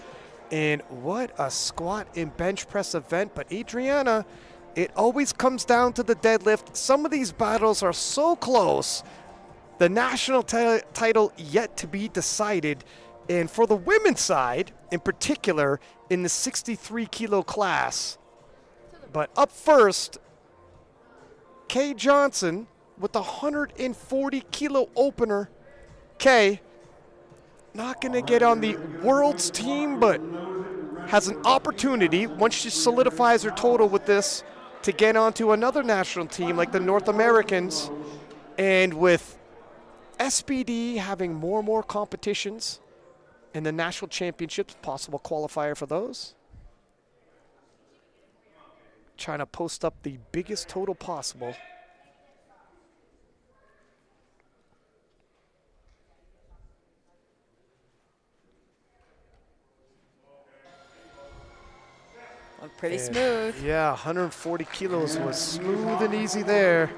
And what a squat and bench press event. But Adriana, it always comes down to the deadlift. Some of these battles are so close. The national title yet to be decided. And for the women's side, in particular, in the 63 kilo class. But up first, Kay Johnson with the 140 kilo opener. Kay, not going to get on the world's team, but has an opportunity, once she solidifies her total with this, to get onto another national team like the North Americans. And with SBD having more and more competitions in the national championships, possible qualifier for those. Trying to post up the biggest total possible. Looked pretty smooth. Yeah, 140 kilos was smooth and easy there.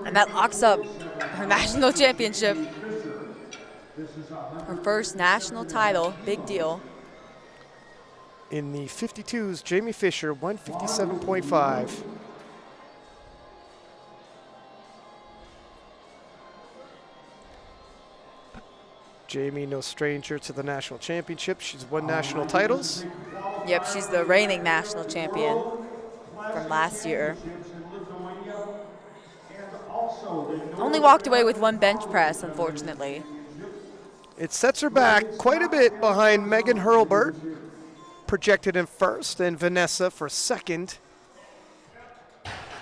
And that locks up her national championship. Her first national title, big deal. In the 52s, Jamie Fisher, 157.5. Jamie, no stranger to the national championship. She's won national titles. Yep, she's the reigning national champion from last year. Only walked away with one bench press, unfortunately. It sets her back quite a bit behind Megan Hurlburt, projected in first, and Vanessa for second.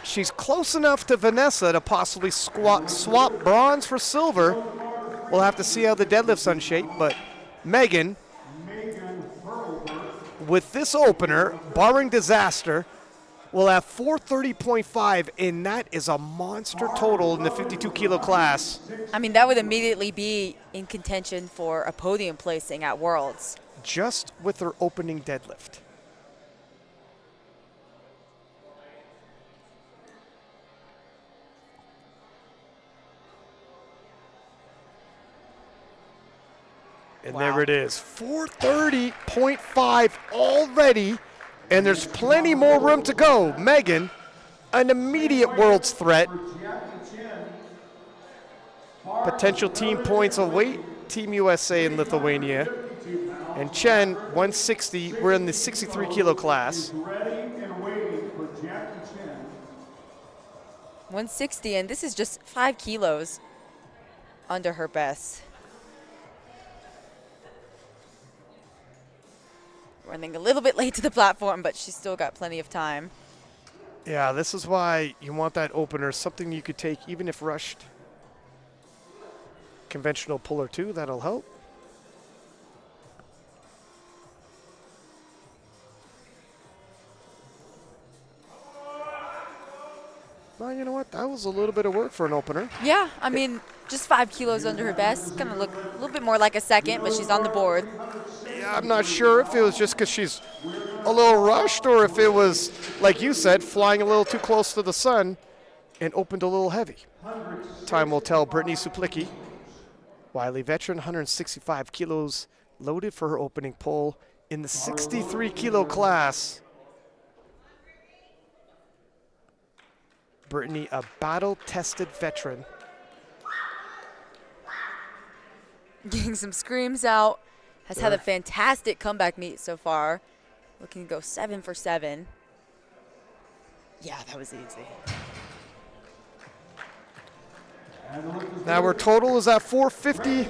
She's close enough to Vanessa to possibly swap bronze for silver. We'll have to see how the deadlift's unshaped, but Megan, with this opener, barring disaster, will have 430.5, and that is a monster total in the 52 kilo class. I mean, that would immediately be in contention for a podium placing at Worlds. Just with her opening deadlift. And wow, there it is, 430.5 already, and there's plenty more room to go. Megan, an immediate Worlds threat. Potential team points will wait, Team USA and Lithuania. And Chen, 160, we're in the 63 kilo class. 160, and this is just 5 kilos under her best. Running a little bit late to the platform, but she's still got plenty of time. Yeah, this is why you want that opener, something you could take even if rushed. Conventional puller too, that'll help. Well, you know what? That was a little bit of work for an opener. Yeah, I mean, just 5 kilos under her best. Gonna look a little bit more like a second, but she's on the board. Yeah, I'm not sure if it was just because she's a little rushed or if it was, like you said, flying a little too close to the sun and opened a little heavy. Time will tell. Brittany Suplicki, Wiley veteran, 165 kilos loaded for her opening pull in the 63 kilo class. Brittany, a battle-tested veteran. Getting some screams out. Has had a fantastic comeback meet so far. Looking to go 7 for 7. Yeah, that was easy. Now her total is at 450.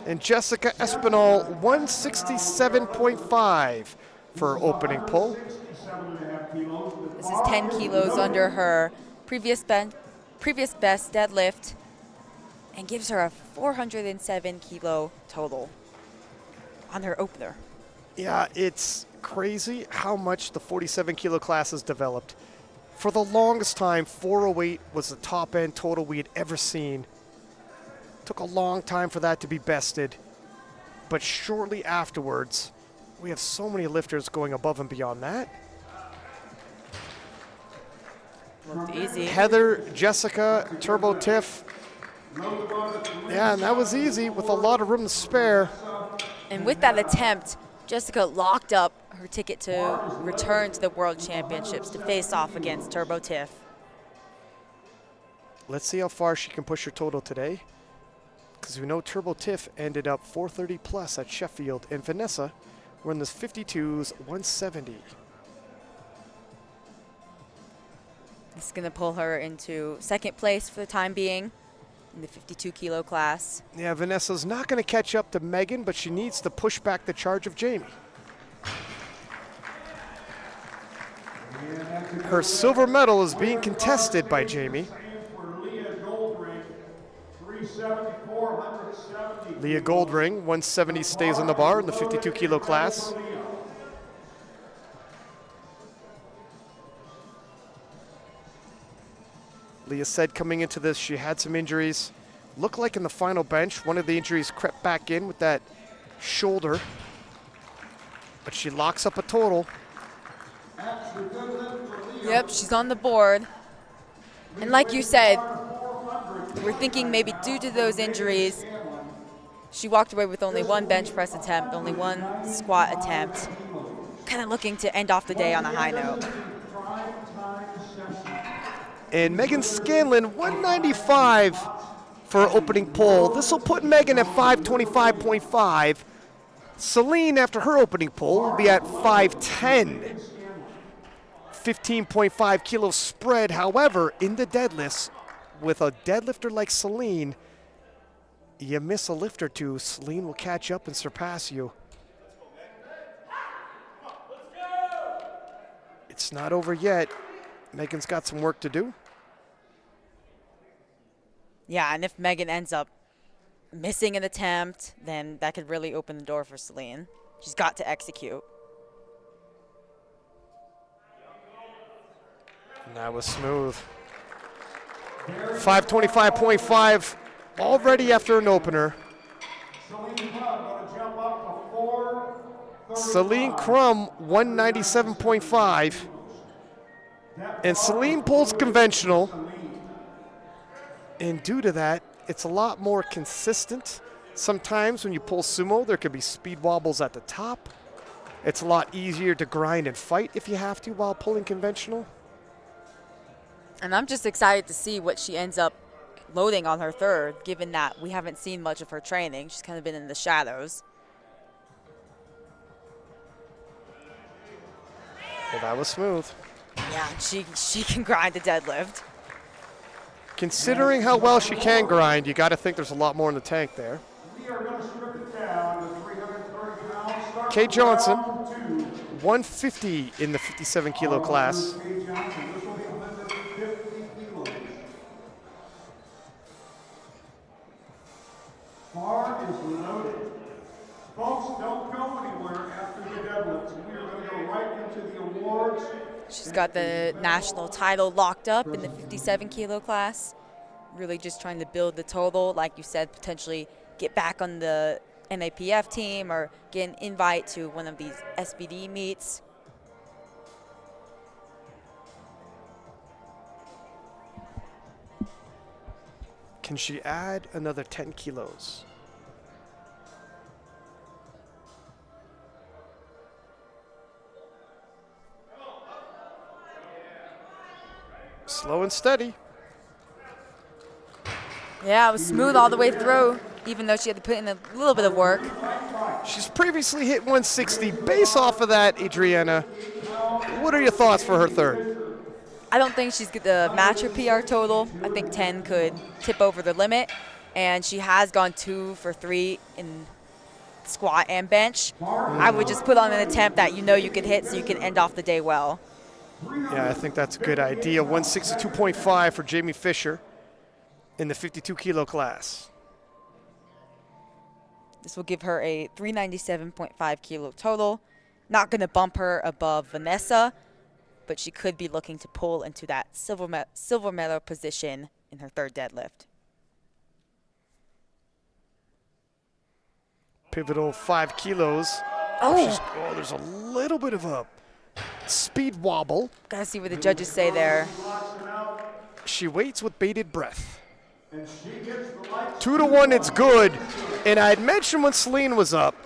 And Jessica Espinal, 167.5 for her opening pull. This is 10 kilos under her previous best deadlift, and gives her a 407 kilo total on her opener. Yeah, it's crazy how much the 47 kilo class has developed. For the longest time, 408 was the top end total we had ever seen. Took a long time for that to be bested, but shortly afterwards, we have so many lifters going above and beyond that. Looked easy. Heather, Jessica, Turbo Tiff. Yeah, and that was easy with a lot of room to spare. And with that attempt, Jessica locked up her ticket to return to the World Championships to face off against Turbo Tiff. Let's see how far she can push her total today, because we know Turbo Tiff ended up 430 plus at Sheffield, and Vanessa were in the 52s, 170. This is going to pull her into second place for the time being in the 52 kilo class. Yeah, Vanessa's not going to catch up to Megan, but she needs to push back the charge of Jamie. Her silver medal is being contested by Jamie. Leah Goldring, 170, stays on the bar in the 52 kilo class. Leah said coming into this she had some injuries. Looked like in the final bench, one of the injuries crept back in with that shoulder. But she locks up a total. Yep, she's on the board. And like you said, we're thinking maybe due to those injuries, she walked away with only one bench press attempt, only one squat attempt. Kind of looking to end off the day on a high note. And Megan Scanlon, 195 for opening pole. This will put Megan at 525.5. Celine, after her opening pole, will be at 510. 15.5 kilo spread. However, in the deadlifts, with a deadlifter like Celine, you miss a lift or two, Celine will catch up and surpass you. It's not over yet. Megan's got some work to do. Yeah, and if Megan ends up missing an attempt, then that could really open the door for Celine. She's got to execute. And that was smooth. 525.5 already after an opener. Celine Crum, 197.5. And Celine pulls conventional. And due to that, it's a lot more consistent. Sometimes when you pull sumo, there could be speed wobbles at the top. It's a lot easier to grind and fight if you have to while pulling conventional. And I'm just excited to see what she ends up loading on her third, given that we haven't seen much of her training. She's kind of been in the shadows. Well, that was smooth. Yeah, she can grind a deadlift. Considering how well she can grind, you got to think there's a lot more in the tank there. Kay Johnson, 150 in the 57 kilo class. Bar is loaded. Folks, don't go anywhere after the deadlifts. We are going to go right into the awards. She's got the national title locked up in the 57 kilo class. Really just trying to build the total, like you said, potentially get back on the NAPF team or get an invite to one of these SBD meets. Can she add another 10 kilos? Slow and steady. Yeah, it was smooth all the way through, even though she had to put in a little bit of work. She's previously hit 160. Base off of that, Adriana, what are your thoughts for her third? I don't think she's going to match her PR total. I think 10 could tip over the limit, and she has gone 2 for 3 in squat and bench. I would just put on an attempt that you know you could hit so you can end off the day well. Yeah, I think that's a good idea. 162.5 for Jamie Fisher in the 52 kilo class. This will give her a 397.5 kilo total. Not going to bump her above Vanessa, but she could be looking to pull into that silver medal position in her third deadlift. Pivotal 5 kilos. Oh, There's a little bit of a speed wobble. gotta see what the judges say there. She waits with bated breath. And she gets the lights. 2-1, it's good. And I had mentioned when Celine was up,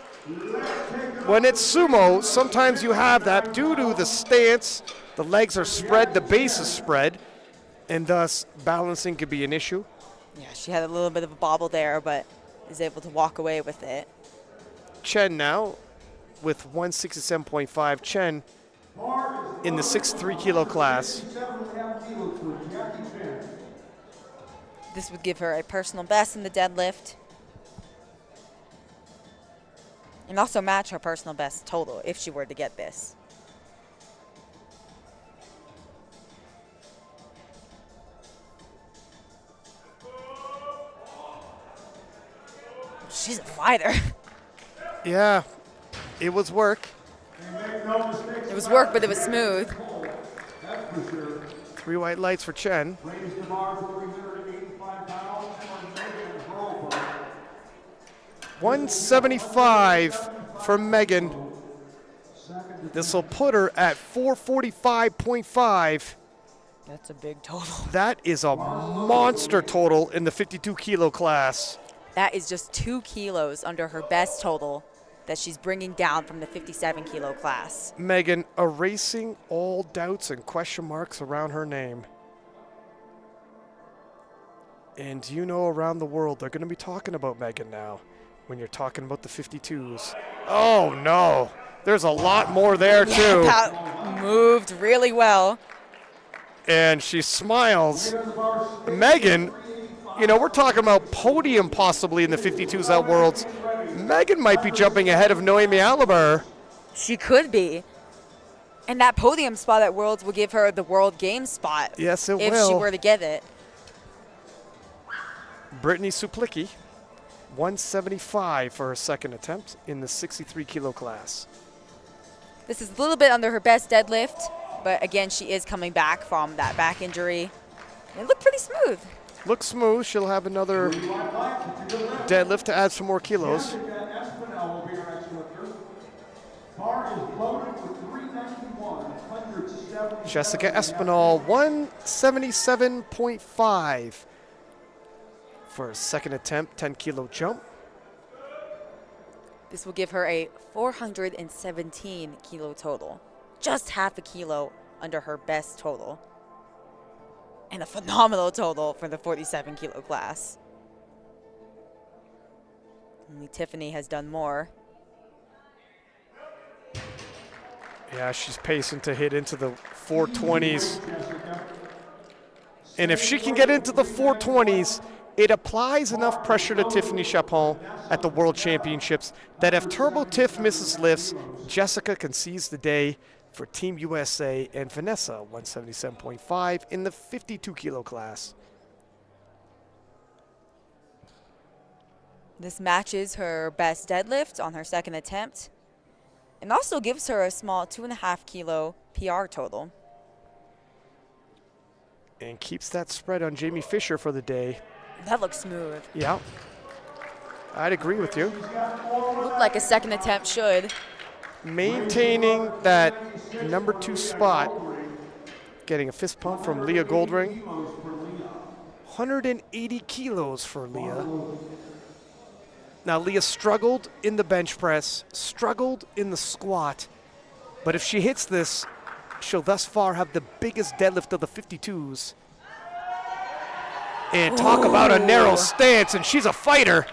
when it's sumo, sometimes you have that due to the stance, the legs are spread, the base is spread, and thus balancing could be an issue. Yeah, she had a little bit of a bobble there, but is able to walk away with it. Chen now with 167.5. Chen in the 63 kilo class. This would give her a personal best in the deadlift. And also match her personal best total if she were to get this. She's a fighter. Yeah, it was work. It was work, but it was smooth. 3 white lights for Chen. 175 for Megan. This will put her at 445.5. That's a big total. That is a monster total in the 52 kilo class. That is just 2 kilos under her best total that she's bringing down from the 57 kilo class. Megan erasing all doubts and question marks around her name. And you know, around the world, they're going to be talking about Megan now when you're talking about the 52s. Oh, no. There's a lot more there, too. That moved really well. And she smiles. Megan, you know, we're talking about podium possibly in the 52s at Worlds. Megan might be jumping ahead of Noemi Aliber. She could be. And that podium spot at Worlds will give her the World Games spot. Yes, it will. If she were to get it. Brittany Suplicki, 175 for her second attempt in the 63 kilo class. This is a little bit under her best deadlift, but again, she is coming back from that back injury. It looked pretty smooth. Looks smooth. She'll have another deadlift to add some more kilos. Jessica Espinal, 177.5 for a second attempt, 10 kilo jump. This will give her a 417 kilo total. Just half a kilo under her best total. And a phenomenal total for the 47 kilo class. Only Tiffany has done more. Yeah, she's pacing to hit into the 420s. And if she can get into the 420s, it applies enough pressure to Tiffany Chapon at the World Championships that if Turbo Tiff misses lifts, Jessica can seize the day for Team USA and Vanessa, 177.5 in the 52 kilo class. This matches her best deadlift on her second attempt and also gives her a small 2.5 kilo PR total. And keeps that spread on Jamie Fisher for the day. That looks smooth. Yeah, I'd agree with you. Looked like a second attempt should. Maintaining that number 2 spot. Getting a fist pump from Leah Goldring. 180 kilos for Leah. Now, Leah struggled in the bench press, struggled in the squat, but if she hits this, she'll thus far have the biggest deadlift of the 52s. And talk about a narrow stance, and she's a fighter.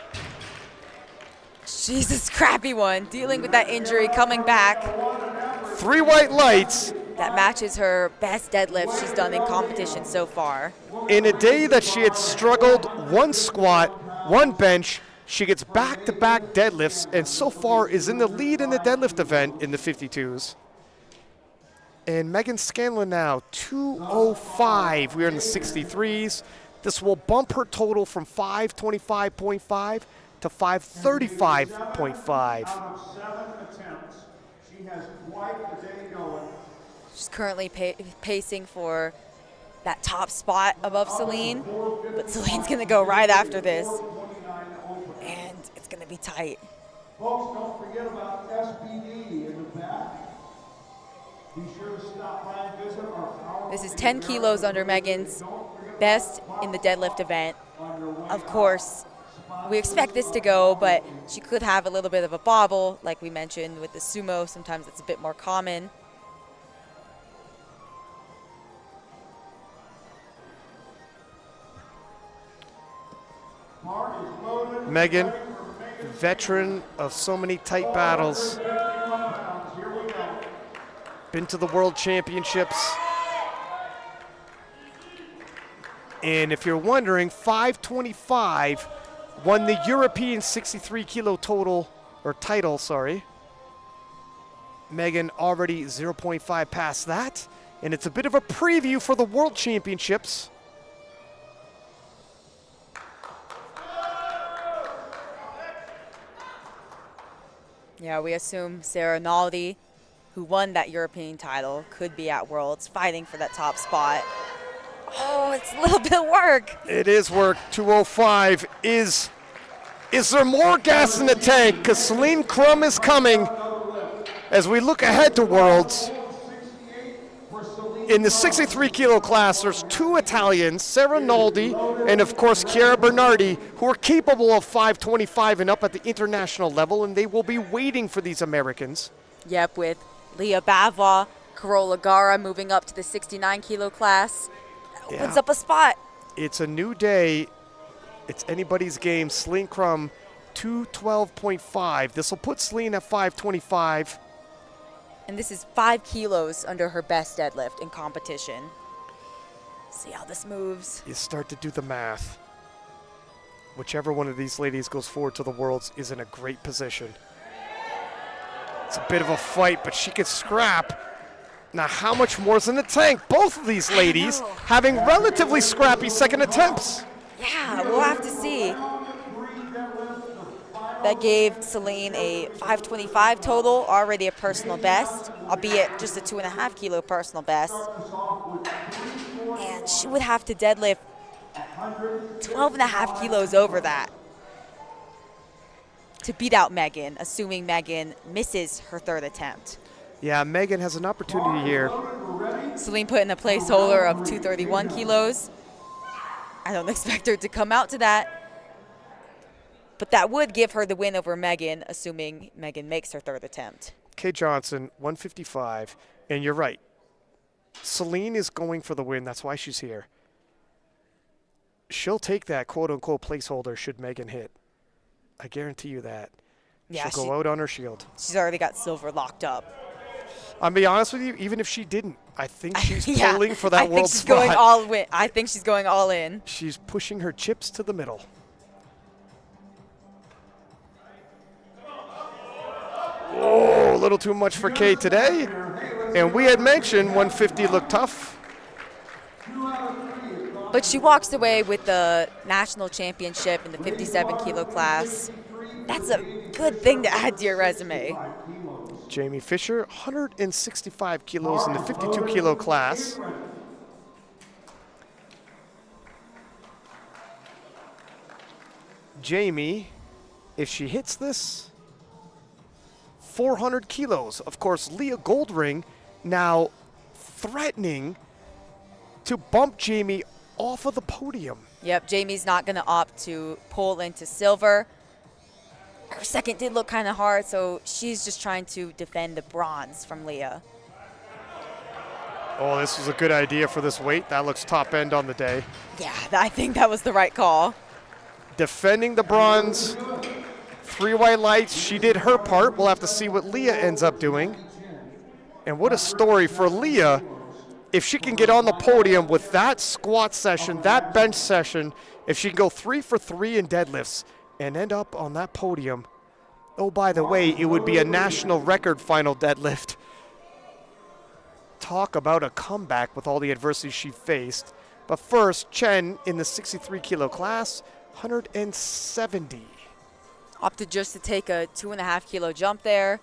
She's a scrappy one, dealing with that injury, coming back. 3 white lights. That matches her best deadlift she's done in competition so far. In a day that she had struggled 1 squat, 1 bench, she gets back-to-back deadlifts, and so far is in the lead in the deadlift event in the 52s. And Megan Scanlon now, 205. We are in the 63s. This will bump her total from 525.5 to 535.5. She's currently pacing for that top spot above Celine, but Celine's gonna go right after this, and it's gonna be tight. Folks, don't forget about SBD in the back. Be sure to stop by and visit our This is 10 kilos under Megan's best in the deadlift event. Of course, we expect this to go, but she could have a little bit of a bobble, like we mentioned with the sumo. Sometimes it's a bit more common. Megan, veteran of so many tight battles, been to the World Championships. And if you're wondering, 525 won the European 63 kilo total, or title, sorry. Megan already 0.5 past that. And it's a bit of a preview for the World Championships. Yeah, we assume Sarah Naldi, who won that European title, could be at Worlds fighting for that top spot. Oh, it's a little bit of work. It is work. 205 is there more gas in the tank? Because Celine Crum is coming as we look ahead to Worlds. In the 63 kilo class, there's 2 Italians, Sarah Naldi and of course Chiara Bernardi, who are capable of 525 and up at the international level, and they will be waiting for these Americans. Yep, with Leah Bavois, Carola Gara moving up to the 69 kilo class. That opens up a spot. It's a new day. It's anybody's game. Celine Crum, 212.5. This will put Celine at 525. And this is 5 kilos under her best deadlift in competition. See how this moves. You start to do the math. Whichever one of these ladies goes forward to the Worlds is in a great position. It's a bit of a fight, but she could scrap. Now, how much more is in the tank? Both of these ladies having relatively scrappy second attempts. Yeah, we'll have to see. That gave Celine a 525 total, already a personal best, albeit just a 2.5 kilo personal best. And she would have to deadlift 12.5 kilos over that to beat out Megan, assuming Megan misses her 3rd attempt. Yeah, Megan has an opportunity here. Celine put in a placeholder of 231 kilos. I don't expect her to come out to that. But that would give her the win over Megan, assuming Megan makes her 3rd attempt. Kay Johnson, 155. And you're right. Celine is going for the win. That's why she's here. She'll take that quote-unquote placeholder should Megan hit. I guarantee you that. Yeah, She'll go out on her shield. She's already got silver locked up. I'll be honest with you, even if she didn't, I think she's pulling for that world spot. I think she's going all in. She's pushing her chips to the middle. Oh, a little too much for Kay today. And we had mentioned 150 looked tough. But she walks away with the national championship in the 57 kilo class. That's a good thing to add to your resume. Jamie Fisher, 165 kilos in the 52 kilo class. Jamie, if she hits this, 400 kilos. Of course, Leah Goldring now threatening to bump Jamie off of the podium. Yep, Jamie's not going to opt to pull into silver. Her second did look kind of hard, so she's just trying to defend the bronze from Leah. Oh, this was a good idea for this weight. That looks top end on the day. Yeah, I think that was the right call. Defending the bronze. 3 white lights. She did her part. We'll have to see what Leah ends up doing. And what a story for Leah. If she can get on the podium with that squat session, that bench session, if she can go 3 for 3 in deadlifts and end up on that podium. Oh, by the way, it would be a national record final deadlift. Talk about a comeback with all the adversity she faced. But first, Chen in the 63 kilo class, 170. Opted just to take a 2.5 kilo jump there.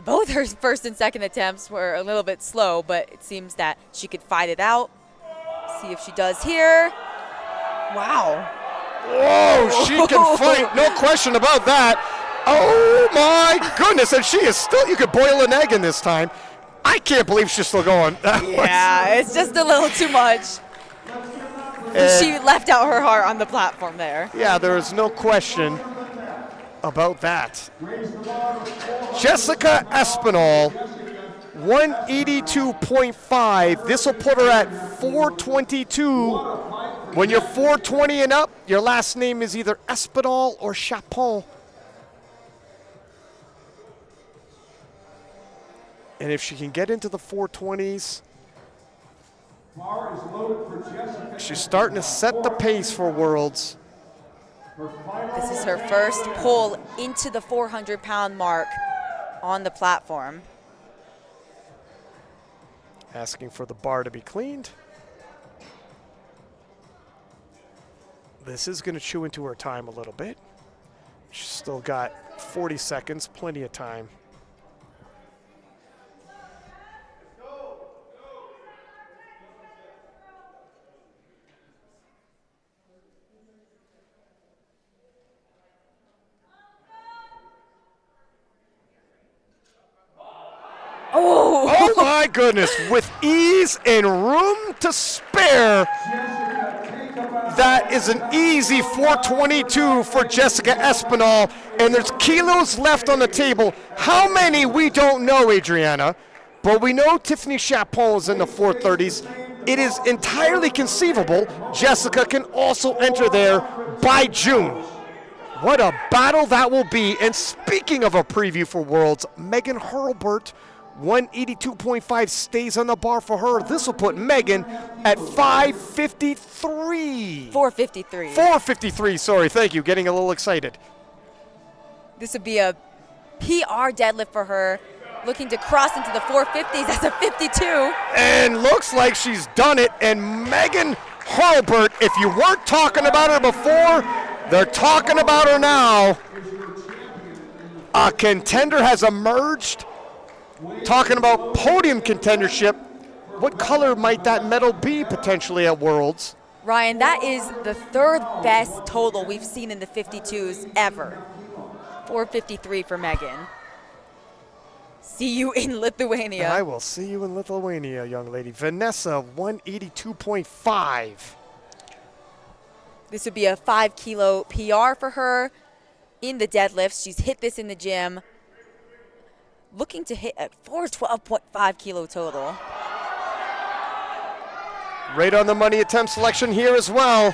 Both her first and second attempts were a little bit slow, but it seems that she could fight it out. See if she does here. Wow. Whoa, she can fight, no question about that. Oh my goodness, and she is still, you could boil an egg in this time. I can't believe she's still going. Yeah, it's just a little too much. She left out her heart on the platform there. Yeah, there is no question about that. Jessica Espinal, 182.5. This will put her at 422. When you're 420 and up, your last name is either Espinal or Chapon. And if she can get into the 420s, she's starting to set the pace for Worlds. This is her first pull into the 400-pound mark on the platform. Asking for the bar to be cleaned. This is going to chew into her time a little bit. She's still got 40 seconds, plenty of time. Oh my goodness, with ease and room to spare, that is an easy 422 for Jessica Espinal, and there's kilos left on the table. How many, we don't know, Adriana, but we know Tiffany Chapon is in the 430s. It is entirely conceivable Jessica can also enter there by June. What a battle that will be. And speaking of a preview for Worlds, Megan Hurlburt, 182.5 stays on the bar for her. This will put Megan at 553. 453. 453, sorry, thank you. Getting a little excited. This would be a PR deadlift for her, looking to cross into the 450s as a 52. And looks like she's done it. And Megan Hurlburt, if you weren't talking about her before, they're talking about her now. A contender has emerged. Talking about podium contendership, what color might that medal be potentially at Worlds? Ryan, that is the third best total we've seen in the 52s ever. 453 for Megan. See you in Lithuania. I will see you in Lithuania, young lady. Vanessa, 182.5. This would be a 5-kilo PR for her in the deadlifts. She's hit this in the gym. Looking to hit at 412.5 kilo total. Right on the money attempt selection here as well.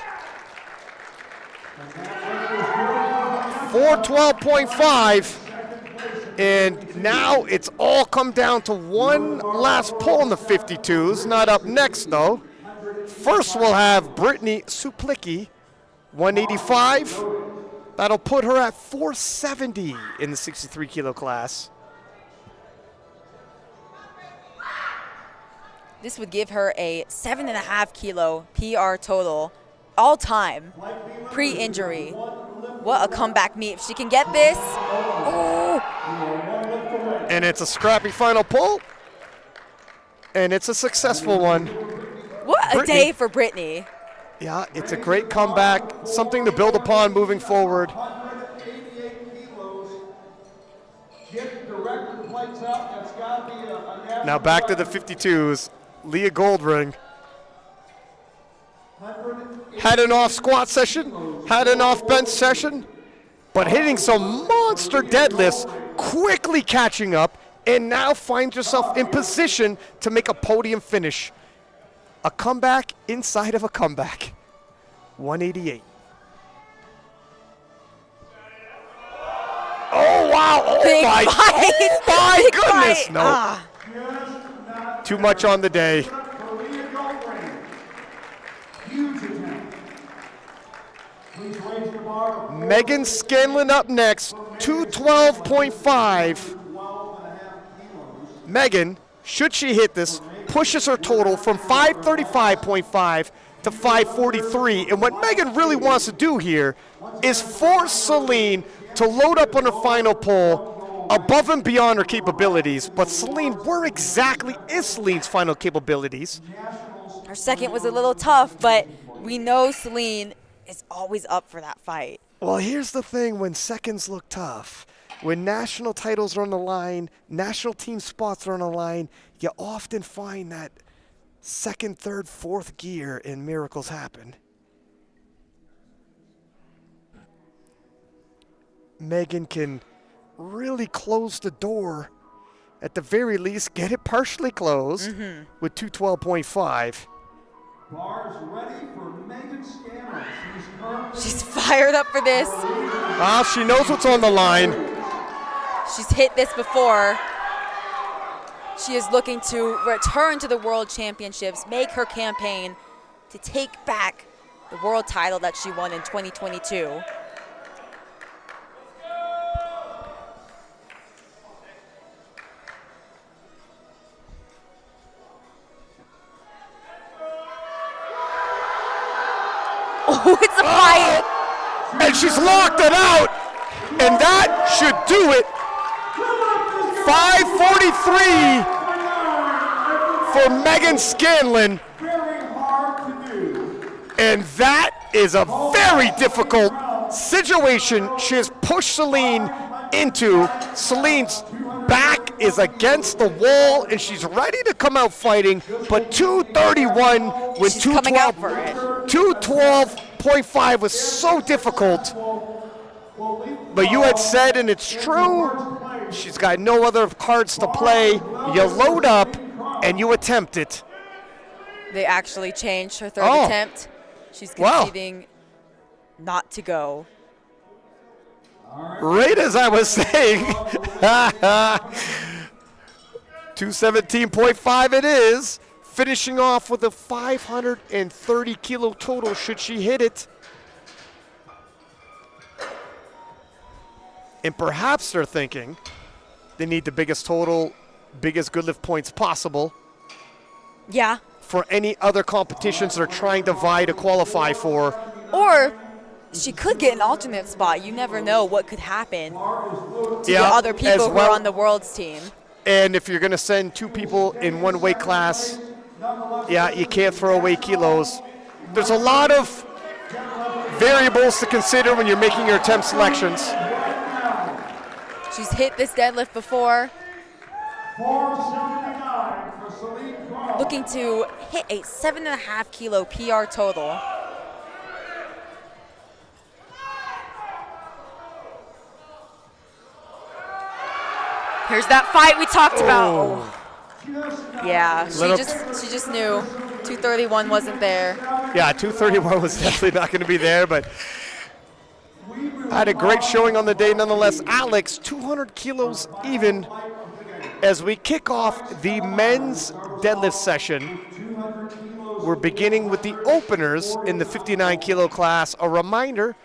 412.5. And now it's all come down to one last pull in the 52s. Not up next, though. First, we'll have Brittany Suplicki, 185. That'll put her at 470 in the 63 kilo class. This would give her a 7.5 kilo PR total all time, pre-injury. What a comeback meet. If she can get this, oh. And it's a scrappy final pull, and it's a successful one. What a day for Brittany. Yeah, it's a great comeback, something to build upon moving forward. Now back to the 52s. Leah Goldring had an off squat session, had an off bench session, but hitting some monster deadlifts, quickly catching up, and now finds herself in position to make a podium finish. A comeback inside of a comeback. 188. Oh, wow. Oh, Big my, fight. oh my Big goodness. fight. No. Ah. Too much on the day. Megan Scanlon up next, 212.5. Megan, should she hit this, pushes her total from 535.5 to 543. And what Megan really wants to do here is force Celine to load up on her final pull above and beyond her capabilities. But Celine, where exactly is Celine's final capabilities? Her second was a little tough, but we know Celine is always up for that fight. Well, here's the thing when seconds look tough. When national titles are on the line, national team spots are on the line, you often find that second, third, fourth gear and miracles happen. Megan can really close the door, at the very least, get it partially closed with 212.5. Bars ready for Megan Scanlon. She's fired up for this. Ah, she knows what's on the line. She's hit this before. She is looking to return to the World Championships, make her campaign to take back the world title that she won in 2022. Oh, it's a fight. And she's locked it out. And that should do it. 5:43 for Megan Scanlon. Very hard to do. And that is a very difficult situation she has pushed Celine into. Celine's back is against the wall, and she's ready to come out fighting, but 231 when She's coming out for it. 212.5 was so difficult. But you had said, and it's true, she's got no other cards to play. You load up, and you attempt it. They actually changed her third attempt. She's Wow. conceding not to go. Right as I was saying. 217.5 it is. Finishing off with a 530 kilo total should she hit it. And perhaps they're thinking they need the biggest total, biggest good lift points possible Yeah. for any other competitions they're trying to vie to qualify for. Or she could get an alternate spot. You never know what could happen to the other people who are on the world's team. And if you're going to send two people in one weight class, yeah, you can't throw away kilos. There's a lot of variables to consider when you're making your attempt selections. She's hit this deadlift before. 479 for Celine Carl. Looking to hit a 7.5 kilo PR total. Here's that fight we talked about. Yeah, she just knew 231 wasn't there. Yeah, 231 was definitely not going to be there, but had a great showing on the day nonetheless. Alex, 200 kilos even as we kick off the men's deadlift session. We're beginning with the openers in the 59 kilo class. A reminder,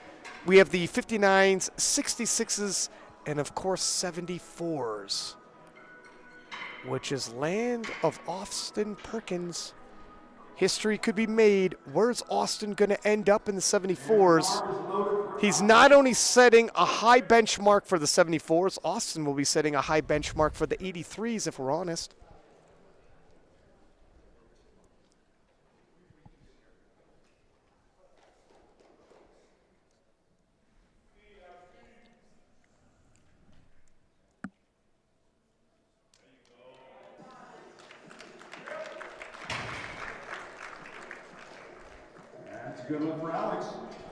we have the 59s, 66s, and of course 74s, which is land of Austin Perkins. History could be made. Where's Austin going to end up in the 74s? He's not only setting a high benchmark for the 74s, Austin will be setting a high benchmark for the 83s, if we're honest. That's a good look for Alex.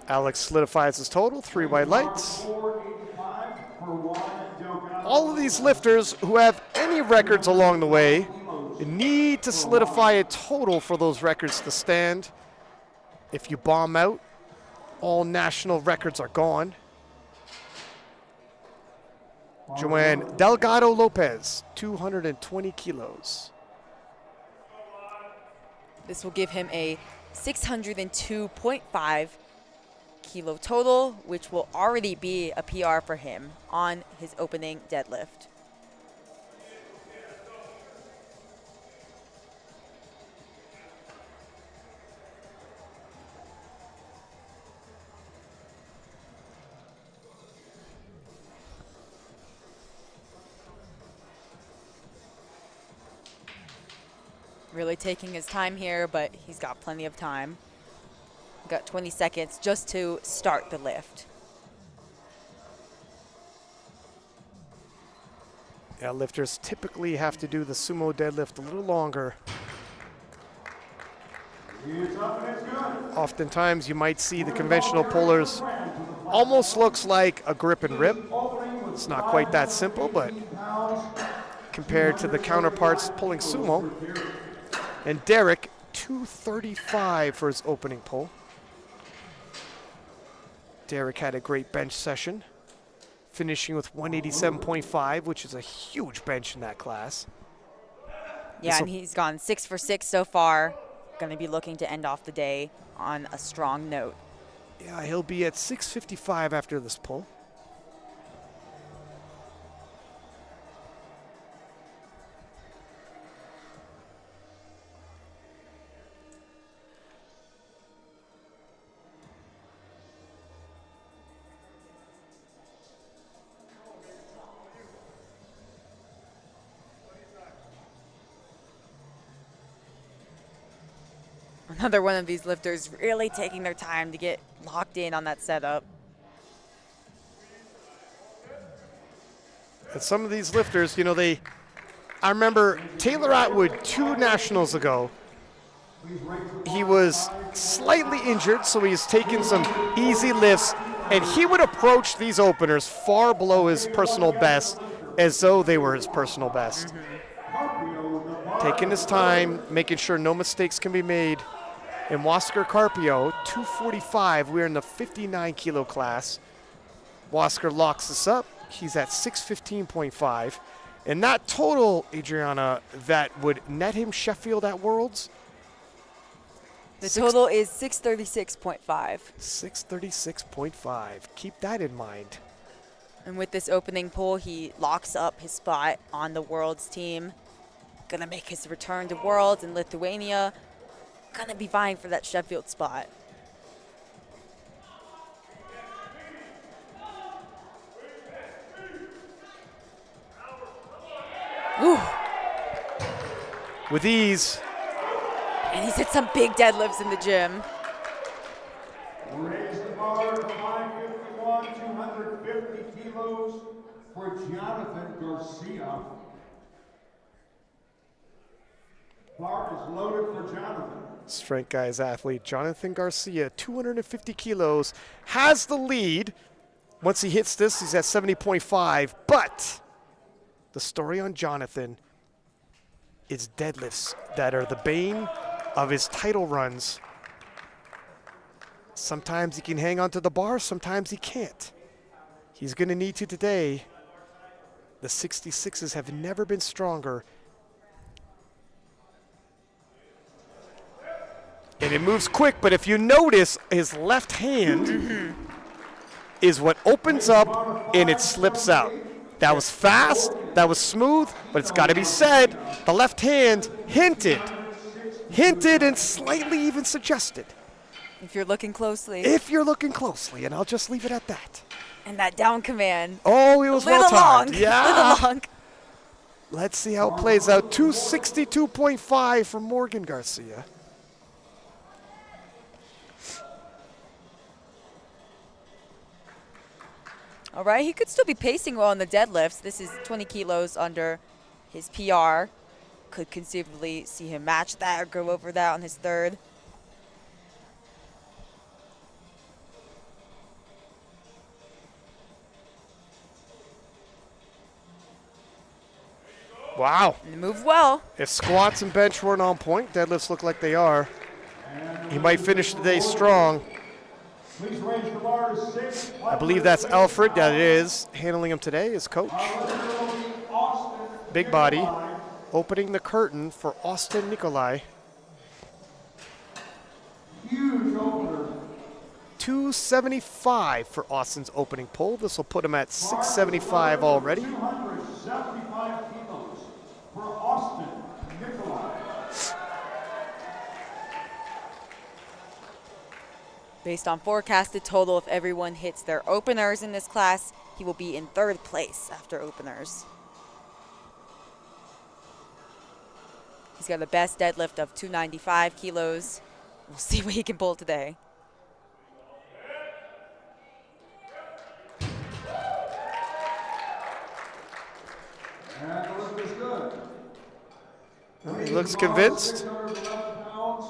Alex solidifies his total, 3 white lights. 485 for Juan Delgado. All of these lifters who have any records along the way need to solidify a total for those records to stand. If you bomb out, all national records are gone. Joanne Delgado Lopez, 220 kilos. This will give him a 602.5 kilo total, which will already be a PR for him on his opening deadlift. Really taking his time here, but he's got plenty of time. Got 20 seconds just to start the lift. Yeah, lifters typically have to do the sumo deadlift a little longer. It's up and it's good. Oftentimes you might see the conventional pullers almost looks like a grip and rip. It's not quite that simple, but compared to the counterparts pulling sumo. And Derek, 235 for his opening pull. Derek had a great bench session, finishing with 187.5, which is a huge bench in that class. Yeah, and he's gone 6 for 6 so far. Going to be looking to end off the day on a strong note. Yeah, he'll be at 655 after this pull. Another one of these lifters really taking their time to get locked in on that setup. And some of these lifters, you know, I remember Taylor Atwood 2 nationals ago. He was slightly injured, so he's taken some easy lifts, and he would approach these openers far below his personal best as though they were his personal best. Taking his time, making sure no mistakes can be made. And Wasker Carpio, 245. We're in the 59 kilo class. Wasker locks this up. He's at 615.5. And that total, Adriana, that would net him Sheffield at Worlds? The total is 636.5. 636.5. Keep that in mind. And with this opening pull, he locks up his spot on the Worlds team. Gonna make his return to Worlds in Lithuania. Gonna be vying for that Sheffield spot. Ooh. With ease. And he's hit some big deadlifts in the gym. Raise the bar to 551, 250 kilos for Jonathan Garcia. Bar is loaded for Jonathan. Strength guys athlete Jonathan Garcia, 250 kilos, has the lead. Once he hits this, he's at 70.5. But the story on Jonathan is deadlifts that are the bane of his title runs. Sometimes he can hang onto the bar, sometimes he can't. He's going to need to today. The 66s have never been stronger. And it moves quick, but if you notice, his left hand is what opens up and it slips out. That was fast, that was smooth, but it's got to be said, the left hand hinted and slightly even suggested. If you're looking closely. If you're looking closely, and I'll just leave it at that. And that down command. Oh, it was well timed. Yeah. Little long. Let's see how it plays out. 262.5 from Morgan Garcia. All right, he could still be pacing well in the deadlifts. This is 20 kilos under his PR. Could conceivably see him match that or go over that on his third. Wow. And move well. If squats and bench weren't on point, deadlifts look like they are. He might finish the day strong. Please raise the bar to 6. I believe that's Alfred, that it is, handling him today, his coach. Big body, opening the curtain for Austin Nikolai. Huge opener. 275 for Austin's opening pull. This will put him at 675 already. 275 kilos for Austin Nikolai. Based on forecasted total, if everyone hits their openers in this class, he will be in third place after openers. He's got the best deadlift of 295 kilos. We'll see what he can pull today. And the lift is good. He looks convinced.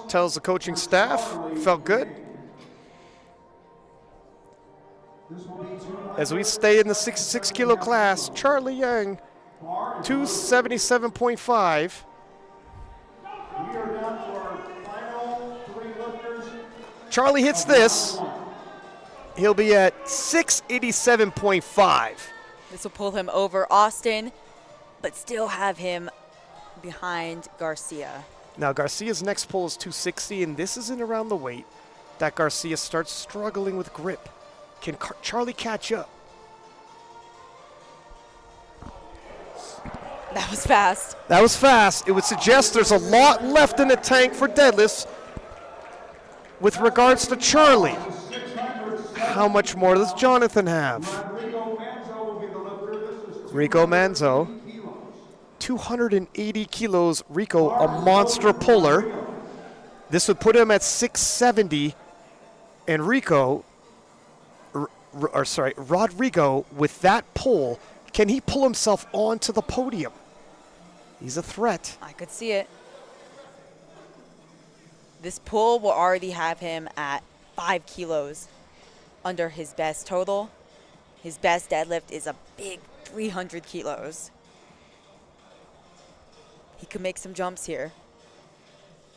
Tells the coaching staff, felt good. As we stay in the 66 kilo class, Charlie Yang, 277.5. We are down to our final 3 lifters. Charlie hits this, he'll be at 687.5. This will pull him over Austin, but still have him behind Garcia. Now Garcia's next pull is 260, and this isn't around the weight that Garcia starts struggling with grip. Can Charlie catch up? That was fast. That was fast. It would suggest there's a lot left in the tank for deadlifts. With regards to Charlie, how much more does Jonathan have? Rico Manzo, 280 kilos. Rico, a monster puller. This would put him at 670. And Rico, Rodrigo, with that pull, can he pull himself onto the podium? He's a threat. I could see it. This pull will already have him at 5 kilos under his best total. His best deadlift is a big 300 kilos. He could make some jumps here.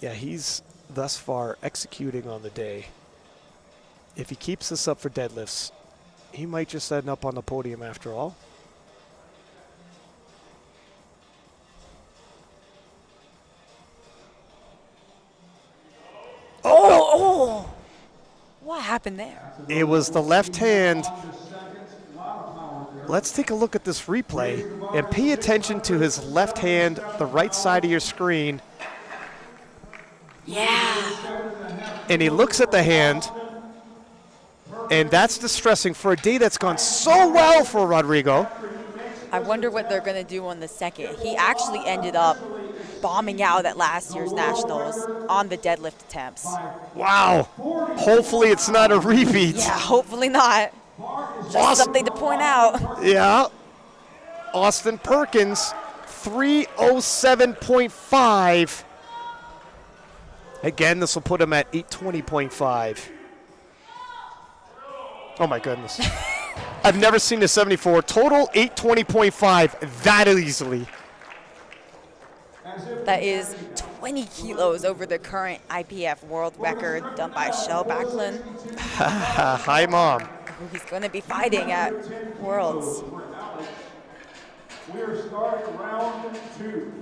Yeah, he's thus far executing on the day. If he keeps this up for deadlifts, he might just end up on the podium after all. Oh! What happened there? It was the left hand. Let's take a look at this replay and pay attention to his left hand, the right side of your screen. Yeah. And he looks at the hand, and that's distressing for a day that's gone so well for Rodrigo. I wonder what they're going to do on the second. He actually ended up bombing out at last year's Nationals on the deadlift attempts. Wow. Hopefully it's not a repeat. Yeah, hopefully not. Just something to point out. Yeah. Austin Perkins, 307.5. Again, this will put him at 820.5. Oh my goodness. I've never seen a 74. Total 820.5 that easily. That is 20 kilos over the current IPF world record done by Shel Backlund, Hi, Mom. who he's going to be fighting at Worlds. We are starting round 2.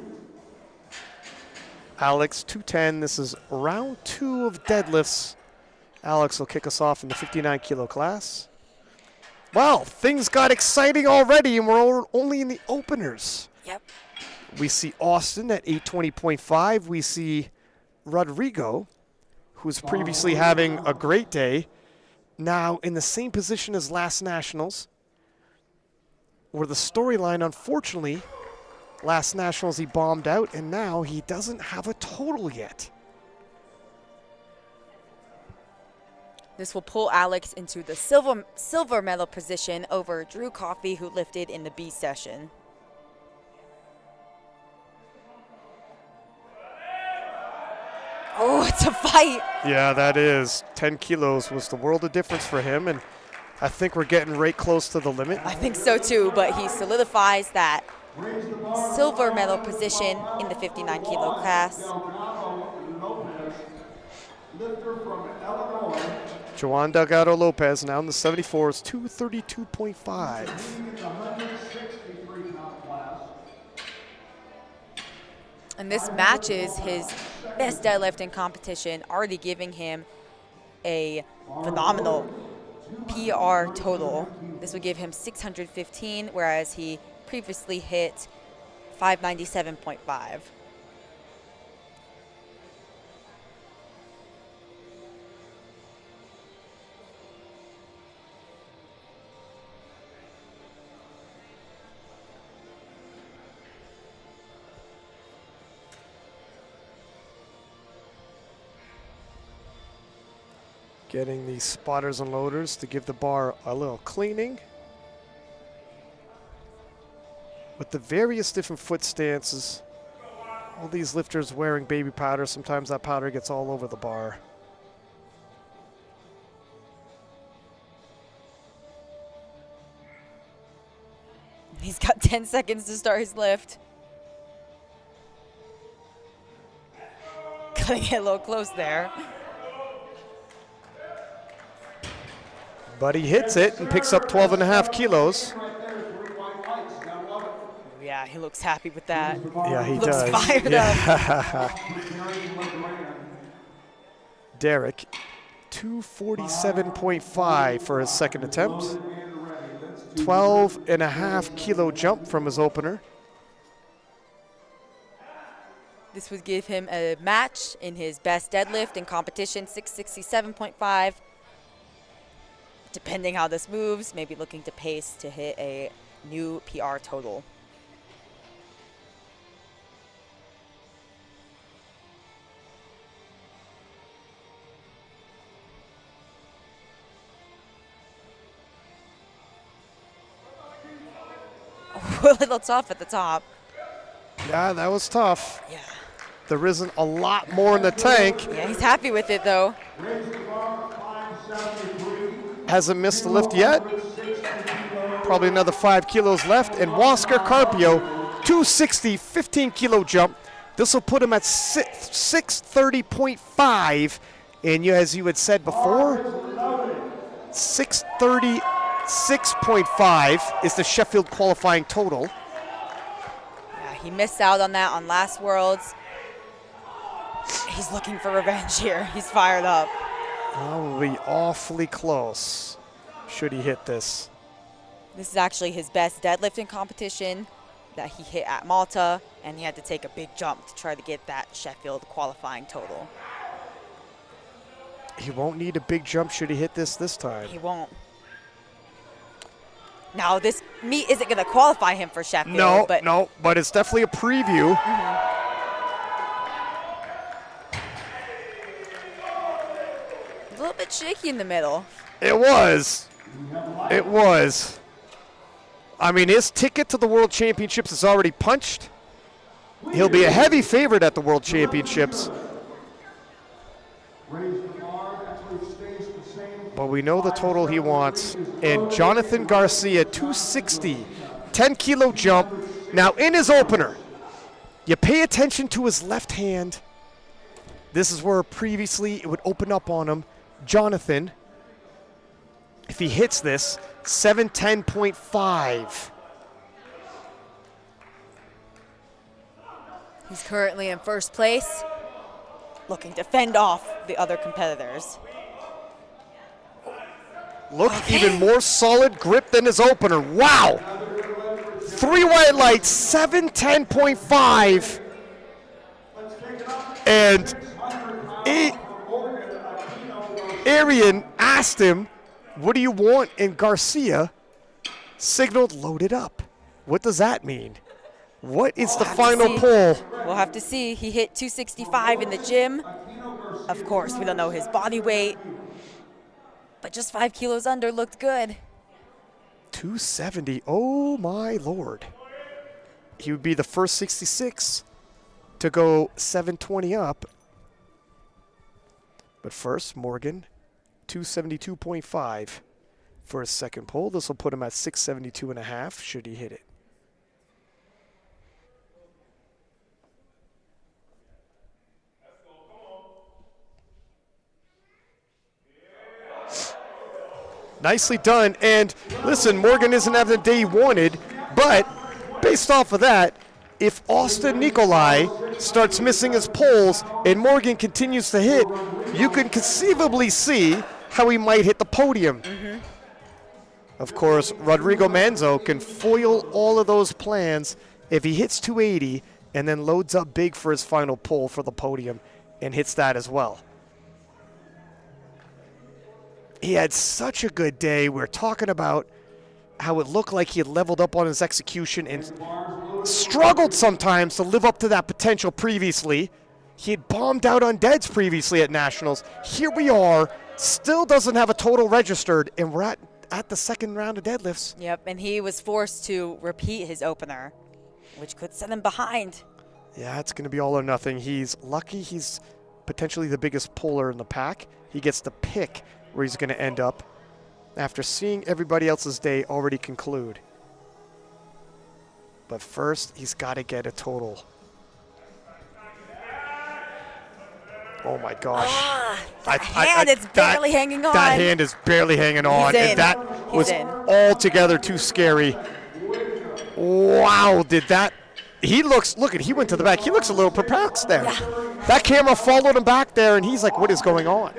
Alex, 210. This is round 2 of deadlifts. Alex will kick us off in the 59 kilo class. Wow, things got exciting already, and we're only in the openers. Yep. We see Austin at 820.5. We see Rodrigo, who's previously having a great day, now in the same position as last Nationals, where the storyline, unfortunately, last Nationals he bombed out, and now he doesn't have a total yet. This will pull Alex into the silver medal position over Drew Coffey, who lifted in the B session. Oh, it's a fight. Yeah, that is. 10 kilos was the world of difference for him, and I think we're getting right close to the limit. I think so too, but he solidifies that silver medal position in the 59 kilo class. Juan Delgado Lopez now in the 74s, 232.5. And this matches his best deadlift in competition, already giving him a phenomenal PR total. This would give him 615, whereas he previously hit 597.5. Getting the spotters and loaders to give the bar a little cleaning. With the various different foot stances, all these lifters wearing baby powder, sometimes that powder gets all over the bar. He's got 10 seconds to start his lift. Cutting it a little close there. But he hits it and picks up 12.5 kilos. Yeah, he looks happy with that. Yeah, he Looks does. fired up. Derek, 247.5 for his second attempt. 12.5 kilo jump from his opener. This would give him a match in his best deadlift in competition, 667.5. Depending how this moves, maybe looking to pace to hit a new PR total. A little tough at the top. Yeah, that was tough. Yeah. There isn't a lot more in the tank. Yeah, he's happy with it though. Hasn't missed the lift yet. Probably another 5 kilos left. And Huáscar Carpio, 260, 15 kilo jump. This will put him at 630.5. And as you had said before, 636.5 is the Sheffield qualifying total. Yeah, he missed out on that on last Worlds. He's looking for revenge here. He's fired up. Probably awfully close, should he hit this. This is actually his best deadlifting competition that he hit at Malta, and he had to take a big jump to try to get that Sheffield qualifying total. He won't need a big jump should he hit this time. He won't. Now, this meet isn't going to qualify him for Sheffield. No, but but it's definitely a preview. A little bit shaky in the middle. It was. It was. I mean, his ticket to the World Championships is already punched. He'll be a heavy favorite at the World Championships. But we know the total he wants. And Jonathan Garcia, 260, 10 kilo jump. Now in his opener, you pay attention to his left hand. This is where previously it would open up on him. Jonathan, if he hits this, 710.5. He's currently in first place, looking to fend off the other competitors. Look, even more solid grip than his opener. Wow! 3 white lights, 710.5. And Arian asked him, what do you want? And Garcia signaled loaded up. What does that mean? What is the final pull? We'll have to see. He hit 265 in the gym. Of course, we don't know his body weight. But just 5 kilos under looked good. 270, oh my Lord. He would be the first 66 to go 720 up. But first, Morgan, 272.5 for his second pull. This will put him at 672.5 should he hit it. Nicely done. And listen, Morgan isn't having the day he wanted, but based off of that, if Austin Nikolai starts missing his pulls and Morgan continues to hit, you can conceivably see how he might hit the podium. Of course, Rodrigo Manzo can foil all of those plans if he hits 280 and then loads up big for his final pull for the podium and hits that as well. He had such a good day. We're talking about how it looked like he had leveled up on his execution and struggled sometimes to live up to that potential previously. He had bombed out on deads previously at Nationals. Here we are, still doesn't have a total registered, and we're at the second round of deadlifts. Yep, and he was forced to repeat his opener, which could set him behind. Yeah, it's going to be all or nothing. He's lucky he's potentially the biggest puller in the pack. He gets to pick where he's going to end up after seeing everybody else's day already conclude. But first, he's got to get a total. Oh my gosh. That hand is barely hanging on. That hand is barely hanging on. He's in. And that He's was in. altogether too scary. Wow, did that. He looks, look at, he went to the back. He looks a little perplexed there. Yeah. That camera followed him back there, and he's like, what is going on?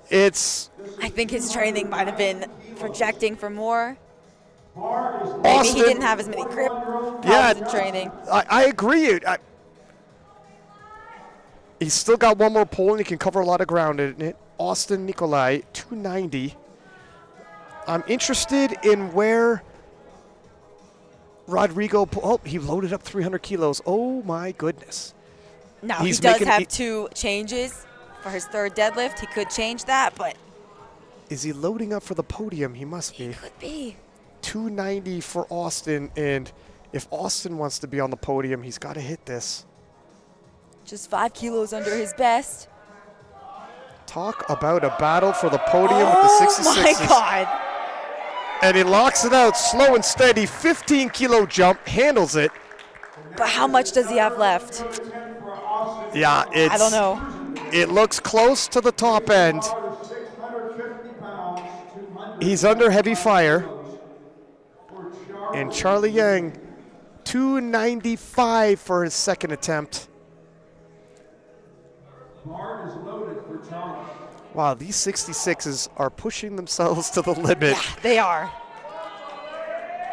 It's. I think his training might have been projecting for more. Maybe Austin, he didn't have as many grip problems in training. I agree. He's still got one more pole, and he can cover a lot of ground in it. Austin Nikolai, 290. I'm interested in where Rodrigo, he loaded up 300 kilos. Oh, my goodness. Now, he does have 2 changes for his third deadlift. He could change that, but. Is he loading up for the podium? He must be. He could be. 290 for Austin, and if Austin wants to be on the podium, he's got to hit this. Just 5 kilos under his best. Talk about a battle for the podium with the 66s. Oh, my God. And he locks it out slow and steady. 15-kilo jump, handles it. But how much does he have left? Yeah, I don't know. It looks close to the top end. He's under heavy fire. And Charlie Yang, 295 for his second attempt. Wow, these 66s are pushing themselves to the limit. Yeah, they are.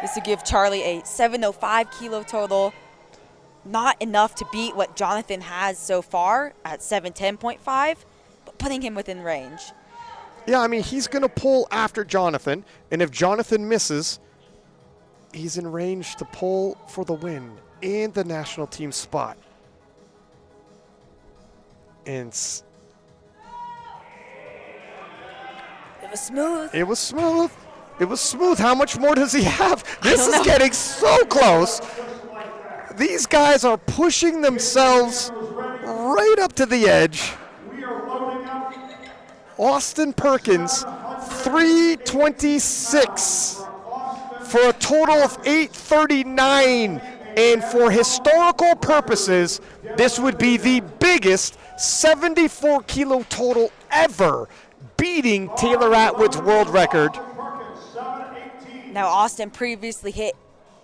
This would give Charlie a 705 kilo total. Not enough to beat what Jonathan has so far at 710.5, but putting him within range. Yeah, I mean, he's going to pull after Jonathan, and if Jonathan misses, he's in range to pull for the win and the national team spot. And it was smooth. It was smooth. It was smooth. How much more does he have? This is getting so close. These guys are pushing themselves right up to the edge. Austin Perkins, 326 for a total of 839. And for historical purposes, this would be the biggest 74-kilo total ever, beating Taylor Atwood's world record. Now, Austin previously hit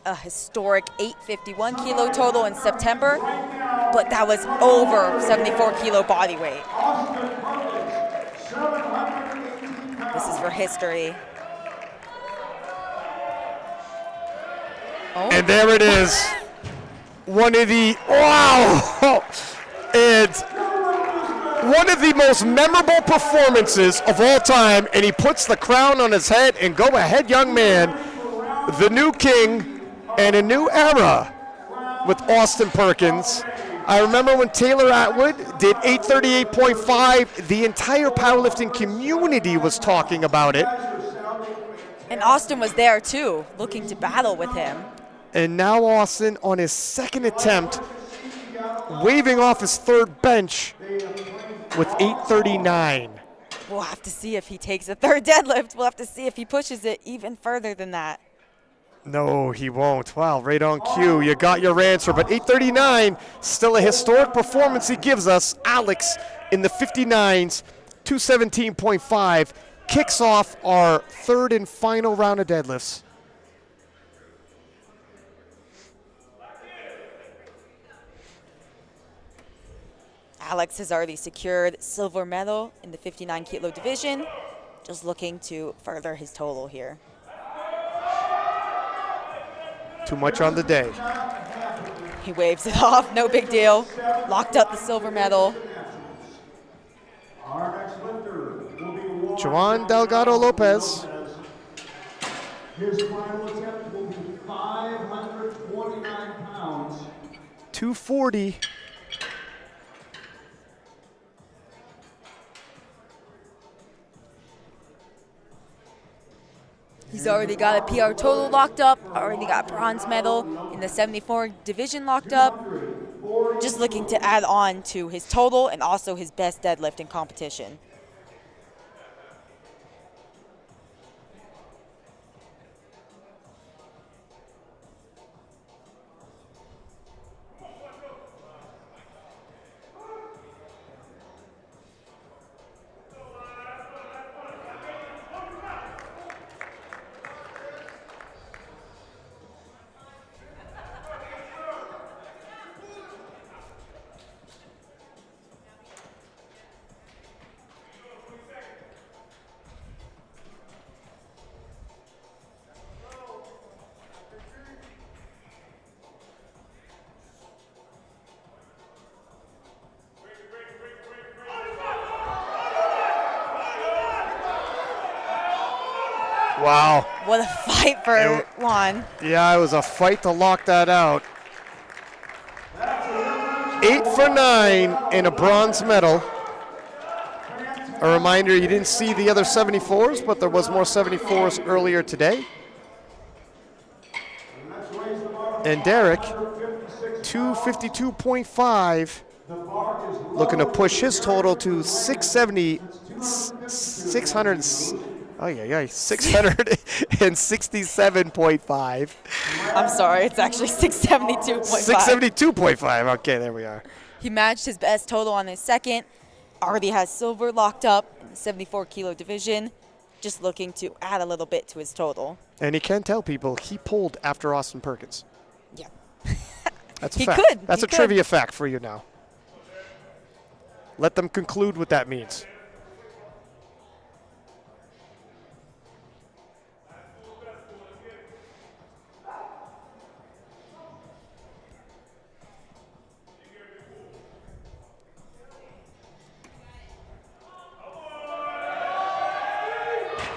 a historic 851-kilo total in September, but that was over 74-kilo body weight. This is for history. Oh. And there it is. One of the, wow! It's one of the most memorable performances of all time, and he puts the crown on his head, and go ahead, young man. The new king and a new era with Austin Perkins. I remember when Taylor Atwood did 838.5, the entire powerlifting community was talking about it. And Austin was there too, looking to battle with him. And now Austin on his second attempt, waving off his third bench with 839. We'll have to see if he takes a third deadlift. We'll have to see if he pushes it even further than that. No, he won't. Wow, right on cue. You got your answer, but 839, still a historic performance he gives us. Alex in the 59s, 217.5, kicks off our third and final round of deadlifts. Alex has already secured silver medal in the 59-kilo division, just looking to further his total here. Too much on the day. He waves it off, no big deal. Locked up the silver medal. Juan Delgado Lopez. His final attempt will be 529 pounds. 240. He's already got a PR total locked up, already got bronze medal in the 74 division locked up. Just looking to add on to his total and also his best deadlift in competition. Wow. What a fight for Juan. Yeah, it was a fight to lock that out. 8 for 9 and a bronze medal. A reminder, you didn't see the other 74s, but there was more 74s earlier today. And Derek, 252.5, looking to push his total to 667.5. I'm sorry, it's actually 672.5. 672.5, okay, there we are. He matched his best total on his second. Already has silver locked up in the 74 kilo division. Just looking to add a little bit to his total. And he can tell people he pulled after Austin Perkins. Yeah. That's a He fact. could. That's He a could. trivia fact for you now. Let them conclude what that means.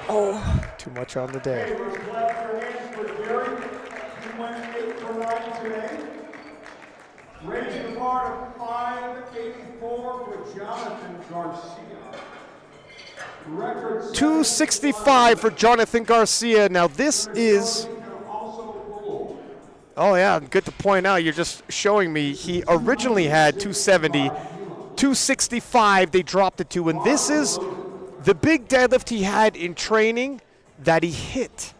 Oh, Too much on the day. Let's clap your hands for Gary. He went 8 for 9 today. Raising the bar to 584 for Jonathan Garcia. Record 265 for Jonathan Garcia. Now this is, oh yeah, good to point out, you're just showing me, he originally had 270, 265 they dropped it to, and this is the big deadlift he had in training that he hit.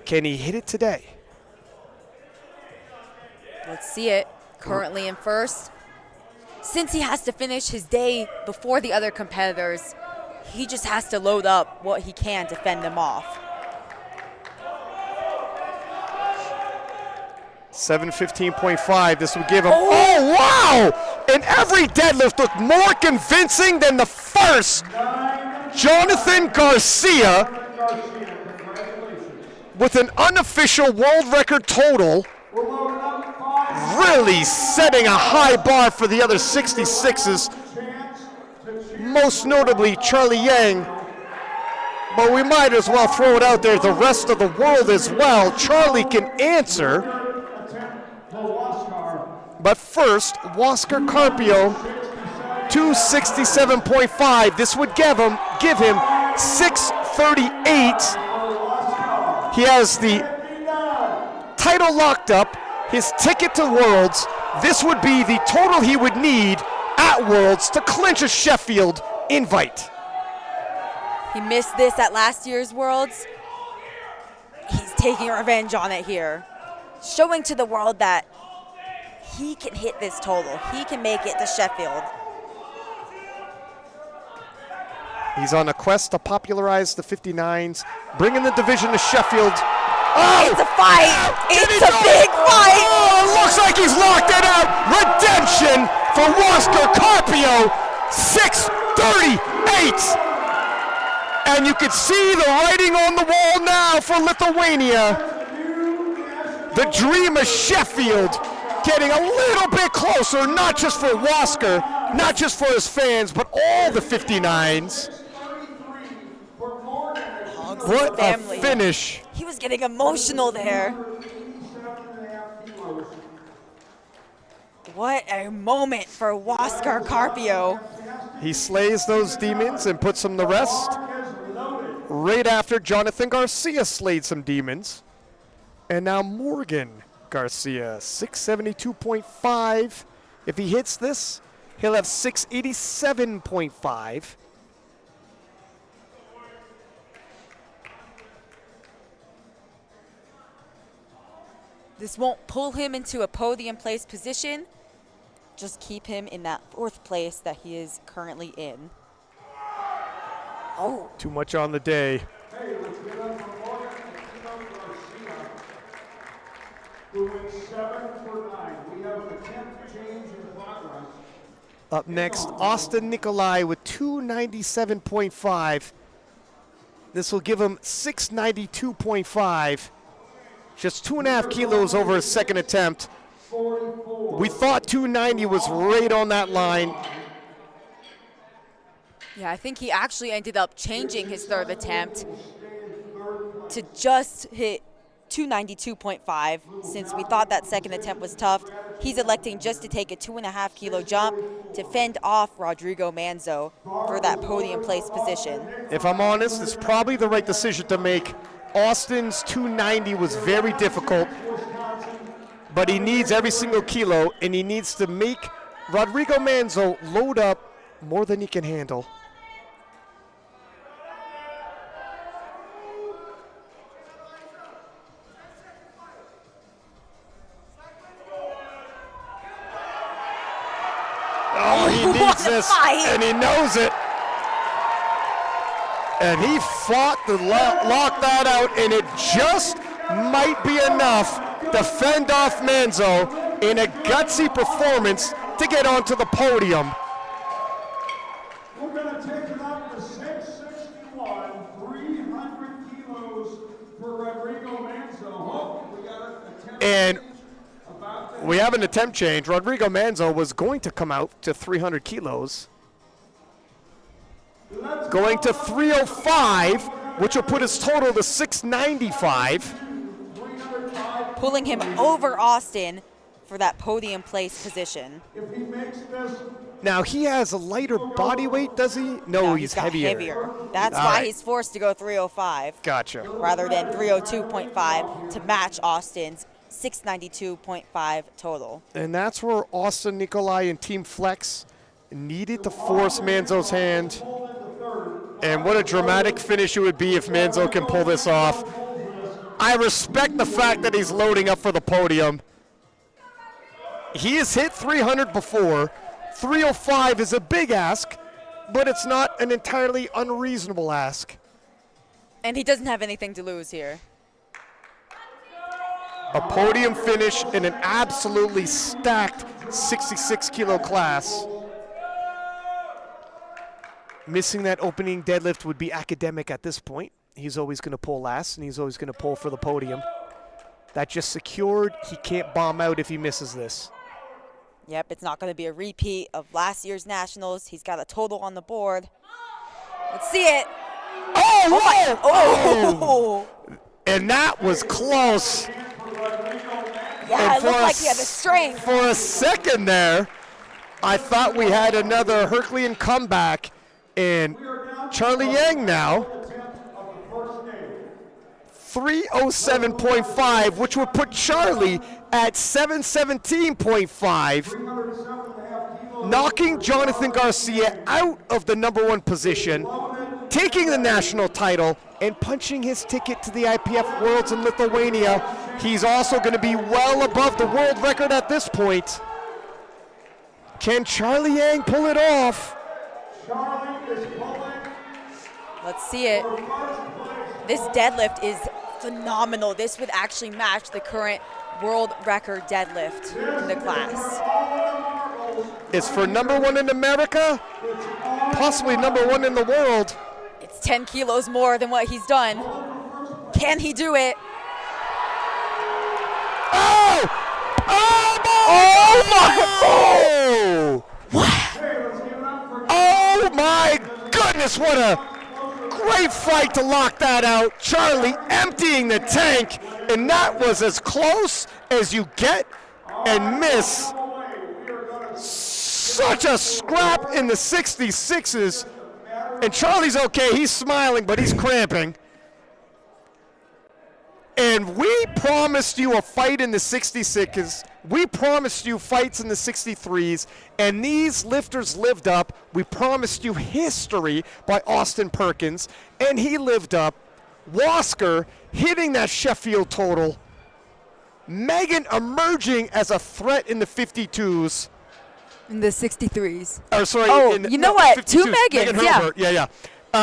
Can he hit it today? let's see it. Currently in first. Since he has to finish his day before the other competitors, he just has to load up what he can to fend them off. 715.5, this would give him, oh wow! And every deadlift looked more convincing than the first. Jonathan Garcia with an unofficial world record total, really setting a high bar for the other 66s, most notably Charlie Yang. But we might as well throw it out there, the rest of the world as well. Charlie can answer. But first, Huáscar Carpio, 267.5. This would give him 638. He has the title locked up, his ticket to Worlds. This would be the total he would need at Worlds to clinch a Sheffield invite. He missed this at last year's Worlds. He's taking revenge on it here, showing to the world that he can hit this total. He can make it to Sheffield. He's on a quest to popularize the 59s, bringing the division to Sheffield. Oh! It's a fight! It's a big fight! Oh, it looks like he's locked it out. Redemption for Huáscar Carpio, 638. And you can see the writing on the wall now for Lithuania. The dream of Sheffield getting a little bit closer, not just for Huáscar, not just for his fans, but all the 59s. What a finish. He was getting emotional there. What a moment for Huáscar Carpio. He slays those demons and puts them to rest. Right after Jonathan Garcia slayed some demons. And now Morgan Garcia, 672.5. If he hits this, he'll have 687.5. This won't pull him into a podium place position. Just keep him in that fourth place that he is currently in. Oh. Too much on the day. Hey, let's get up for Morgan Garcia, who went 7 for 9. We have an attempt to change in the flat rush. Up next, Austin Nikolai with 297.5. This will give him 692.5. Just 2.5 kilos over his second attempt. We thought 290 was right on that line. Yeah, I think he actually ended up changing his third attempt to just hit 292.5. Since we thought that second attempt was tough, he's electing just to take a 2.5 kilo jump to fend off Rodrigo Manzo for that podium place position. If I'm honest, it's probably the right decision to make. Austin's 290 was very difficult, but he needs every single kilo, and he needs to make Rodrigo Manzo load up more than he can handle. Oh, he needs this, and he knows it. And he fought to lock that out, and it just might be enough to fend off Manzo in a gutsy performance to get onto the podium. We're going to take it up to 661, 300 kilos for Rodrigo Manzo. Oh, we got an attempt And we have an attempt change. Rodrigo Manzo was going to come out to 300 kilos, going to 305, which will put his total to 695. Pulling him over Austin for that podium place position. If he makes this, Now, he has a lighter body weight, does he? No, he's got heavier. That's All why right. he's forced to go 305 Gotcha. rather than 302.5 to match Austin's 692.5 total. And that's where Austin Nikolai and Team Flex needed to force Manzo's hand. And what a dramatic finish it would be if Manzo can pull this off. I respect the fact that he's loading up for the podium. He has hit 300 before. 305 is a big ask, but it's not an entirely unreasonable ask. And he doesn't have anything to lose here. A podium finish in an absolutely stacked 66 kilo class. Missing that opening deadlift would be academic at this point. He's always going to pull last, and he's always going to pull for the podium. That just secured. He can't bomb out if he misses this. Yep, it's not going to be a repeat of last year's Nationals. He's got a total on the board. Let's see it. Oh, Oh! And that was close. Yeah, And it for looked a like he had the strength. For a second there, I thought we had another Herculean comeback. And Charlie Yang now, 307.5, which would put Charlie at 717.5, knocking Jonathan Garcia out of the #1 position, taking the national title, and punching his ticket to the IPF Worlds in Lithuania. He's also going to be well above the world record at this point. Can Charlie Yang pull it off? Let's see it. This deadlift is phenomenal. This would actually match the current world record deadlift in the class. It's for #1 in America, possibly #1 in the world. It's 10 kilos more than what he's done. Can he do it? Oh! Oh my! Oh my goodness, what a great fight to lock that out. Charlie emptying the tank, and that was as close as you get and miss. Such a scrap in the 66s. And Charlie's okay, he's smiling, but he's cramping. And we promised you a fight in the 66s. We promised you fights in the 63s. And these lifters lived up. We promised you history by Austin Perkins. And he lived up. Wasker hitting that Sheffield total. Megan emerging as a threat in the 52s. In the 63s. Or sorry, Oh, in, you know no, what? 52s. Two Megans, Megan yeah. Herbert, yeah.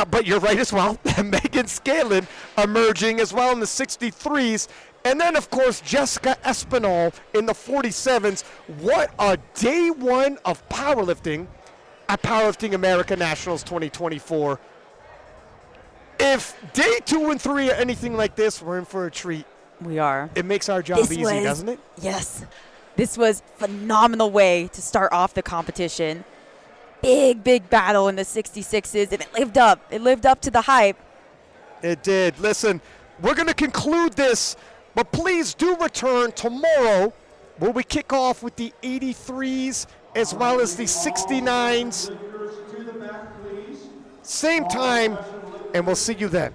But you're right as well. Megan Scanlon emerging as well in the 63s. And then, of course, Jessica Espinal in the 47s. What a day one of powerlifting at Powerlifting America Nationals 2024. If day 2 and 3 are anything like this, we're in for a treat. We are. It makes our job easy, doesn't it? Yes. This was a phenomenal way to start off the competition. big battle in the 66s, and it lived up. It lived up to the hype. It did. Listen, we're going to conclude this, but please do return tomorrow where we kick off with the 83s as well as the 69s. Same time, and we'll see you then.